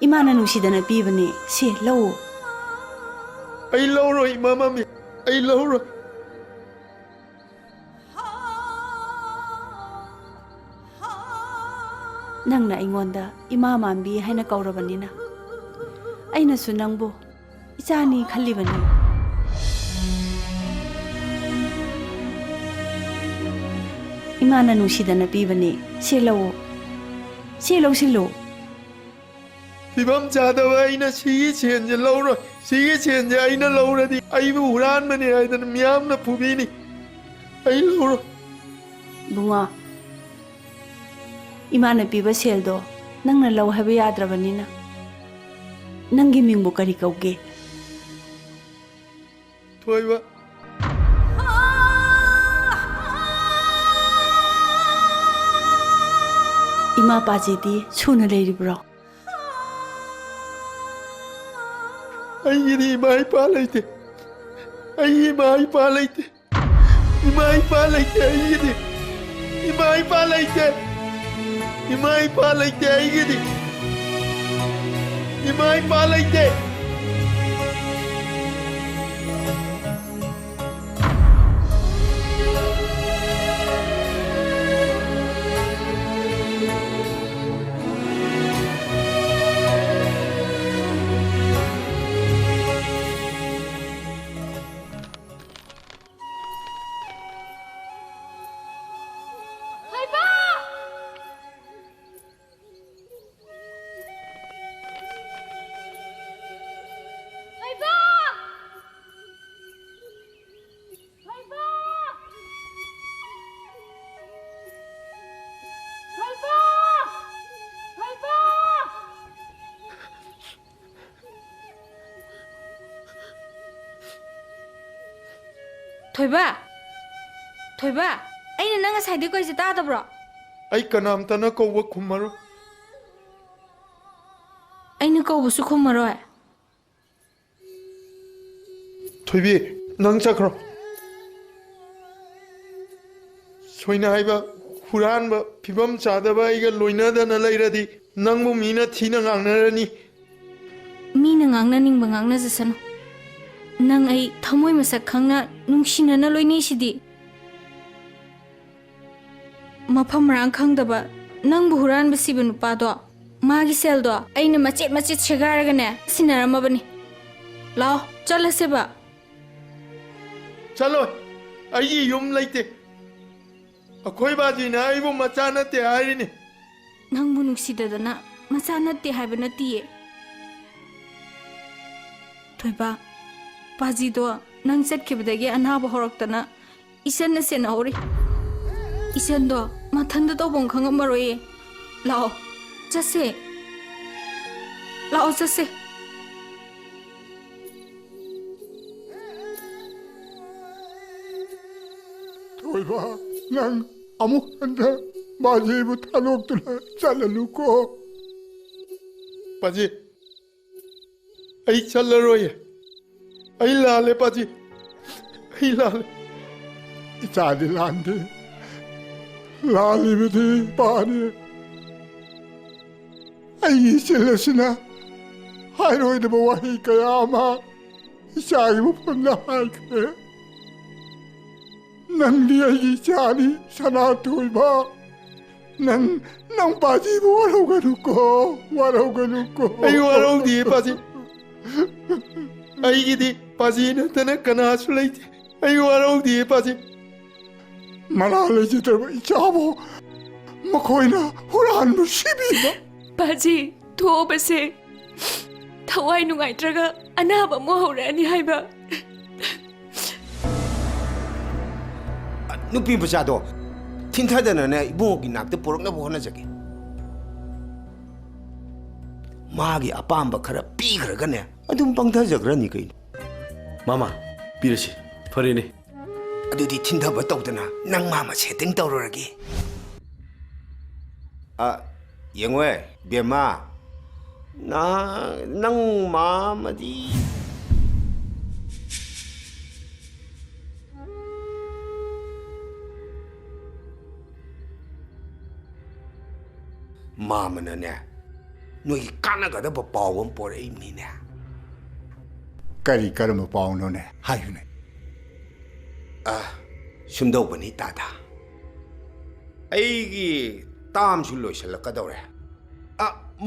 Imana nusidana pibani si lau. Ai lauro imamami. Ai lauro. Nangna ingonda ima mambi haina kaurabanina aina su nangbu ichani khallibani imana nusidana pibani selo Fibam chadaba aina sigi chenje lauro. Sigi chenje aina lauro di aibu huran mani aidan miyam na pubini. Ai lauro. Bunga Imana piba seldo nangna lau haba yadrabanina nangi mingbu kari kauge Thoiba. Ima pajidi suna leiribro Ai mai pa leite. Ai mai pa leite. Mai pa leite ai. Mai pa leite. Imai pa leite ai gidi. Imai pa leite. Thoiba, aina nang asai koi se ta bro. Ai kanam tana kouwa khumaro. Aina kouwa su khumaro hai. Thoibi nang chakro. Soina haiba huran ba phibam chadaba aiga loina dana lairadi nangbu mina thina ngangnarani. Mina ngangna ningba ngangna jasanu. Nang ai thamoi masak khangna nungsinana loini sidi. Mafam rang khangdaba nangbu huran basiba nupa do magi sel do aina machet segaraga ne sinaramabani. Lao chalase ba. Chalo ai yum laite. Akhoi baji na aibu machana te harini. Nangbu nungsidadana machana te haibana tiye. Thoiba Pajido nang chetkibadagi anaba horoktana isan na senahori isan do mathanda to bong khangamaroi lao ꯆꯠꯁꯦ ꯂꯥꯛꯑꯣ ꯆꯠꯁꯦ ꯊꯣꯏꯕ ꯅꯪ ꯑꯃꯨꯛ ꯍꯟꯅ ꯕꯥꯖꯤꯕꯨ ꯊꯥꯗꯣꯛꯇꯨꯅ ꯆꯠꯂꯅꯨꯀꯣ पाजी आई चल रोए आई लाले पाजी आई लाले इचादी लांदे लाली बिधी पानी आई चलसना हायरोइदब वही कयामा इचागी मुफंदा हायखे नंदी आई चानी सना थोइबा नंग नंग पाजी वारोगनुको आई वारोगदी पाजी आई गिदी पाजी नतने कनासु लेते आई वारोगदी पाजी मना लेजितब इचाबो मखोइना हुरानबु सिबिबा पाजी थोबसे थवाई नुंगाइत्रगा अनाबा मो हौरानी हाइबा नुपी बचादो थिंथादनने इबुंगी नाक्ते पोरकना बोहना जगे मागी अपाम्ब खरा पीखरगने अदुम पंगथाजग्रनी कइनो मामा पीरसी फरेने अदुदी थिंथाब तौदना नंग मामा सेटिंग तौररगे येंगवे बेमा ना नंग मामदी मामनने नोई कानगदब पावम पोरैमनिने करी कर्म पावनोने हायुने सुंदौबनी ताता अईगी तामसु लोइसलकदौरे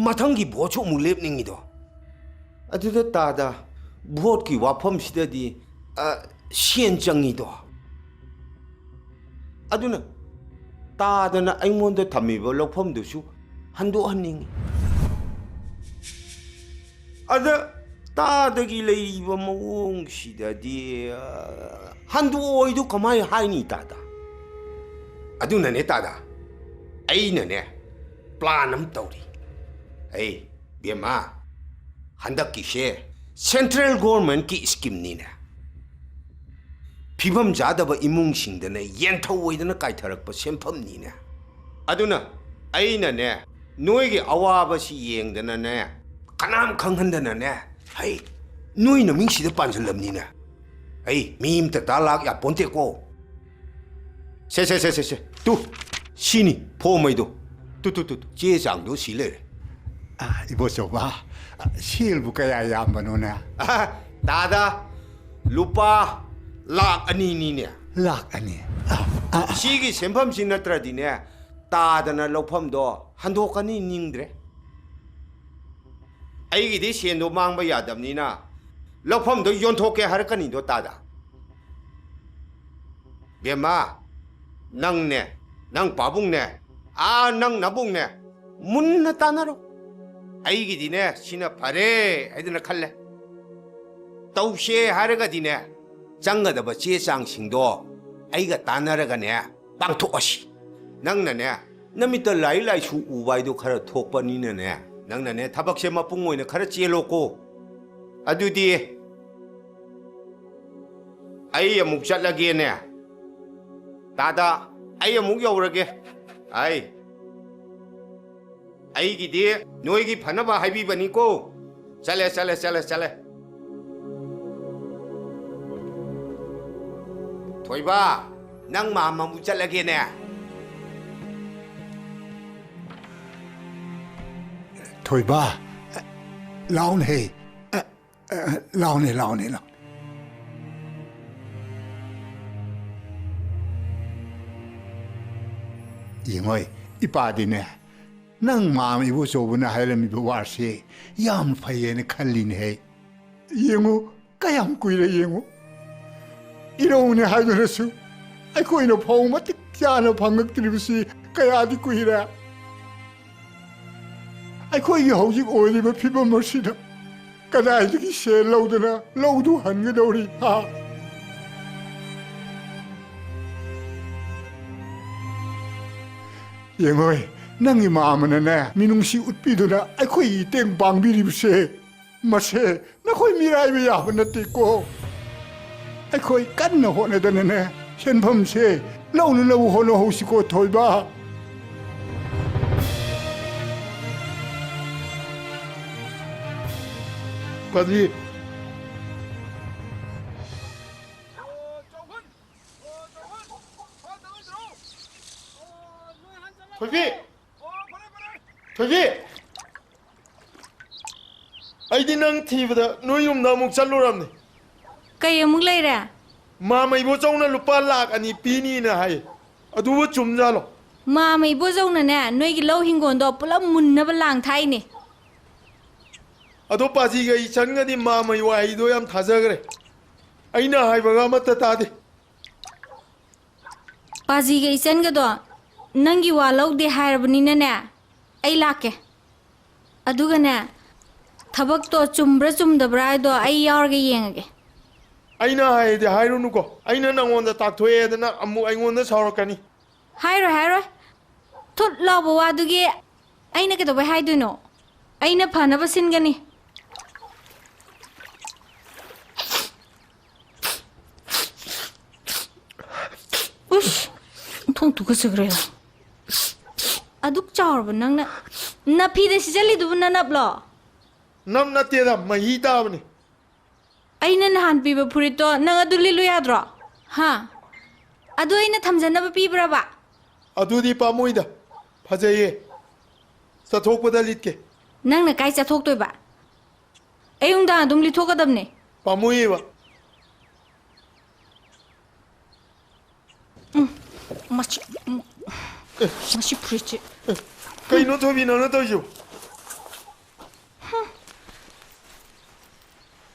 मथंगी भोटसु मु लेपनिंगिदो अदुदा तादा भोट की वाफम सिददी सेन चंगिदो अदुना तादना अइमोंद थमिबो लौफमदुसु हंदो हनिंगी अद तादगी लेइबो मवोंग सिददी हंदो ओइदो कमाय हाइनी तादा अदुनने तादा अइनने प्लान अम तौरी ऐ बेमा हंदक किसे सेंट्रल गवर्नमेंट की स्कीम नीने फिबम जादब इमुंग सिंगदने येंथौ ओइदना काइथरक सेंफम नीने अदुना अइनने नोइगे अवाबसी येंगदनने कनाम खंगहंदनने है नोइ नमिंगसिद पांजलमनीने ऐ मीमत तालाक या पोंतेको से तू सिनी फोमैदो तू चे चांगदो सिले इबोचोबा सीलबु कया यामबनोने दादा लुपा लाख अनीनीने लाख अनी सिगी सेंफम सि नत्रदिने तादना लौफमदो हंदोकनी निंग्द्रे अईगिदि सेंदो मांगबा यादबनीना लौफमदो योंथोके हरकनीदो तादा बेमा नंगने नंग पाबुंगने नंग नबुंगने मुन्ना तानारो अईगिदिने सिना फरे हाइदना खल्ले तौसे हारगदिने चंगदब चे चांगसिंगदो अईगा तानारगने पांगथोअसि नंगनने नमित लाई लाइसु उबाइदो खरा थोकपनिनने नंगनने थबकसे मपुंग ओइना खरा चेलोको अदुदी अई अमुक चटलगेने दादा अई अमुक यौरगे अईगिदी नोइगी फनबा हाइबिबनिको चले थोइबा नंग माममु चटलगेने थोइबा लाउन है लाउने येंगोय इपादिने नंग माम इबो चोबना हायरमिबो वारसे याम फयेने खल्लिने है येंगो कयाम कुइरे येंगो इरोने हायदरसु अखोइनो फौ मतिक चानो फंगक्त्रिबसि कयादि कुइरा अखोइगी हौजिक ओइलिबा फिबम मसिदा कदाइदगी सेल लौदना लौदु हनगदौरी हा येंगोय ꯅꯪꯒꯤ ꯃꯥꯃꯅꯅꯦ ꯃꯤꯅꯨꯡꯁꯤ ꯎꯠꯄꯤꯗꯨꯅ ꯑꯩꯈꯣꯏꯒꯤ ꯃꯇꯦꯡ ꯄꯥꯡꯕꯤꯔꯤꯕꯁꯦ ꯃꯁꯦ ꯅꯈꯣꯏ ꯃꯤꯔꯥꯏꯕ ꯌꯥꯕ ꯅꯠꯇꯦꯀꯣ ꯑꯩꯈꯣꯏ ꯀꯟꯅ ꯍꯣꯠꯅꯗꯅꯅꯦ ꯁꯦꯟꯐꯝꯁꯦ ꯂꯧꯅꯅꯕ ꯍꯣꯠꯅꯍꯧꯁꯤꯀꯣ ꯊꯣꯏꯕ ꯄꯥꯗ꯭ꯔꯤ ꯊꯣꯏꯕꯤ ꯊꯣꯏꯕꯤ ꯑꯩꯗꯤ ꯅꯪ ꯊꯤꯕꯗ ꯅꯣꯏ ꯌꯨꯝꯗ ꯑꯃꯨꯛ ꯆꯠꯂꯨꯔꯝꯅꯤ ꯀꯩ ꯑꯃꯨꯛ ꯂꯩꯔꯦ ꯃꯥꯃ ꯏꯕꯣꯆꯧꯅ ꯂꯨꯄꯥ ꯂꯥꯛ 2 ꯄꯤꯅꯤꯅ ꯍꯥꯏ ꯑꯗꯨꯕꯨ ꯆꯨꯝꯖꯥꯠꯂꯣ ꯃꯥꯃ ꯏꯕꯣꯖꯧꯅꯅꯦ ꯅꯣꯏꯒꯤ ꯂꯧ ꯍꯤꯡꯒꯣꯜꯗꯣ ꯄꯨꯂꯞ ꯃꯨꯟꯅꯕ ꯂꯥꯡ ꯊꯥꯏꯅꯦ ꯑꯗꯣ ꯄꯥꯖꯤꯒ ꯏꯆꯟꯒꯗꯤ ꯃꯥꯃꯩ ꯋꯥꯍꯩꯗꯣ ꯌꯥꯝ ꯊꯥꯖꯈ꯭ꯔꯦ ꯑꯩꯅ ꯍꯥꯏꯕꯒ ꯑꯃꯠꯇ ꯇꯥꯗꯦ ꯄꯥꯖꯤꯒ ꯏꯆꯟꯒꯗꯣ ꯅꯪꯒꯤ ꯋꯥ ꯂꯧꯗꯦ ꯍꯥꯏꯔꯕꯅꯤꯅꯅꯦ ꯑꯩ ꯂꯥꯛꯀꯦ ꯑꯗꯨꯒꯅꯦ ꯊꯕꯛꯇꯣ ꯆꯨꯝꯕ꯭ꯔꯥ ꯆꯨꯝꯗꯕ꯭ꯔꯥ ꯍꯥꯏꯗꯣ ꯑꯩ ꯌꯥꯎꯔꯒ ꯌꯦꯡꯉꯒꯦ ꯑꯩꯅ ꯍꯥꯏꯗꯤ ꯍꯥꯏꯔꯨꯅꯨꯀꯣ ꯑꯩꯅ ꯅꯪꯉꯣꯟꯗ ꯇꯥꯛꯊꯣꯛꯑꯦꯗꯅ ꯑꯃꯨꯛ ꯑꯩꯉꯣꯟꯗ ꯁꯥꯎꯔꯛꯀꯅꯤ ꯍꯥꯏꯔꯣꯏ ꯊꯨꯠ ꯂꯥꯎꯕ ꯋꯥꯗꯨꯒꯤ ꯑꯩꯅ ꯀꯩꯗꯧꯕꯩ ꯍꯥꯏꯗꯣꯏꯅꯣ ꯑꯩꯅ ꯐꯅꯕ ꯁꯤꯟꯒꯅꯤ 우씨, 통 두고서 그래요. 아둑 짜오르고 낭나 나 피데 시절리도 나납러. 남나때다 마히 따버니. 아이는 한 피버 프리또 나가 둘리로 야드러. 하. 아두 아이는 탐자나바 피브라바. 아두디 빠모이다. 파자예. 사톡보다 리트게. 낭나 까이자 톡도이바. 에용다 아동 리토가답네. 빠모이바. 마치 프리치. 그이노 토비 너는 떠죠.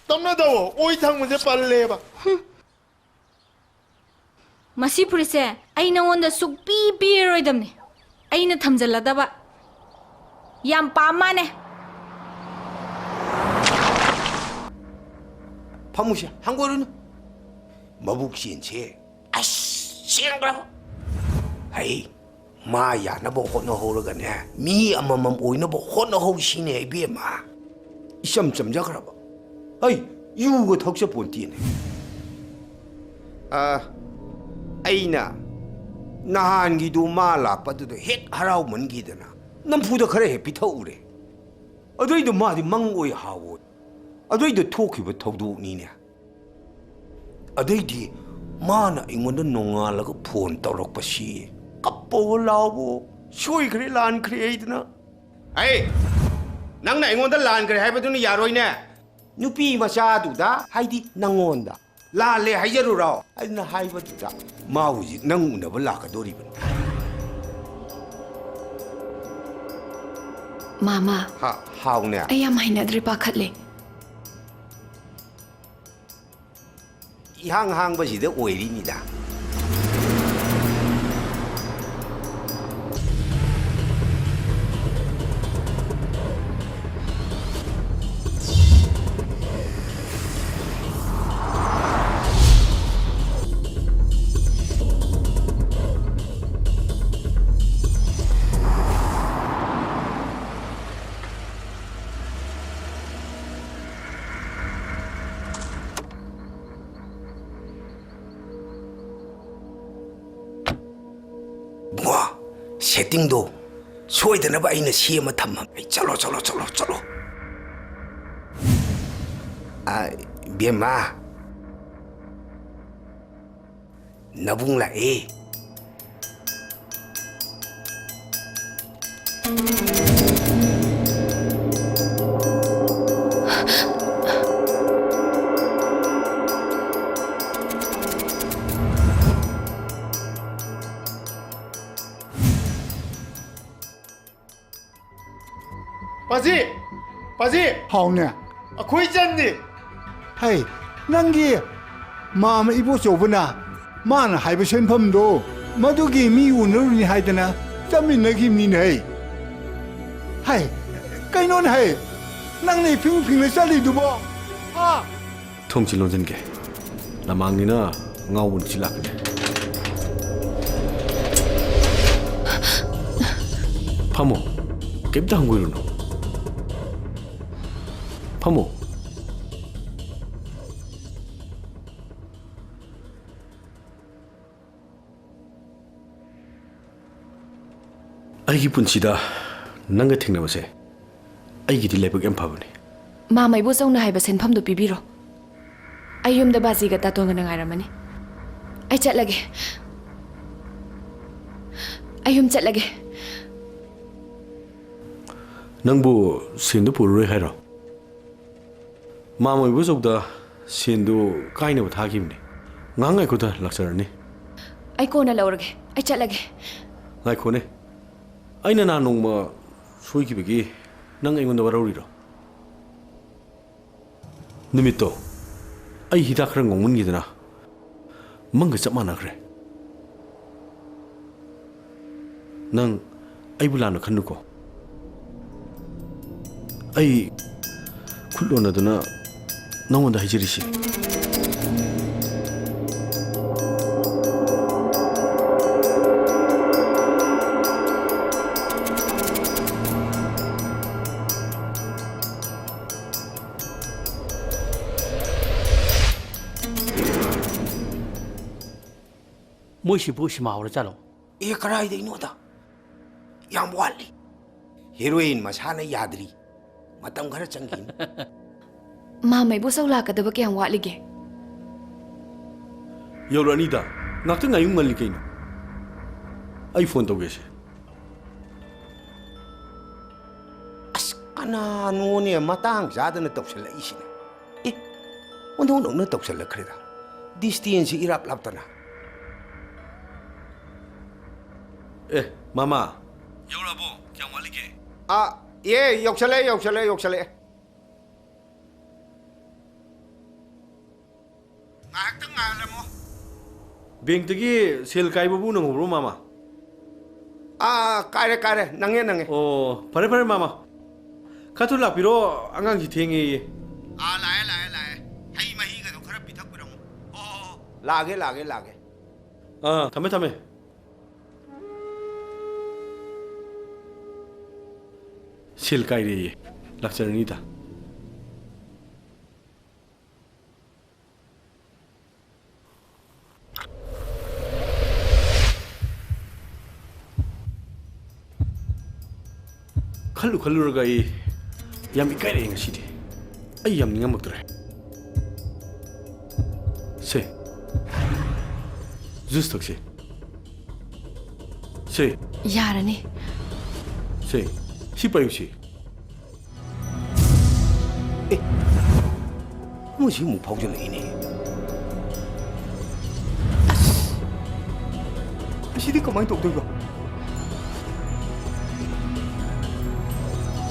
땀나다워. 오이탕 문제 빨래 해봐. 마시 프리세. 아이나 원다 쑥 삐삐로이담네. 아이나 탐잘라다바. 얌 빠마네. 파무시 한국어는 마북신체 아씨 시행그라고 하이 마야 나보 호노호르가네 미 아마맘 오이나보 호노호시네 이비마 이쌈점자 그라봐 아이 유거 턱셔 본띠네 아 아이나 나한기도 말라빠도 핵 하라우면 기드나 난 부다 그래 해피터우래 어더이도 마디 망고이 하고 어더이도 토키부 턱도니네 어더이디 마나 이거는 농알라가 폰 떠럭버시 까뽀 라고 쇼이 그래 란 크리에이드나 아이 낭나 이거는 란 그래 해봐도는 야로이네 누피 마샤두다 하이디 낭온다 라레 하이저루라 아이나 하이버두다 마우지 낭우나버 라카도리분 마마 하우네 아야 마이나드리 바칼레 이항항버시대 오일입니다. 뭐 세팅도 소이드나봐 이는 시에만 탐만 쩔로 아 미엠마 나붕라에 바지 하오네 아코이 짠니 하이 낭기 마마 이보쇼브나 마나 하이브 센펌도 마두기 미우너니 하이드나 짬미너기미네 하이 까이논 하이 낭네 핑핑을 쌀리두보 아 통질론전게 나망니나 ngawun chilakne 파모, 깹다 한 거이로노. 파모. 아이기 분치다 낭가 탱나버세. 아이기 딜레버 엠파버니. 마 마이보 정나 하이바 센팜도 비비로. 아이 욤다 바지가 따톤가 나가라마니. 아이 찰라게. 아이 욤 찰라게. 낭부 센도 부르레 하이로. 마모이보 적다 센도 까이나버 타기임니. ngang ko da laksarani ai ko na lawrage ai chatlage ngai ko ne aina na nong ma soi ki begi nang ai ngon da waruri ro numito ai hida khra ngongun gi dana mang ga chama na khre nang ai bulano khanu ko ai khullo na dana nang da hijiri shi Moishi bushi maura chalo. E karai dei no da. Yam wali. Heroin masana yadri. Matam khara changin. Ma mai bu saula ka daba kyang walige. Yorani da. Ngak tang ayung mali kaino. iPhone to gese. As kana no ne matang jada na topsel isina. E ondo no na topsel khreda. Distance irap laptana. Eh, mama. Yorabo, kyang wali ke? Ah, ye, yoksale. Ngak ngalamo. Bank tagi sel kai babu nang bro mama. Ah, kare, nange. Oh, pare mama. Katu lak piro angang ki thengi. Ah, lae. Hai mahi ga do khara pithak pirang. Oh, lage. Ah, thame. Sel kai re lakcharani da. Khallu raga I yam ikai re ngasi de. Ai yam ninga maktre. Se. Just tak se. Se. Yarani. Se. 시빠요시. 뭐지 뭐 pau전 이네. 시디 그만 또 어디가?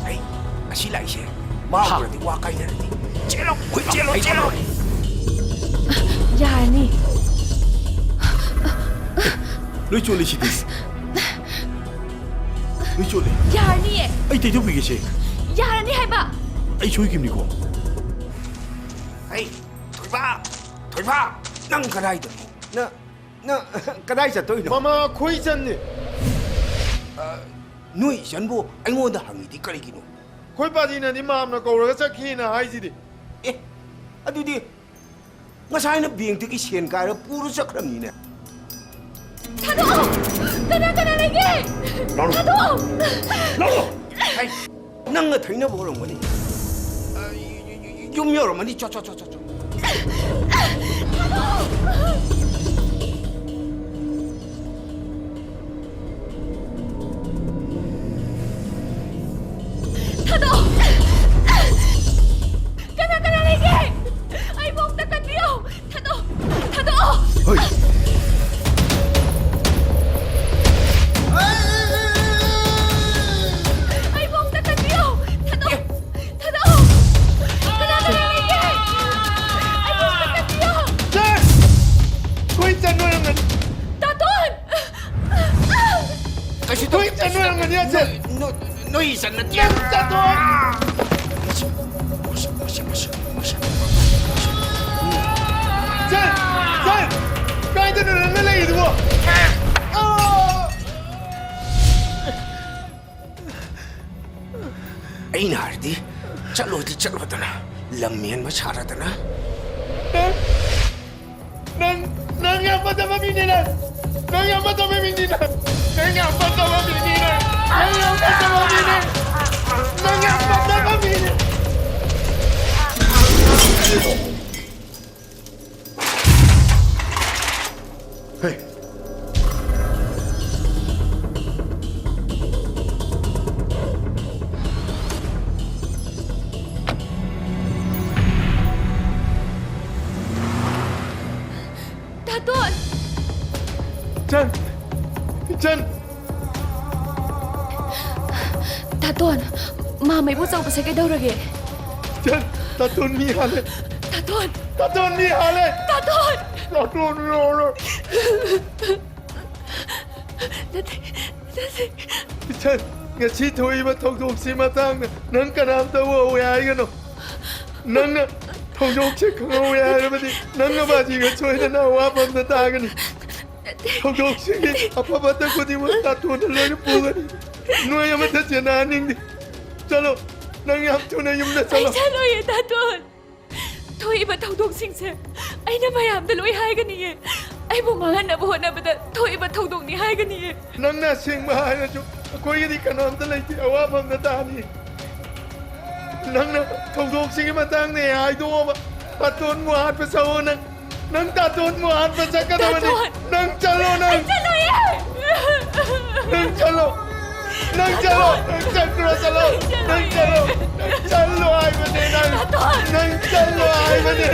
에이, 아시라 이제. 마음으로디 와까이라디. 째로. Yarani. 너 쫄리 시디. 쫄리. Yarani. ai tay bi ge Yarani hai ba. ai choi kim ni ko 에이, 돌봐. 난 가라이다. 나 가라이자 또 이놈. 마마 코이 잤니? 누이 전부 아이고다 항이디 거리기노. 코이 빠지는 네 마음나 거울가 짝히나 하이지디. 에, 아두디. ngasaina bieng tiki sien kaira puru sakramni ne. Thado! Kana lagi? Thado! Hey, nang nga thaina bolong mani. Yum yor mani cho. Thado! Kana lagi? Ay bong takan dia. Thado! Hoy. 너 이상한 띠야. 짠! 까이드는 안 날래 이두고. ꯑꯩꯅ ꯍꯥꯏꯔꯗꯤ ꯆꯠꯂꯣꯗꯤ ꯆꯠꯂꯣꯗꯅ ꯂꯝ ꯍꯦꯟꯕ ꯁꯥꯔꯗꯅ ꯅꯪ ꯌꯥꯝ ꯐꯠꯇꯕ ꯃꯤꯅꯤ ꯅꯪ ꯌꯥꯝ ꯐꯠꯇꯕ ꯃꯤꯅꯤ ꯅꯪ ꯌꯥꯝ ꯐꯠꯇꯕ ꯃꯤꯅꯤ ꯅꯪ ꯌꯥꯝ ꯐꯠꯇꯕ ꯃꯤꯅꯤ ꯅꯪ ꯌꯥꯝ ꯐꯠꯇꯕ ꯃꯤꯅꯤ Hey. Daton! Chan! Daton! Mamay po sa upasay kay Daurage. Chan! Daton mi hale! Daton! Daton mi hale! Daton! Daton mi hale! Chan! Ngasi thôi mà thông thuộc si mà tăng nâng cả nam tao vô ai cái nó nâng nè thông thuộc si không vô ai mà đi nâng cái bà gì cái chơi nó nào quá bấm nó ta cái này thông thuộc si cái apa bata ko di mo tatu na lang po cái nuôi em ta chuyện nào nín đi chalo nâng em chỗ này em đã chalo Ay, chalo ye, Daton! Thôi mà thông thuộc sinh sẽ Ay na mayam da lối hai cái này Ay bumangan na buwan na bata Thôi mà thông thuộc ni hai cái này nâng na sinh mà hai na chú कोई यदि कानून तो लेती आवाज़ हम नता नहीं नंग न थोड़ों सिंह में तांग ने आई दो तातून मुहार पे सो नंग तातून मुहार पे चक्कर तो बने नंग चलो नंग चलो चलो आई बने नंग चलो आई बने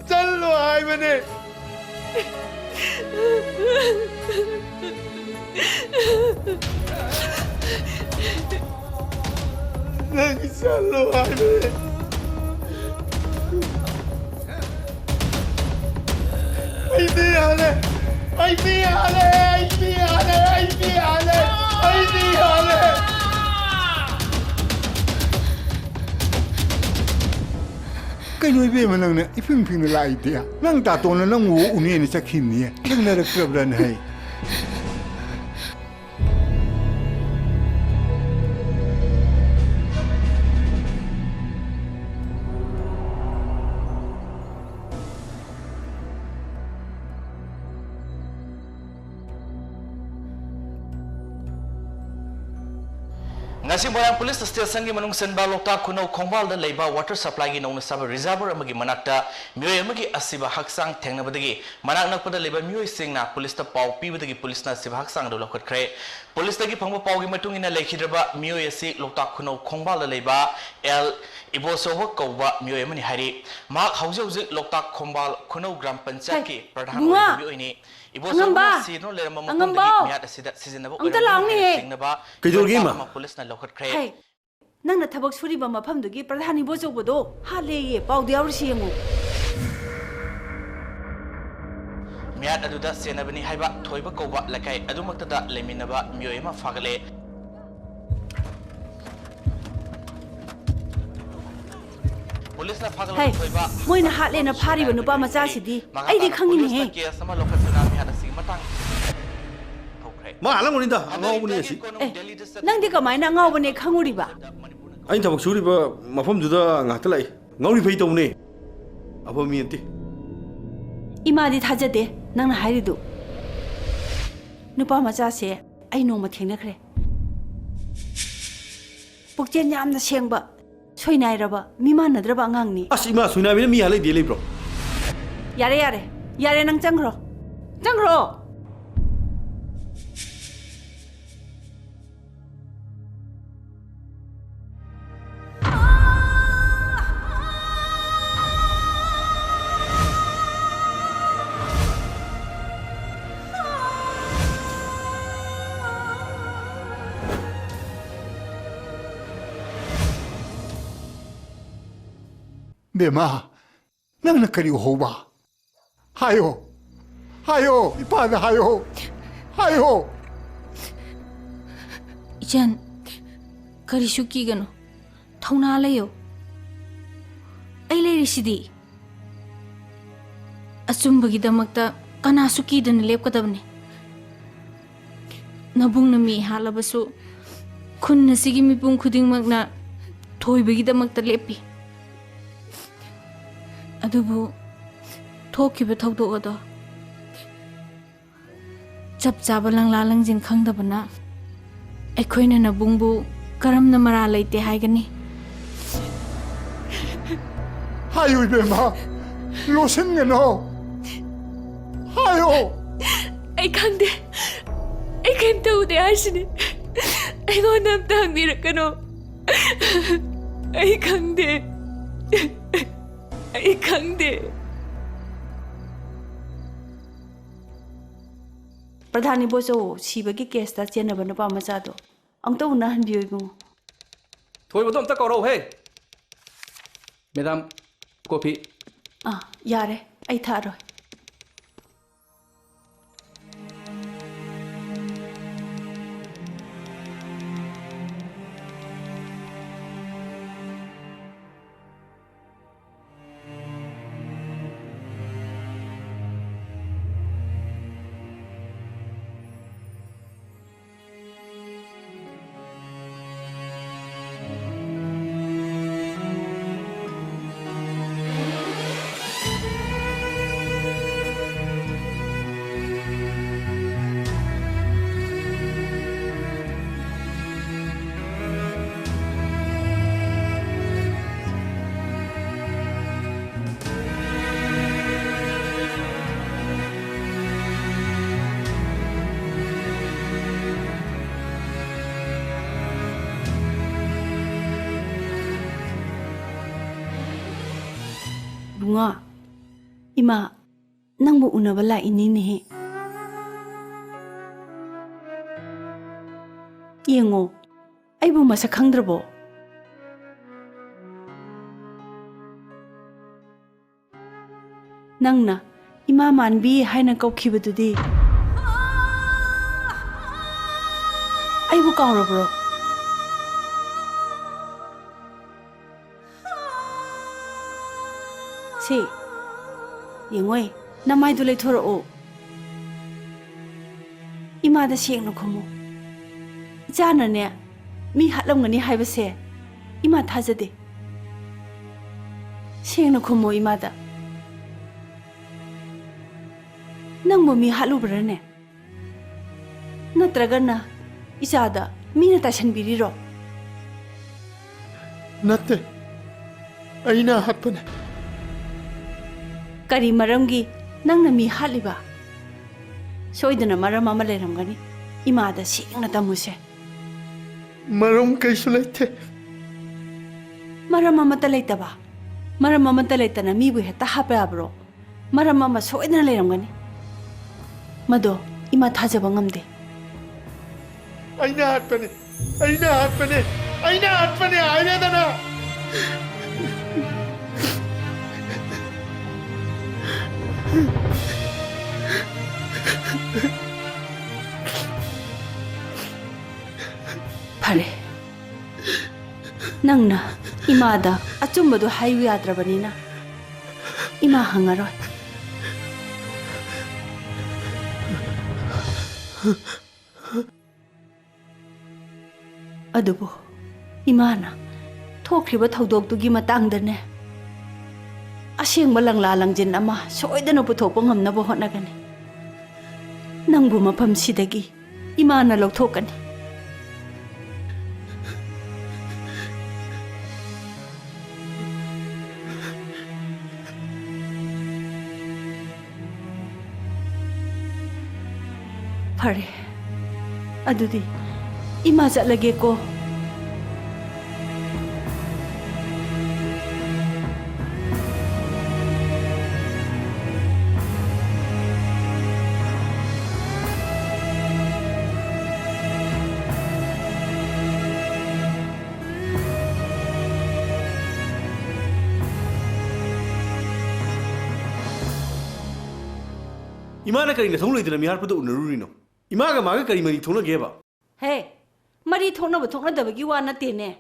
चलो आई बने नहीं चलो आई बने cái nuôi bê mà nâng nè, ít phim phim lại đi à, nâng ta tôn là nâng ngủ uống này chắc kim nè, nâng này được cướp lần hay. ngasi Moirang Police Station gi manung senba Loktak Khunau Khongbal da leiba water supply gi nongna sab reservoir amagi manakta miyoi amagi asiba haksang thengnabadagi manak nakpada leiba miyoi singna police ta pau pibadagi police na asiba haksang do lokhatkhre police tagi phangba pau gi matungina lekhidraba miyoi asi Loktak Khunau Khongbal da leiba L Ibosowa kauba miyoi amani hari mak hauji Loktak Khunau Gram Panchayat ki pradhan miyoi ni Angamba! Angamba! Amta lang ni he! Kaidorgi ma? Hey! Nang na thabak suri ba mafam dugi pradhan Ibosowa do hale ye pau diawr siyangu. Miyat aduda senabani haiba thoiba kauba lakai adumaktada leminaba miyoi ma fagale Hey, moi na hat le na phari ba nupa macha sidi ai di khangin he ma halang uninda ngau buni asi nang di kamai na ngau bane khanguri ba ai thabak suri ba mafam duda ngata lai ngauri phei tawne aba mi ante ima di thajade nang na hairi du nupa macha se ai nong ma thengna khre pukchen yam na sengba soinai raba mimanadra angangni asima soinai mi halai de lei bro yare nang changro Bema, nang na kari ho ba? Hayo, 하요 이빠다 하요 하요 이젠 그리슈 끼ಗನು ಥೌನಾ ಲಯೋ I ಲೇರಿಸಿದಿ ಅಚುಂಬಗಿದಮಕ್ತ ಕನಾಸು ಕೀದನ ಲೇಪ್ಕದಬನೆ ನಬುಂಗ್ನ ಮಿ ಹಾಲಬಸು ಖುನ್ನ ಸಿಗಿ ಮಿಪುಂ ಖುದಿಂಗ್ಮಕ್ನ ಥೋಯ್ಬಗಿದಮಕ್ತ ಲೇಪಿ ಅದುಬು ಥೋಕಿಬ ಥೌದೋಗದೋ ಚಪ್ ಚಾಬ ಲಂಗ್ಲಾ ಲಂಗ್ಜಿನ್ ಖಂಗ್ದಬನ ꯑꯩꯈꯣꯏꯅ ꯅꯕꯨꯡꯕꯨ ꯀꯔꯝꯅ ꯃꯔꯥ ꯂꯩꯇꯦ ꯍꯥꯏꯒꯅꯤ 하요 이베마 로생게노 하요 ꯑꯩ ꯈꯪꯗꯦ ꯑꯩ ꯀꯩꯝ ꯇꯧꯗꯦ ꯍꯥꯏꯁꯤꯅꯤ ꯑꯩꯉꯣꯟꯗ ꯑꯝꯇ ꯍꯪꯕꯤꯔꯛꯀꯅꯣ ꯑꯩ ꯈꯪꯗꯦ ꯑꯩ ꯈꯪꯗꯦ प्रधानी बोचो सिबगी केसता चेनब नुपा मचादो अंगतो उनाहनबियो इबुंगो थोइबदो अमता कौरो हे मैडम कॉफी यारे आई थारो bunga ima nangbu unabala inini he yengo aibu masa khangdrabo nangna ima manbi haina kaukibadudi aibu kaurabro si yengoi namai du leithor o ima da seng no khomo jana ne mi hatlam ngani haiba se ima thajade seng no khomo ima da nang mo mi halu brane natraga na isada mi na tashan biri ro natte aina hatpane करी मरमगी नंगना मी हालिबा सोइदना मरम अमा लेरमगनी इमादा सेंगना तमुसे मरम कैसु लेते मरम अमता लेतबा मरम अमता लेतना मीबु हेता हापे आब्रो मरम अमा सोइदना लेरमगनी मदो इमा थाजबा ngamde aina hatpane aina dana फरे नंगना इमादा अचुम्बदो हाइव याद्रबनीना इमा हंगरोय अदुबो इमाना थोख्रिबा थौदोक्तुगी मतंगदने असेंग लंगला लंजिन अमा सोइदना पुथोकपा ngamnaba hotnagani nangbu mafam sidagi imana lawthokani फरे अदुदी इमा चलगे को 이마나 그리나 통로이드나 미할부도 우르르리노. 이마가 마가 그리 머리 통로 개봐. Hey, mari thokna ba thokna da bagi wa na te ne.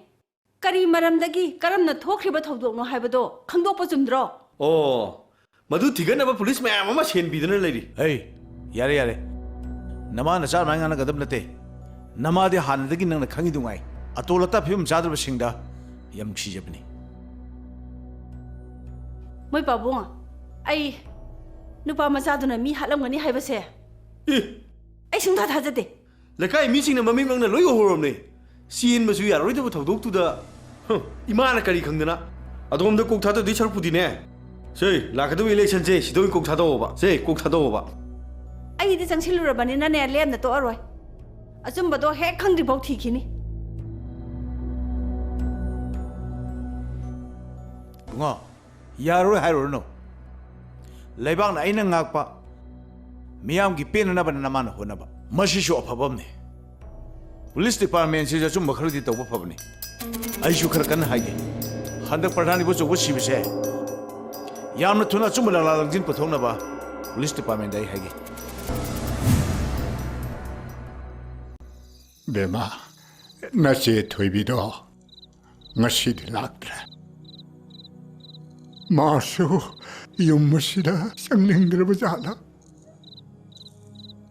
Kari maram dagi karam na thokriba thodok no haibado khangdok pa chumdro. 어, 마두 디가나바 폴리스 매야 마마 셴 비드는 레디. 에이, 야래 야래. 나만 나 마이가나 가담 나테. 나마데 한데기 낭나 강이둥아이. 아톨라타 피움 자드바 싱다. 얌치제브니. Moi pabunga. Ai nupa macha duna mi halamgani haibase. Ai singtha thajade. 레카이 미싱나 마미 망나 로이 호롬네. 시인 마수 야로이도 더독투다. 이마나 그리 강드나. 아돔도 꼭 타도 네 철푸디네. 세이 라카도 일렉션 제 시도이 꼭 타도 오바. 세이 꼭 타도 오바. Ai di changsilurabani na ne lem na to aroi. Achumba do he khangri bok thikini. 붕어, 야로이 하이로노. 레방 나이는 ngakpa. 미암기 빼는 나바나 나만 호나바. 마시쇼 아파범네. Police department से जो मखरदी तब फबनी आइसु खर कन हागे हंदक प्रधानी बो जोबो सिबसे यामन थुना चुमला लालंजिन पथोंनबा police department दाई हागे बेमा नसे थोइबिदो ngasidi laktra 마수 용무시다 상능들어보자나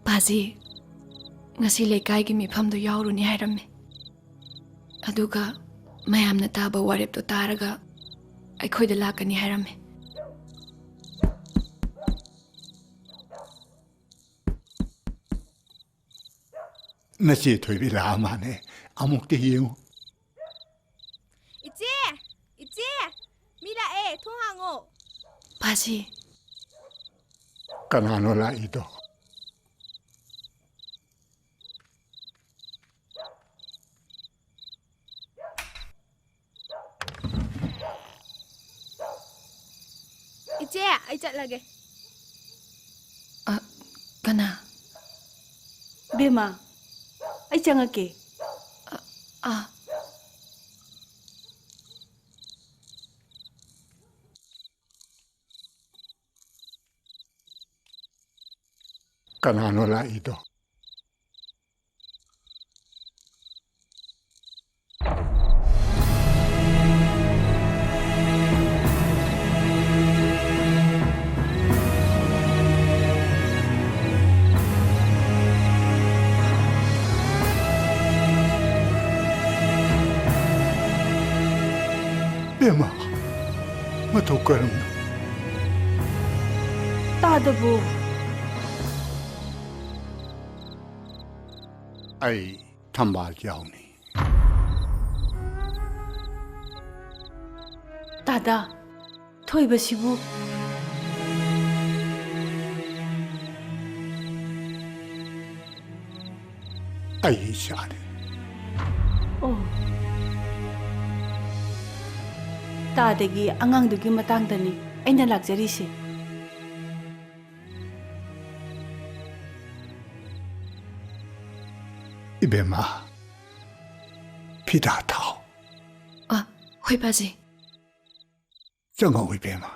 바지 ngasi lekai gi mifam do yauruni hairame aduga mayamna taba warep to taraga aikhoi da lakani hairame nasi thoibi la mane amukte hiu 이제 미라에 통항오 바지 kanano la ido 이제 아이 잘라게 kana Bema. Ai changake. kanano la ido बेमा मतो करम Tadabu. ai thambal jauni Tada. Thoiba sibu. ai shane Oh. Tadagi angangdugi matangdani aina lakjarisi. ibema pida thao hoi baji 정어 ibema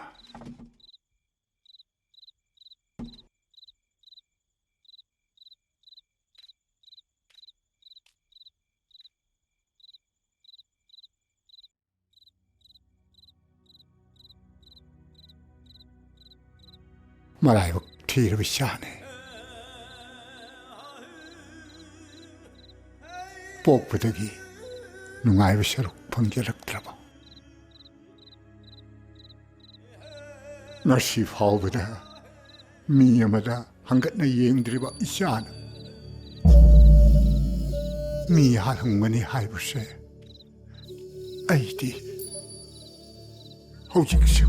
말아요 뒤로 시안해 복부덕이 누가요 서로 번개럭더라고 ngasi faubada miyamada hangatna yengdriba isana mi halangmani haibuse aidi hojiksu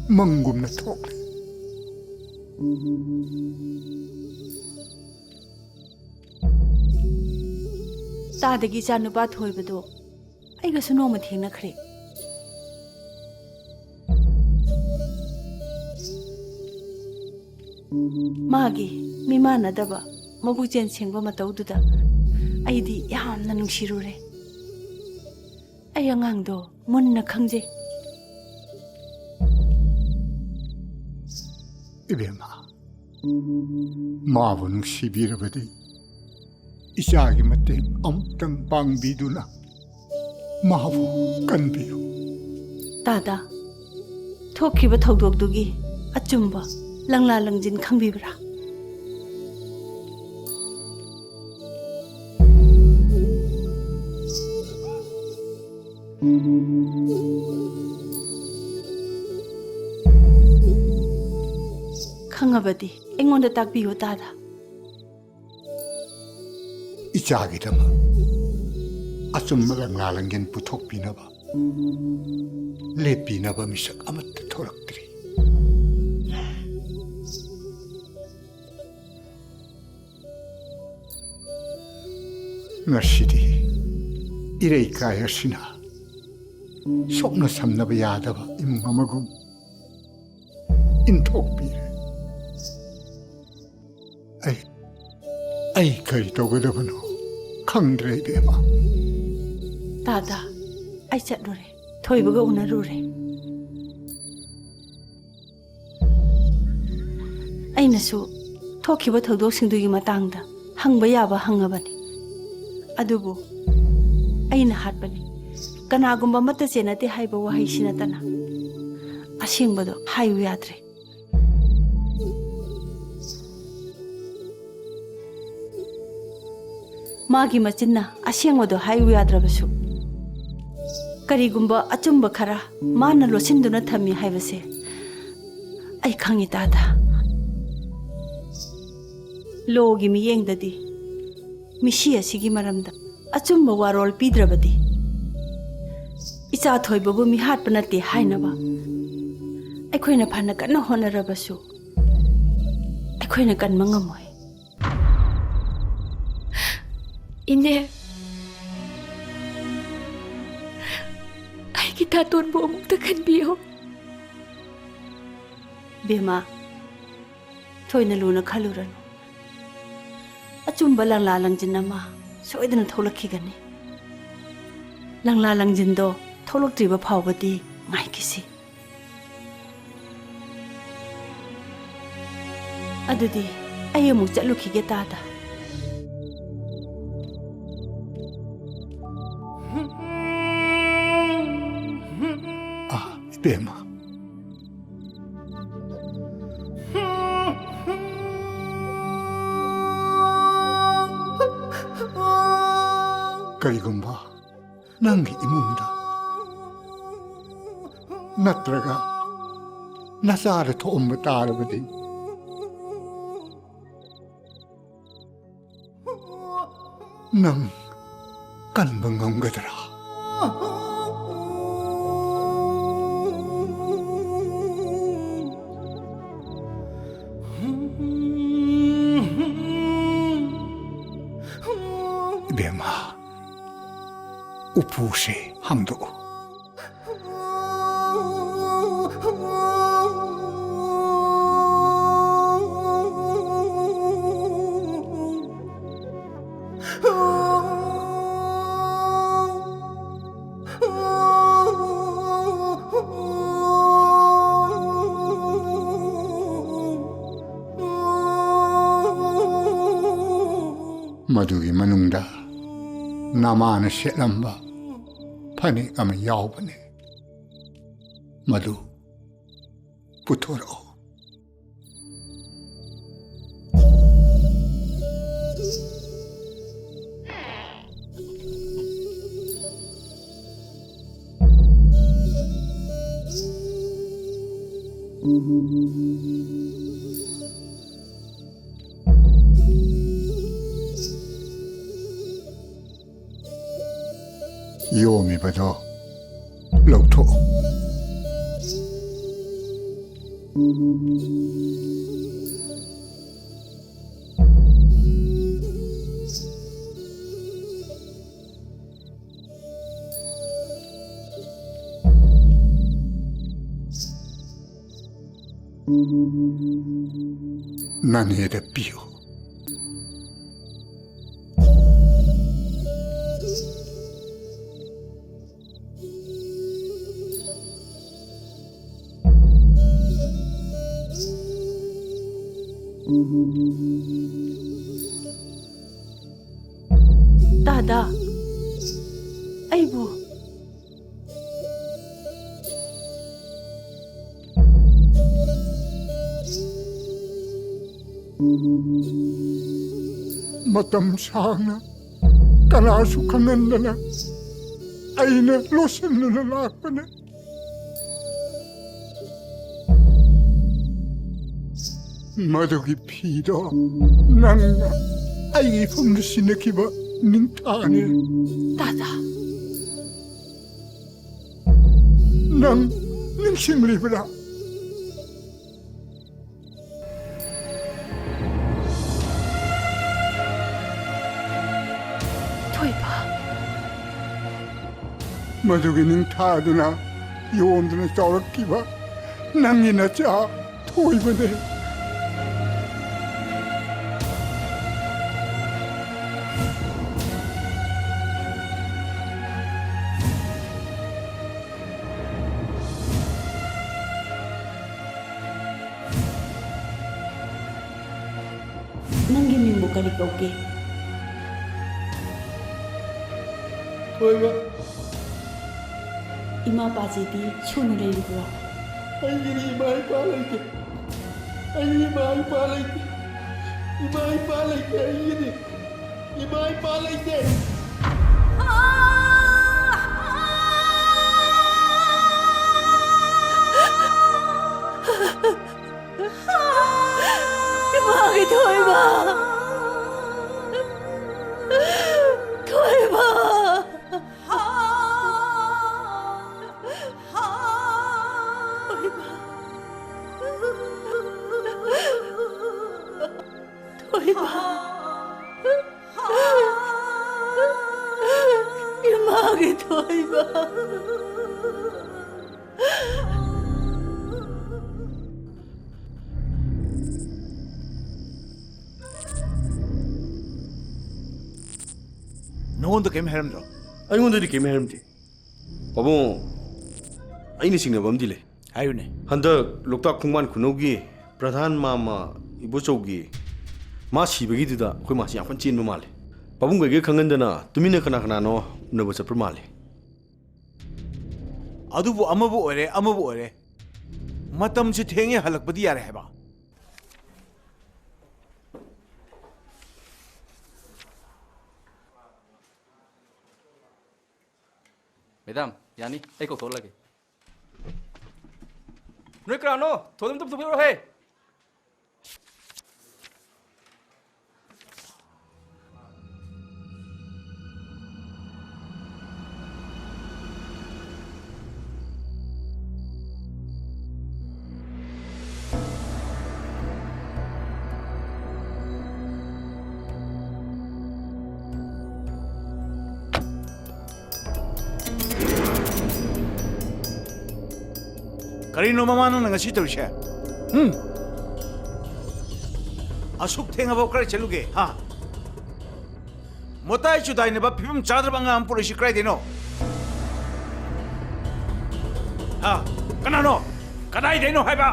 mangumna thokle Tadagi chanupa thoibado aiga suno ma thengna khre. Magi mimana daba mabu chen chengba mataududa aidi yamna nungsirure. Ai angangdo munna khangje. ibema 마부 눅시비르버디 이자기 맞대 아무튼 방비두나 마부 간비요. 따다 ꯊꯣꯛꯈꯤꯕ ꯊꯧꯗꯣꯛꯇꯨꯒꯤ ꯑꯆꯨꯝꯕ ꯂꯪꯂꯥ ꯂꯪꯖꯤꯟ ꯈꯪꯕꯤꯕ꯭ꯔꯥ? ꯈꯪꯉꯕꯗꯤ ꯑꯩꯉꯣꯟꯗ ꯇꯥꯛꯄꯤꯌꯨ ꯇꯥꯗ. 이자기다마 아줌마랑 나랑겐 부톡비나봐 레비나봐 미석 아무튼 토락들이 ngasi디 이레이 가야시나 속나 삼나봐 야다봐 임마마금 인톡비를 아이 거리 도그더버노 강드레이 베마 따다 ꯑꯩ ꯆꯠꯂꯨꯔꯦ. ꯊꯣꯏꯕꯒ ꯎꯅꯔꯨꯔꯦ. ꯑꯩꯅꯁꯨ ꯊꯣꯛꯈꯤꯕ ꯊꯧꯗꯣꯛꯁꯤꯡꯗꯨꯒꯤ ꯃꯇꯥꯡꯗ ꯍꯪꯕ ꯌꯥꯕ ꯍꯪꯉꯕꯅꯤ. ꯑꯗꯨꯕꯨ ꯑꯩꯅ ꯍꯥꯠꯄꯅꯤ, ꯀꯅꯥꯒꯨꯝꯕ ꯑꯃꯠꯇ ꯆꯦꯟꯅꯗꯦ ꯍꯥꯏꯕ ꯋꯥꯍꯩꯁꯤ ꯅꯠꯇꯅ ꯑꯁꯦꯡꯕꯗꯣ ꯍꯥꯏꯌꯨ ꯌꯥꯗ꯭ꯔꯦ. ꯃꯥꯒꯤ ꯃꯆꯤꯟꯅ ꯑꯁꯦꯡꯕꯗꯣ ꯍꯥꯏꯌꯨ ꯌꯥꯗ꯭ꯔꯕꯁꯨ ꯀꯔꯤꯒꯨꯝꯕ ꯑꯆꯨꯝꯕ ꯈꯔ ꯃꯥꯅ ꯂꯣꯠꯁꯤꯟꯗꯨꯅ ꯊꯝꯃꯤ ꯍꯥꯏꯕꯁꯦ ꯑꯩ ꯈꯪꯉꯤ ꯇꯥꯗ. ꯂꯣꯒꯤ ꯃꯤꯠꯌꯦꯡꯗꯗꯤ ꯃꯤꯁꯤ ꯑꯁꯤꯒꯤ ꯃꯔꯝꯗ ꯑꯆꯨꯝꯕ ꯋꯥꯔꯣꯜ ꯄꯤꯗ꯭ꯔꯕꯗꯤ ꯏꯆꯥ ꯊꯣꯏꯕꯕꯨ ꯃꯤꯍꯥꯠꯄ ꯅꯠꯇꯦ ꯍꯥꯏꯅꯕ ꯑꯩꯈꯣꯏꯅ ꯐꯅ ꯀꯟꯅ ꯍꯣꯠꯅꯔꯕꯁꯨ ꯑꯩꯈꯣꯏꯅ ꯀꯟꯕ ꯉꯝꯃꯣꯏ. ꯏꯅꯦ, ꯑꯩꯒꯤ ꯇꯥꯇꯣꯟꯕꯨ ꯑꯃꯨꯛꯇ ꯈꯟꯕꯤꯌꯨ. ꯕꯦꯃꯥ, ꯊꯣꯏꯅ ꯂꯨꯅ ꯈꯜꯂꯨꯔꯅꯨ. ꯑꯆꯨꯝꯕ ꯂꯪꯂꯥ ꯂꯪꯖꯤꯟ ꯑꯃ ꯁꯣꯏꯗꯅ ꯊꯣꯛꯂꯛꯈꯤꯒꯅꯤ. ꯂꯪꯂꯥ ꯂꯪꯖꯤꯟꯗꯣ ꯊꯣꯛꯂꯛꯇ꯭ꯔꯤꯕ ꯐꯥꯎꯕꯗꯤ ꯉꯥꯏꯈꯤꯁꯤ. ꯑꯗꯨꯗꯤ ꯑꯩ ꯑꯃꯨꯛ ꯆꯠꯂꯨꯈꯤꯒꯦ ꯇꯥꯗ. 베마 그리고마 낭기 이문다 나트라가 나사르 도움을 따르거든 난 간방한 거더라. 베마 우푸시 항도 마두기 마능다 나마나 셋람바 파니 아마 야오바네 마두 부토로 요미버도 럭토 나니에데 비요 Dada, aibu. matam sangna kanasu kanandana aina losanna lakpana madugi phido nangna ai fumnu sinakiba ningthane Dada, nang ningsinglibra Thoiba. madugi ningthaduna yomduna chawrakkiba nangina cha thoibane Nanggi minggu kali kau ke. Thoiba, Ima pajedi chuna leibro. aigiri mai palai. Aigiri mai palai. Imai palai aigiri. Imai palai. Imagi Thoiba. Thoiba. Thoiba. Imagi Thoiba. 너온도 게임 해람들어. ꯑꯩꯉꯣꯟꯗꯗꯤ ꯀꯩꯝ ꯍꯥꯏꯔꯝꯗꯦ ꯄꯥꯕꯨꯡ ꯑꯩꯅ ꯆꯤꯡꯅꯕ ꯑꯃꯗꯤ ꯂꯩ 하유네. ꯍꯟꯗꯛ ꯂꯣꯛꯇꯥꯛ ꯈꯣꯡꯕꯥꯟ ꯈꯨꯅꯧꯒꯤ ꯄ꯭ꯔꯙꯥꯟ ꯃꯥꯃ 이보ꯆꯧꯒꯤ ꯃꯥ ꯁꯤꯕꯒꯤꯗꯨꯗ ꯑꯩꯈꯣꯏ ꯃꯥꯁꯤ ꯌꯥꯝ ꯀꯟꯅ ꯆꯦꯟꯕ ꯃꯥꯜꯂꯦ ꯄꯥꯕꯨꯡ ꯀꯩꯀꯩ ꯈꯪꯍꯟꯗꯅ ꯇꯨꯃꯤꯟꯅ ꯀꯅꯥ ꯀꯅꯥꯅꯣ ꯎꯅꯕ ꯆꯠꯄ ꯃꯥꯜꯂꯦ ꯑꯗꯨꯕꯨ ꯑꯃꯕꯨ ꯑꯣꯏꯔꯦ ꯃꯇꯝꯁꯤ ꯊꯦꯡꯉꯦ ꯍꯜꯂꯛꯄꯗꯤ ꯌꯥꯔꯦ ꯍꯥꯏꯕ. Madam, yani, ay ko lagi. Noi krano, thodum tum tum he. 그리노 마마는 nga si tawsha. asuk thenga ba krai chaluge ha. motai chudai ne ba phibam chadra banga am puri shikrai deno. ha kanano kadai deno hai ba.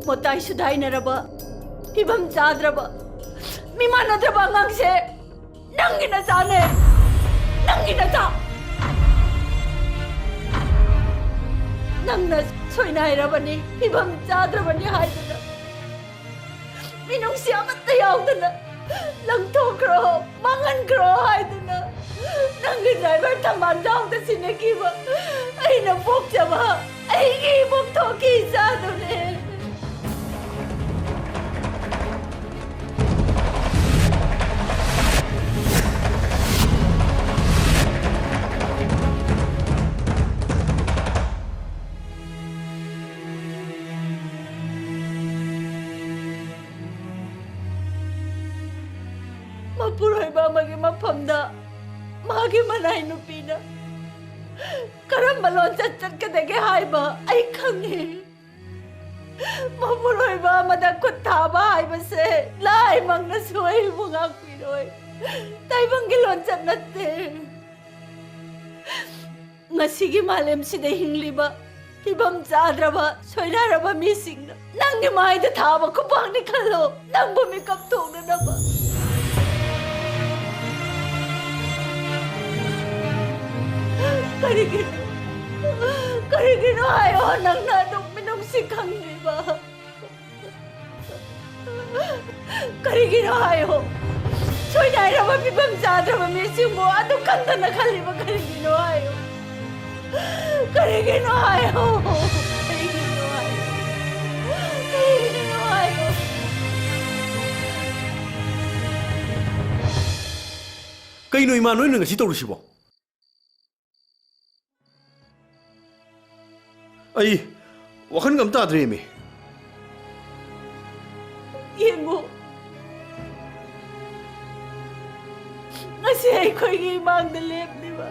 Motai sudai naraba, pibam chadraba, mimanadraba ngangse, nangina sane, nangina sa. Nangna soinai rabani, pibam chadrabani haidana. Minung siya matayawdana, langtokro, mangankro haidana. Nangi driver taman dawda sinakiba, ay napok jaba, ay ibok toki sadune. Mapuroy ba magi mapamda, magi manay nupina. ꯀꯔꯝꯕ ꯂꯣꯟꯆꯠ ꯆꯠꯀꯗꯒꯦ ꯍꯥꯏꯕ ꯑꯩ ꯈꯪꯉꯤ ꯃꯄꯨꯔꯣꯏꯕ ꯑꯃꯗ ꯈꯨꯠ ꯊꯥꯕ ꯍꯥꯏꯕꯁꯦ ꯂꯥꯏꯃꯛꯅꯁꯨ ꯑꯩꯕꯨ ꯉꯥꯛꯄꯤꯔꯣꯏ ꯇꯥꯏꯕꯪꯒꯤ ꯂꯣꯟꯆꯠ ꯅꯠꯇꯦ ꯉꯁꯤꯒꯤ ꯃꯥꯂꯦꯝꯁꯤꯗ ꯍꯤꯡꯂꯤꯕ ꯐꯤꯕꯝ ꯆꯥꯗ꯭ꯔꯕ ꯁꯣꯏꯅꯔꯕ ꯃꯤꯁꯤꯡꯅ ꯅꯪꯒꯤ ꯃꯥꯏꯗ ꯊꯥꯕ ꯈꯨꯄꯥꯛꯅꯤ ꯈꯜꯂꯣ ꯅꯪꯕꯨ ꯃꯤꯀꯞ ꯊꯣꯛꯅꯅꯕ ꯀꯔꯤꯒꯤꯅꯣ ꯍꯥꯏꯌꯣ ꯅꯪꯅ ꯑꯗꯨꯝ ꯃꯤꯅꯨꯡꯁꯤ ꯈꯪꯂꯤꯕ ꯀꯔꯤꯒꯤꯅꯣ ꯍꯥꯏꯌꯣ ꯁꯣꯏꯅꯥꯏꯔꯕ ꯐꯤꯕꯝ ꯆꯥꯗ꯭ꯔꯕ ꯃꯤꯁꯤꯡꯕꯨ ꯑꯗꯨ ꯈꯪꯗꯅ ꯈꯜꯂꯤꯕ ꯀꯔꯤꯒꯤꯅꯣ ꯍꯥꯏꯌꯣ 그러기는 하여 그러기는 하여 Kayno ima noy nga si tawrusibo Ay wakan ngam ta adremi Yemo Ngasi aikoygi imangda lepniba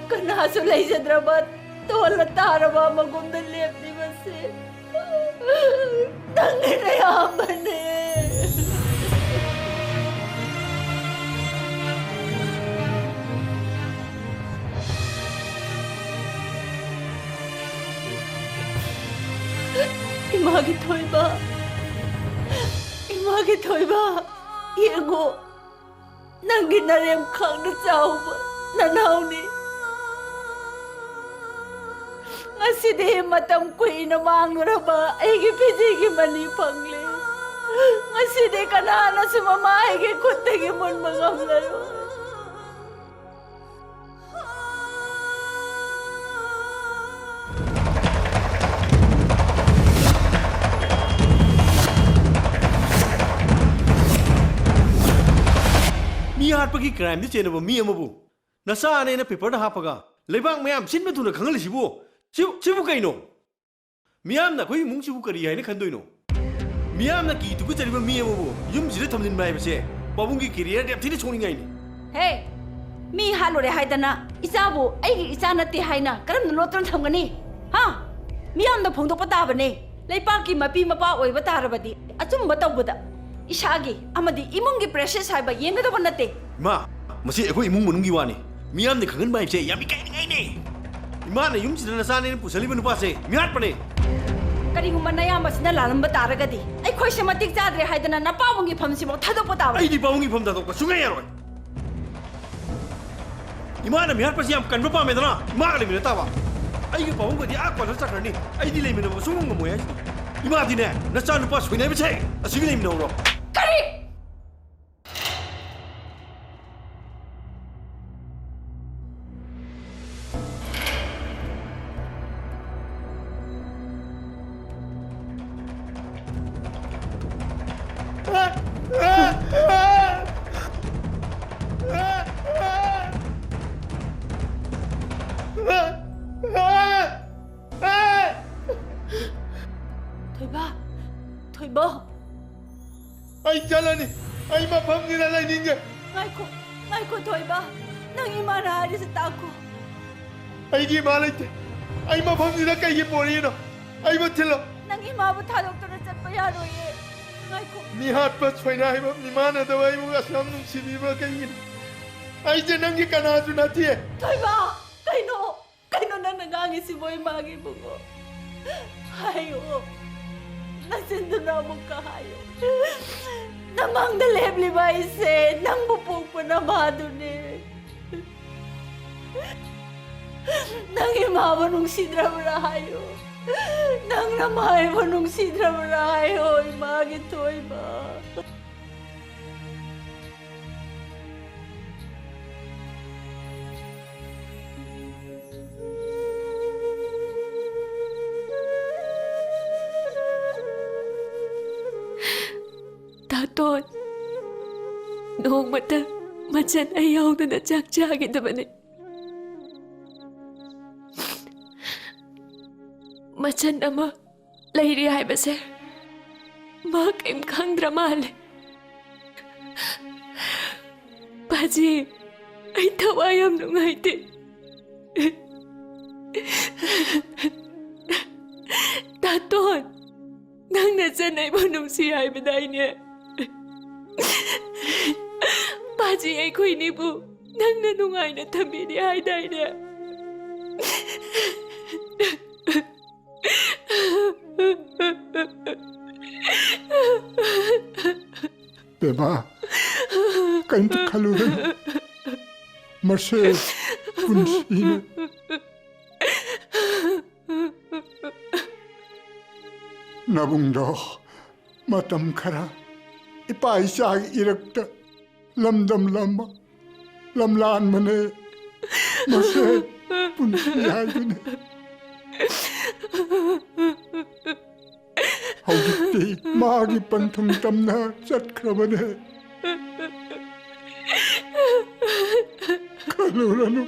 Kanaso laysadrabat tola taraba magumda lepniba se Nanginayaman Imagi Toyba, Yengo, Nanginarem Kang the Chauba, Nanauni. Aside Matam Queen among Raba, Egi Pizigi Mani Pangle. Aside Kanana Sumama, Egi could take him on Magamla. Mi harpagi crime ni chenabo mi amabu nasa ane na paper da hapaga lebang mayam sinme tuna khangal sibu sibu kaino miyam na koi mung sibu kari hai na khandoino miyam na ki tu ku chariba mi amabu yum jire thamdin mai base babungi career de thini choni ngai ni Hey, mi halore haidana isabu aigi isanati haina karam na lotron thamgani ha miyam da phongdok patabane leipaki mapi mapa oiba tarabadi achumba tawbuda Ishagi, amadi imungi precious haiba yenga da banate. Ma, masi ekoi imung munungi wani. Miyam ne khangan bai se yami kai ngai ne. Ima na yum sidana sa ne pusali banu pa se. Miyat pane. Kari humana ya masna lalam bataragadi. Ai khoi se matik chadre haidana na pawungi phamsi mo thadok patawa. Ai di pawungi pham da ko sungai yaroi. Ima na miyat pa siam kan pa me dana. Ima ka le mi ta ba. Ai ge pawung ko di ak pa sa karni. Ai di le mi na sungong mo ya. Ima di ne na sa nu pa suinai ba se. Asigi le mi no ro. Kari! Toiba! Ay jalani, ay mafam nila lai ninge. Ngaiko Toiba, nang imana hari sa tako. Ay gimalay te, ay mafam nila kay giporino. Ay matilo. Nang imabu talok to na chat payano ye. Ngaiko. Ni hat pa chway na ibam ni mana daway mo asam nung siniba kay gin. Ay janang gikanado na tiye. Toiba, kaino na nangangi si Boy Magi bungo. Hayo. Nasindo na mo kahayo. Namang dalebli ba ise, nang bupog pa na madun Nang imawa nung sidra marahayo. Nang namahay mo nung sidra marahayo, imagitoy ba? Taton, noong mata, matsan ayaw na natsak-tsakin naman eh. Matsan ama, lahiri ay ba sir? Makaim kang dramale. Baji, ay tawayam nung ay din. Taton, nang nasanay mo nung si Jaime niya. Paji ay ko inibo, nang nanungay na tabi ni Hayday niya. Bema, kainta kaluran. Marcel, punsina. Nabungdo, matam kara. Ipa isag irakta. Lamdam lama. Lamlaan mane. Marcel, punsina yun. Hawjiti, maagi pantum tamna satkrabane. Kalurano.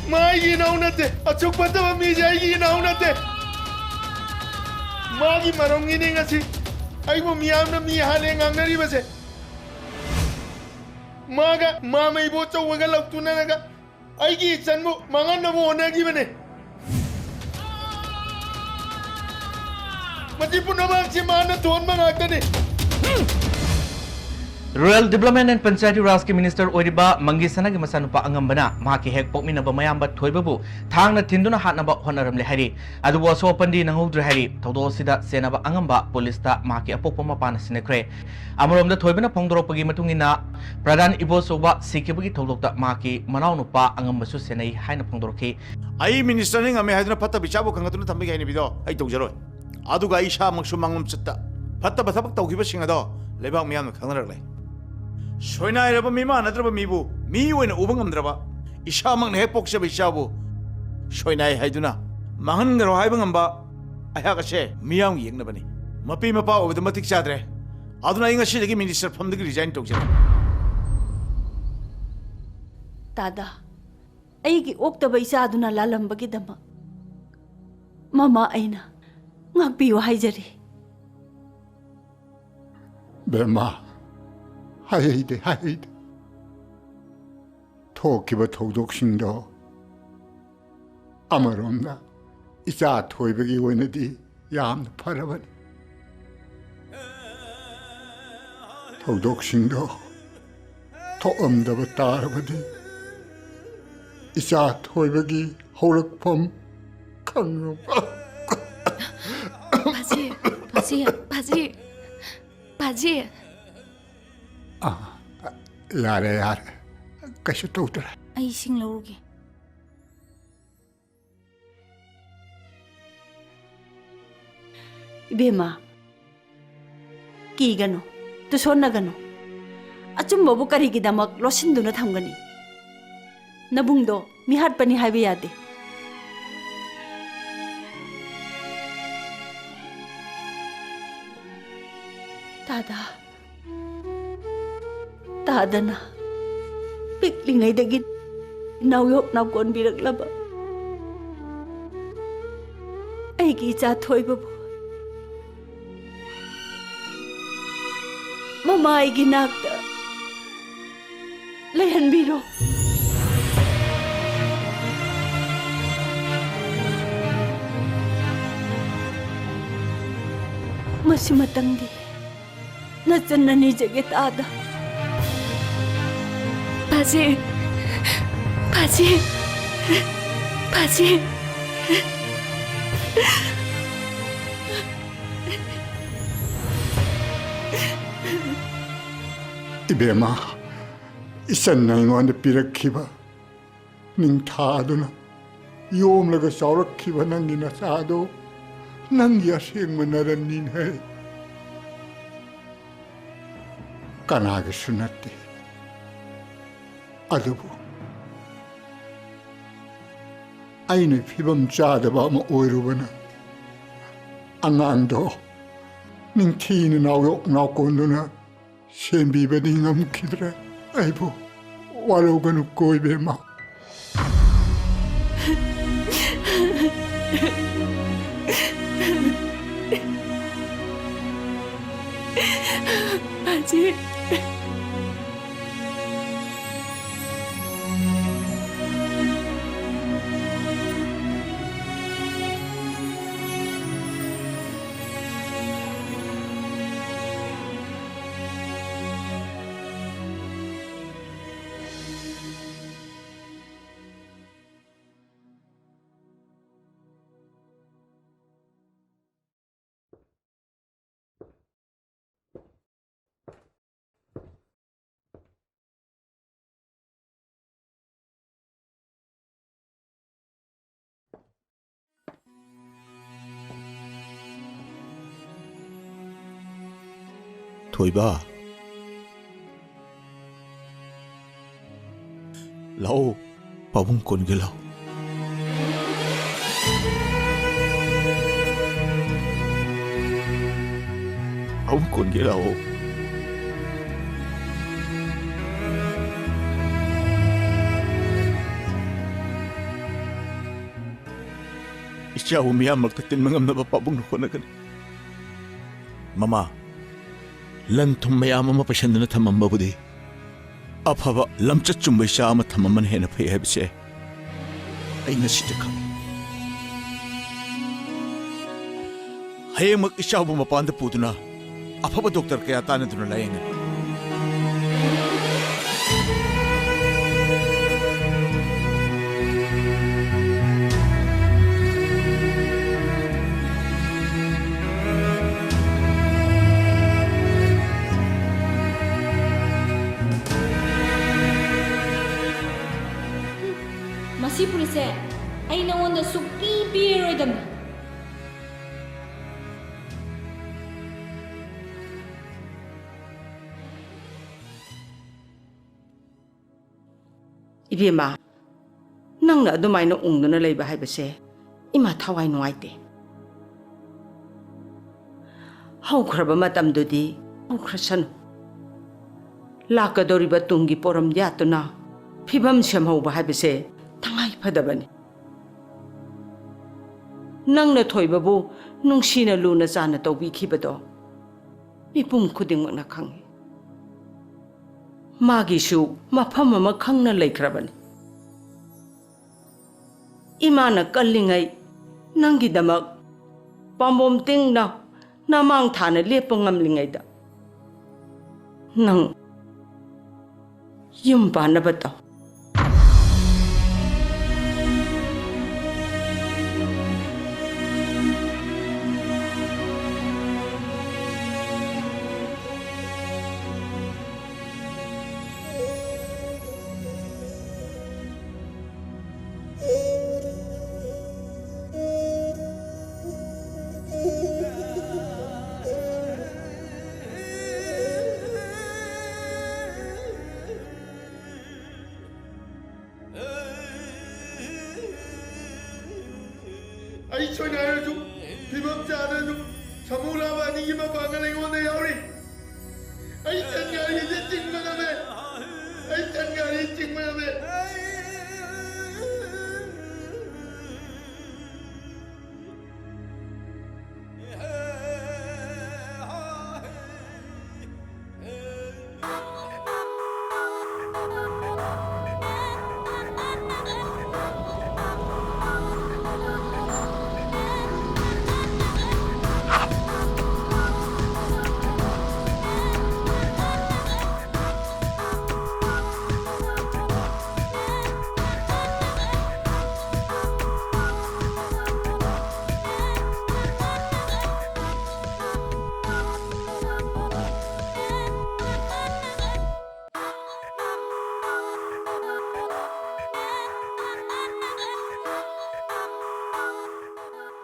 Mai ginau nate, achuk pata mi jai ginau nate. Magi marong ini ngasi, ai mo miam na mi hale ngangnari base. Maga mama ibo chau waga laktuna naga, ai gi chanmu mangan na mo na gi bane. Mati punabang si mana thon mangakta ne. Rural Development and Panchayati Raj ki Minister Oiriba Mangi Sanagi Masanupa Angambana Maki Hek Pokminaba Mayamba Toibabu Thangna Tinduna Hatnaba Honoram Lehari Adu was openly Nangudra Hari Todo Sida Senaba Angamba Polista Maki Apopoma Pana Sinekre Amarom the Toibana Pongdropagi Matungina Pradan Ibo Soba Sikibuki Tolokta Maki Manaunupa Angambasu Senai Haina Pongdroki Ai Minister ning ame hadna pata bichabo kangatuna thambi gaini bido ai tawjaro aduga isha maksu mangum chatta pata bathabak tawgiba singado lebak miyam khangnarak Soina raba mima nadraba mibu mi oina ubang amdraba isha mang ne pokse bichabu soina haiduna mahan garo haibang amba aya ka se miyam yengna bani mapi mapa obda matik chadre aduna inga sidagi minister famdagi resign tokjana Tada, aigi oktaba isa aduna lalambagi dama. Mama aina, ngagpiyo haijari. Bema. 하이데 토끼바 토독싱도 아마롬나 이자 토이백이 원에디 얌 파라바니 토독싱도 토엄다바 따라바디 이자 토이백이 호락범 강로 바지 야래 kaso tawdra. Ay sing laurugi. Ibema, ki gano, to son na gano. Achum babu kari gidamak losin do na thamgani. Nabungdo, mihat pani haibe yade. Tada na. Piklingay dagit nawyok na kon biraglaba. Ay gicha thoy babu. Mama ay ginagda. Layan biro. Masimatang di. नचन्ननी जगे S 바지, 바지, 바지. 이베마 이산 나이원데 비락키바 닝타도나 요음라가 사우락키바 난기나 사도 난기야 생만나란 닌해 까나게 수났대 아드부 아이네 피범 짜다바마 오이루바나 안난도 닝티는 나오곤도나 셈비바니 남기더라 아이고 와로가는 꼬이베마 바지. 토이바 라오 바봉 꼰게라오 바봉 꼰게라오 이샤오 미야막다 뜬망암나바 바봉 노코나가니 마마 런통 मयाम अमा पसंदना थमम्बबुदी अफब लमचत चुम्बै चा अमा थममन हेना फै हैबसे अइना सिते खंग हयेमक इचाबु मपांद पुदुना अफब doctor कया तानदुना lying police आई नोंद soupy पीरोदम इबेमा नंगना अदुमाइना उंगदना लेबा हाइबसे इमा थावाई नुआइते हौख्रबा मतमदुदी हौख्रसन लाकदोरिबा तुंगी पोरम यातुना फिबम सेमहौबा हाइबसे तंगाई फदबनी नंगना थोइबबु नुंसीना लुना जाना तौबिखिबदो मिपुम खुदिंगमना खंगी मागिसु मफम अमा खंगना लेख्रबनी इमाना कल्लिंगै नंगिदमक पाम्बोम तिंगना नमांग थाना लेप ngamlingayda नंग यम पानबता आई सोनारजु फिबम चादरजु समूलावानी की मपांगल इंगोंदे यावरी आई चंगारी जे चिंगमनमे आई चंगारी चिंगमनमे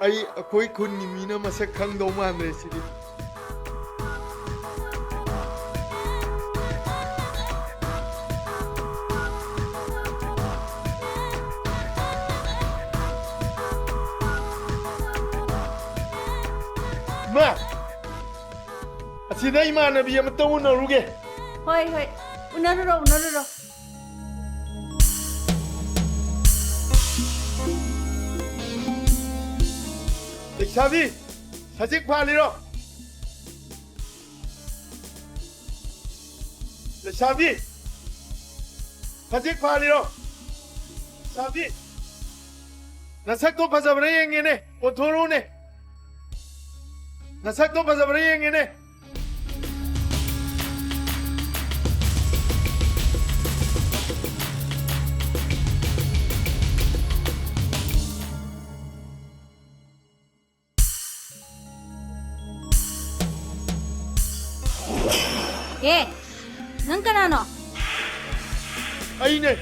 ꯑꯩꯈꯣꯏ ꯈꯨꯟꯒꯤ ꯃꯤꯅ ꯃꯁꯛ ꯈꯪꯗꯧ ꯃꯥꯟꯗ꯭ꯔꯦ ꯁꯤꯗꯤ ꯃꯥ ꯑꯁꯤꯗ ꯏꯃꯥꯟꯅꯕꯤ ꯑꯃꯇ ꯎꯅꯔꯨꯒꯦ ꯍꯣꯏ ꯍꯣꯏ ꯎꯅꯔꯨꯔꯣ ꯎꯅꯔꯨꯔꯣ ꯂꯩꯁꯥꯕꯤ ꯁꯖꯤꯛ ꯐꯥꯜꯂꯤꯔꯣ ꯂꯩꯁꯥꯕꯤ ꯁꯖꯤꯛ ꯐꯥꯜꯂꯤꯔꯣ ꯂꯩꯁꯥꯕꯤ ꯅꯁꯛꯇꯣ ꯐꯖꯕ꯭ꯔꯥ ꯌꯦꯡꯒꯦꯅꯦ ꯑꯣꯟꯊꯣꯔꯛꯎꯅꯦ ꯅꯁꯛꯇꯣ ꯐꯖꯕ꯭ꯔꯥ ꯌꯦꯡꯒꯦꯅꯦ ꯑꯦ ꯅꯪ ꯀꯅꯥꯅꯣ ꯑꯩꯅꯦ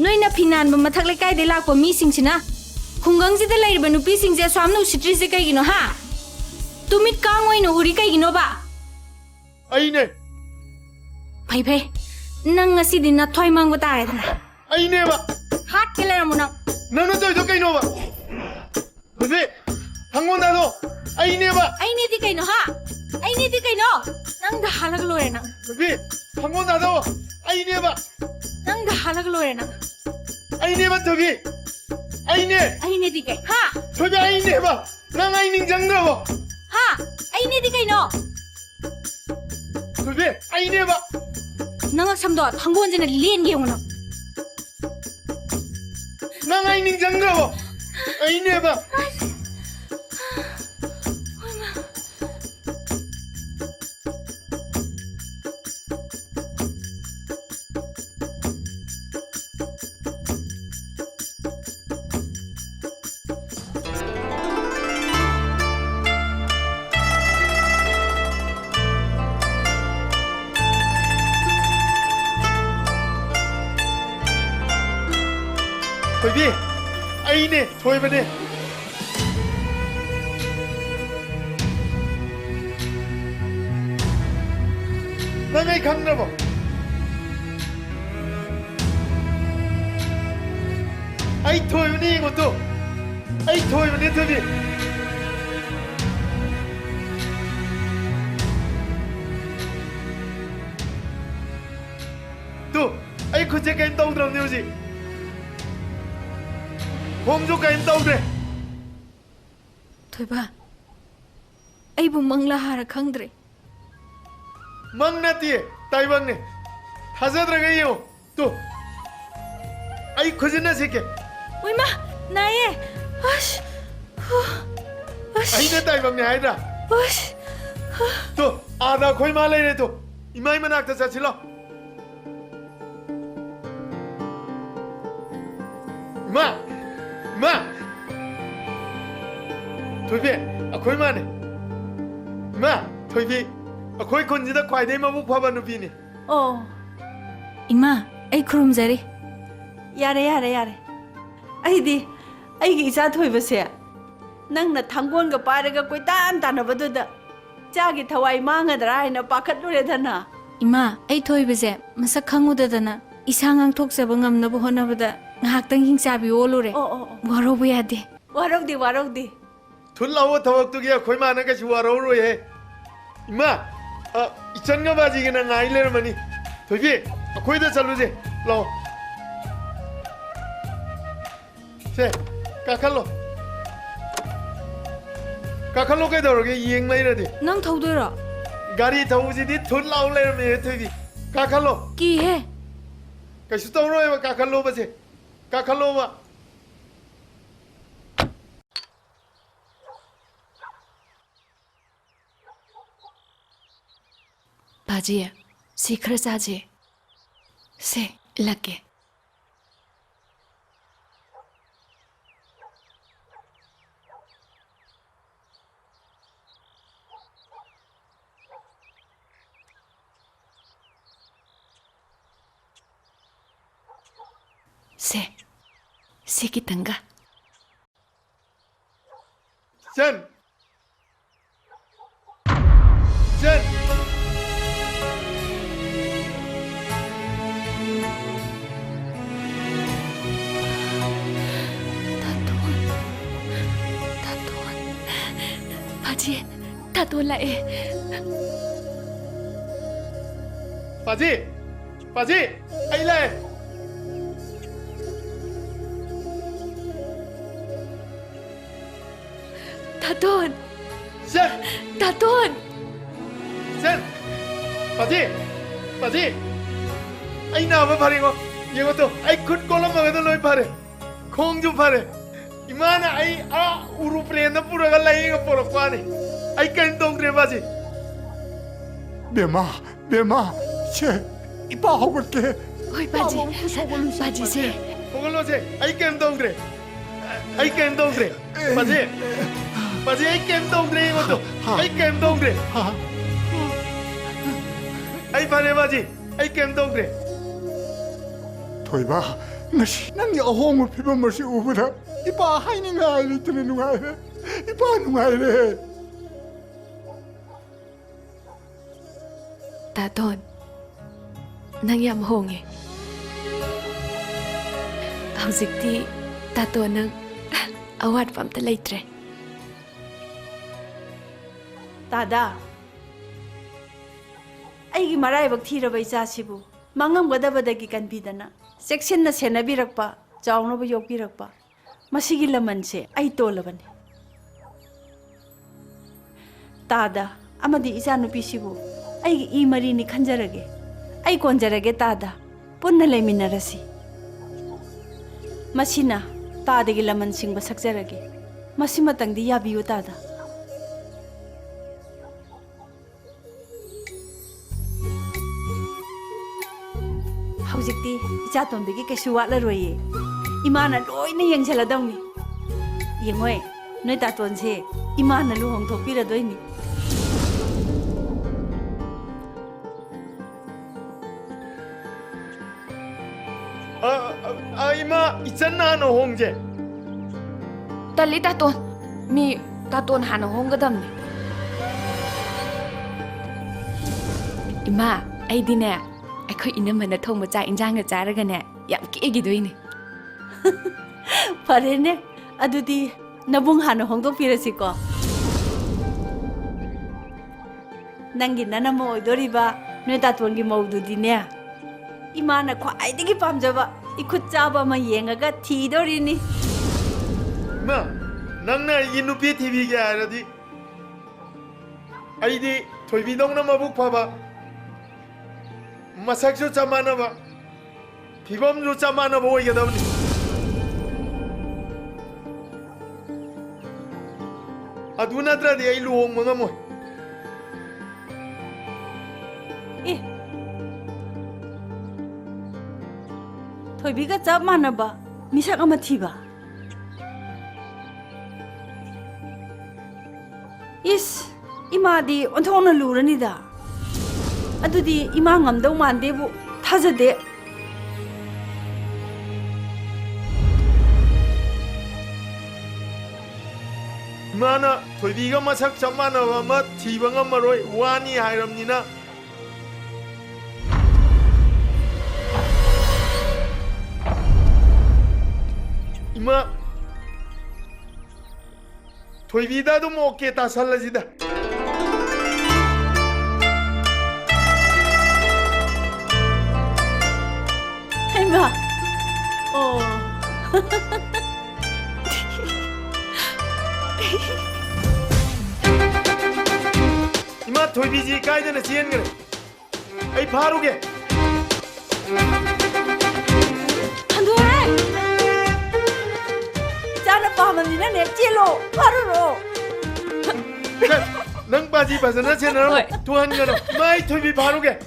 ꯅꯣꯏꯅ ꯐꯤꯅꯥꯟꯕ ꯃꯊꯛ ꯂꯩꯀꯥꯏꯗꯩ ꯂꯥꯛꯄ ꯃꯤꯁꯤꯡꯁꯤꯅ ꯈꯨꯡꯒꯪꯁꯤꯗ ꯂꯩꯔꯤꯕ ꯅꯨꯄꯤꯁꯤꯡꯁꯦ ꯁ꯭ꯋꯥꯝꯅ ꯎꯁꯤꯠꯇ꯭ꯔꯤꯁꯦ ꯀꯩꯒꯤꯅꯣ ꯍꯥ ꯇꯨꯃꯤꯠ ꯀꯥꯡ ꯑꯣꯏꯅ ꯎꯔꯤ ꯀꯩꯒꯤꯅꯣꯕ ꯑꯩꯅꯦ ꯐꯩ ꯐꯩ ꯅꯪ ꯉꯁꯤꯗꯤ ꯅꯊ꯭ꯋꯥꯏ ꯃꯥꯡꯕ ꯇꯥꯔꯦꯗꯅ ꯑꯩꯅꯦꯕ ꯍꯥꯠꯀꯦ ꯂꯩꯔꯝꯃꯣ ꯅꯪꯅ ꯇꯧꯔꯤꯗꯣ ꯀꯩꯅꯣꯕ ꯍꯧꯖꯤꯛ ꯍꯪꯉꯣꯟꯗꯥꯗꯣ ꯑꯩꯅꯦꯕ ꯑꯩꯅꯦꯗꯤ ꯀꯩꯅꯣ ꯍꯥ ꯑꯩꯅꯦꯗꯤ ꯀꯩꯅꯣ ꯅꯪꯗ ꯍꯥꯜꯂꯒ ꯂꯣꯏꯔꯦ ꯅꯪ ꯍꯧꯖꯤꯛ ꯍꯪꯉꯣꯟꯗꯥꯗꯣ ꯑꯩꯅꯦꯕ ꯅꯪꯗ ꯍꯥꯜꯂꯒ ꯂꯣꯏꯔꯦ ꯅꯪ ꯑꯩꯅꯦꯕ ꯊꯣꯏꯕꯤ ꯑꯩꯅꯦ ꯑꯩꯅꯦꯗꯤ ꯀꯩ ꯍꯥ ꯊꯣꯏꯕꯤ ꯑꯩꯅꯦꯕ ꯅꯪ ꯑꯩ ꯅꯤꯡꯁꯤꯡꯗ꯭ꯔꯕꯣ ꯍꯥ ꯑꯩꯅꯦꯗꯤ ꯀꯩꯅꯣ ꯊꯣꯏꯕꯤ ꯑꯩꯅꯦꯕ ꯅꯪ ꯁꯝꯗꯣ ꯊꯪꯒꯣꯟꯁꯤꯅ ꯂꯦꯟꯒꯦ ꯌꯦꯡꯉꯨ ꯅꯪ ꯑꯩ ꯅꯤꯡꯁꯤꯡꯗ꯭ꯔꯕꯣ ꯑꯩꯅꯦꯕ ꯊꯣꯏꯕꯤ ꯑꯩꯅꯦ ꯊꯣꯏꯕꯅꯦ ꯅꯪ ꯑꯩ ꯈꯪꯗ꯭ꯔꯕꯣ ꯑꯩ ꯊꯣꯏꯕꯅꯦ ꯌꯦꯡꯉꯣ ꯇꯨ ꯑꯩ ꯊꯣꯏꯕꯅꯦ ꯊꯣꯏꯕꯤ ꯇꯨ ꯑꯩ ꯈꯨꯠꯁꯦ ꯀꯩꯝ ꯇꯧꯗ꯭ꯔꯕꯅꯦ ꯍꯧꯖꯤꯛ ꯈꯣꯡꯁꯨ ꯀꯩꯝ ꯇꯧꯗ꯭ꯔꯦ ꯊꯣꯏꯕ ꯑꯩꯕꯨ ꯃꯪꯂꯥ ꯍꯥꯔ ꯈꯪꯗ꯭ꯔꯦ ꯃꯪ ꯅꯠꯇꯦ ꯇꯥꯏꯕꯪꯅꯦ ꯊꯥꯖꯗ꯭ꯔꯒ ꯌꯦꯡꯉꯣ ꯇꯨ ꯑꯩ ꯈꯨꯖꯤꯟꯅ ꯁꯤꯛꯀꯦ ꯎꯏꯃꯥ ꯅꯥꯏꯌꯦ ꯑꯁ ꯑꯩꯅ ꯇꯥꯏꯕꯪꯅꯦ ꯍꯥꯏꯗ꯭ꯔꯥ ꯇꯨ ꯑꯥꯗ ꯑꯩꯈꯣꯏ ꯃꯥ ꯂꯩꯔꯦ ꯇꯨ ꯏꯃꯥꯏ ꯃꯅꯥꯛꯇ ꯆꯠꯁꯤꯂꯣ ꯏꯃꯥ ꯏꯃꯥ ꯊꯣꯏꯕꯤ ꯑꯩꯈꯣꯏ ꯃꯥꯅꯦ ꯏꯃꯥ ꯊꯣꯏꯕꯤ ꯑꯩꯈꯣꯏ ꯈꯨꯟꯁꯤꯗ ꯈ꯭ꯋꯥꯏꯗꯒꯤ ꯃꯕꯨꯛ ꯐꯕ ꯅꯨꯄꯤꯅꯤ ꯑꯣ ꯏꯃꯥ ꯑꯩ ꯈꯨꯔꯨꯝꯖꯔꯤ ꯌꯥꯔꯦ ꯌꯥꯔꯦ ꯌꯥꯔꯦ ꯑꯩꯗꯤ ꯑꯩꯒꯤ ꯏꯆꯥ ꯊꯣꯏꯕꯁꯦ ꯅꯪꯅ ꯊꯥꯡꯒꯣꯟꯒ ꯄꯥꯏꯔꯒ ꯀꯣꯏꯇꯥꯟ ꯇꯥꯟꯅꯕꯗꯨꯗ ꯏꯆꯥꯒꯤ ꯊꯋꯥꯏ ꯃꯥꯡꯒꯗ꯭ꯔꯥ ꯍꯥꯏꯅ ꯄꯥꯈꯠꯂꯨꯔꯦꯗꯅ ꯏꯃꯥ ꯑꯩ ꯊꯣꯏꯕꯁꯦ ꯃꯁꯛ ꯈꯪꯉꯨꯗꯗꯅ ꯏꯁꯥ ꯉꯥꯡꯊꯣꯛꯆꯕ ꯉꯝꯅꯕ ꯍꯣꯠꯅꯕꯗ ꯉꯥꯏꯍꯥꯛꯇꯪ ꯍꯤꯡꯆꯥꯕꯤ ꯑꯣꯜꯂꯨꯔꯦ ꯋꯥꯔꯧꯕ ꯌꯥꯗꯦ ꯋꯥꯔꯧꯗꯦ ꯋꯥꯔꯧꯗꯦ ꯊꯨꯟ ꯂꯥꯎꯕ ꯊꯕꯛꯇꯨꯒꯤ ꯑꯩꯈꯣꯏ ꯃꯥꯅ ꯀꯩꯁꯨ ꯋꯥꯔꯧꯔꯣꯏꯍꯦ ꯏꯃꯥ ꯏꯆꯟꯒ ꯕꯥꯖꯤꯒꯅ ꯉꯥꯏ ꯂꯩꯔꯝꯃꯅꯤ ꯊꯣꯏꯕꯤ ꯑꯩꯈꯣꯏꯗ ꯆꯠꯂꯨꯁꯦ ꯂꯥꯛꯑꯣ ꯁꯦ ꯀꯥꯈꯠꯂꯣ ꯀꯥꯈꯠꯂꯣ ꯀꯩꯗꯧꯔꯒꯦ ꯌꯦꯡ ꯂꯩꯔꯗꯤ ꯅꯪ ꯊꯧꯗꯣꯏꯔꯣ ꯒꯥꯔꯤ ꯊꯧꯕꯁꯤꯗꯤ ꯊꯨꯟ ꯂꯥꯎ ꯂꯩꯔꯝꯃꯦ ꯊꯣꯏꯕꯤ ꯀꯥꯈꯠꯂꯣ ꯀꯤꯍꯦ ꯀꯩꯁꯨ ꯇꯧꯔꯣꯏꯕ ꯀꯥꯈꯠꯂꯣꯕꯁꯦ ꯀꯥꯈꯠꯂꯣꯕ बाजी सी खर चाजे से लगे से की तंगा 전. 전. 바지, 다돈 lại. 바지, 바지, anh lên. 다돈, 전. 다돈. 전. 바지, 바지. anh nào mà 파리고? 이것도 anh 큰 꼴로 먹어도 너희 파래. 공주 파래. 이만한 아이 우루프레나 뿌려가 라이가 뿌렸과니. 아이 깐동 그래 바지. 배마 쟤 이봐 하고게 Ôi 바지, 바지 세. 그걸로 쟤 아이 깐동 그래. 아이 깐동 그래. 바지. 바지 아이 깐동 그래 이것도. 아이 깐동 그래. 아이 파래 바지. 아이 깐동 그래. 토이바 ngasi nang ahong piba marsi ubada ipa haini ngai ni tene nungai ipa nungai re 다돈, nang yam hong에. Hꯧ직ti 다돈은 awat pamta leitre. Tada. Aigi maraibak thiraba ichasibu mangamgadabadagi kanbidana section na senabirakpa chawnaba yokpirakpa masigi lamanse ai tolabani. Tada amadi ichanupisibu aigi I marini khanjarage ai konjarage tada punna leiminarasi. Masina tadagi laman singba sakjarage masimatangdi yabiyu tada. Hꯧ직ti ichatomdagi kaisu watlaroye imana loina yengsaladawni yengoi noi tatonse imana luhongthokpiradoini. 이마 있잖아 너 홍제. Tali 다돈. 미 다돈 하나 홍가담네. 이마, 아이디네. 아이코 이놈만나 통모 짜 인장을 짜르가네. 얌끼기도이네. Farene adudi nabung hana hongdokpirasiko. Nangi nanamo oidoriba noi tatongi maududine imana khwaidagi pamjaba ikut chaba ma yengaga thidorini. 마, 낭나 이 눈빛 TV게 알아디. 아이디 돌비동나 마북 봐봐. 마삭조 짜마나 봐. 비범조 짜마나 보고 이게 나오니. 아두나드라디 아이 루홍 mga mo. Thoibiga chap manaba misak ama thiba. Is imadi onthona lurani da. Adudi ima ngamdau mandebu thajade. 마나 돌비가 마삭 짜마나 봐마 티방아 마로이 와니 하이람니나. 이마 돌비다도 먹게 다 살라지다. Hema. Oh. 이마 돌비지 까이드나 지엔 그래. 아이 바로게. 한도해. 짜나 빠만이나 내 찔로 바로로. 능 빠지 봐서나 채널 도한 거는 마이 돌비 바로게.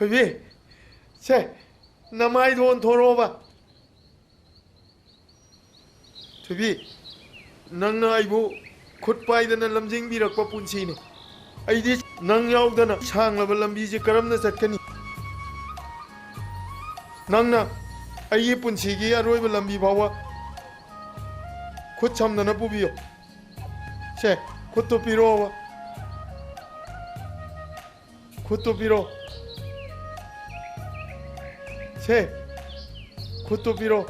ꯊꯣꯏꯕꯤ ꯁꯦ ꯅꯃꯥꯏꯗꯣꯟ ꯊꯣꯔꯛꯑꯣꯕ ꯊꯣꯏꯕꯤ ꯅꯪꯅ ꯑꯩꯕꯨ ꯈꯨꯠ ꯄꯥꯏꯗꯅ ꯂꯝꯖꯤꯡꯕꯤꯔꯛꯄ ꯄꯨꯟꯁꯤꯅꯤ ꯑꯩꯗꯤ ꯅꯪ ꯌꯥꯎꯗꯅ ꯁꯥꯡꯂꯕ ꯂꯝꯕꯤꯁꯦ ꯀꯔꯝꯅ ꯆꯠꯀꯅꯤ ꯅꯪꯅ ꯑꯩꯒꯤ ꯄꯨꯟꯁꯤꯒꯤ ꯑꯔꯣꯏꯕ ꯂꯝꯕꯤ ꯐꯥꯎꯕ ꯈꯨꯠ ꯁꯝꯗꯅ ꯄꯨꯕꯤꯌꯨ ꯁꯦ ꯈꯨꯠꯇꯨ ꯄꯤꯔꯛꯑꯣꯕ ꯈꯨꯠꯇꯨ ꯄꯤꯔꯛꯑꯣ ꯁꯦ ꯈꯨꯠꯇꯨ ꯄꯤꯔꯛꯑꯣ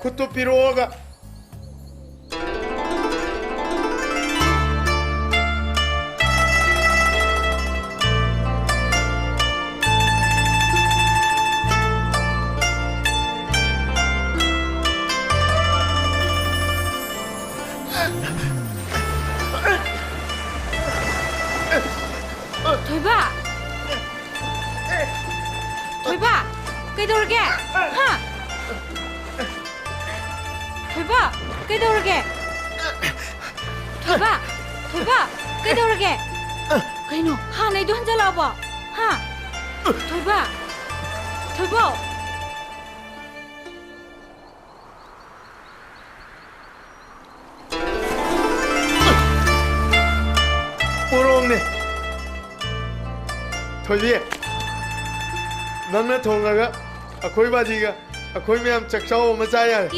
ꯈꯨꯠꯇꯨ ꯄꯤꯔꯛꯑꯣꯒ ꯊꯣꯏꯕ ꯊꯣꯏꯕ ꯀꯩꯗꯧꯔꯒꯦ ꯍꯥ ꯊꯣꯏꯕ ꯀꯩꯗꯧꯔꯒꯦ ꯊꯣꯏꯕ ꯊꯣꯏꯕ ꯀꯩꯗꯧꯔꯒꯦ ꯀꯩꯅꯣ ꯍꯥꯟꯅꯩꯗꯣ ꯍꯟꯖꯜꯂꯛꯑꯕꯣ ꯍꯥ ꯊꯣꯏꯕ ꯊꯣꯏꯕ ꯄꯣꯔꯣꯡꯅꯦ ꯊꯣꯏꯕꯤ ꯅꯪꯅ ꯊꯣꯡꯉꯒ ꯑꯩꯈꯣꯏ ꯕꯥꯖꯤꯒ ꯑꯩꯈꯣꯏ ꯃꯌꯥꯝ ꯆꯥꯛꯆꯥꯎ ꯑꯃ ꯆꯥ ꯌꯥꯔꯦ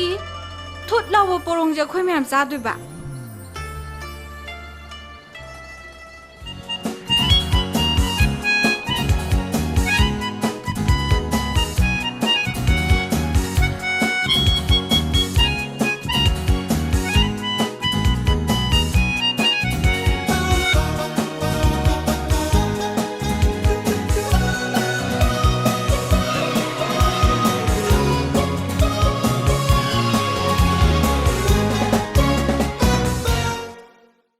ꯊꯨꯠ ꯂꯥꯎꯕ ꯄꯣꯔꯣꯡꯁꯦ ꯑꯩꯈꯣꯏ ꯃꯌꯥꯝ ꯆꯥꯗꯣꯏꯕ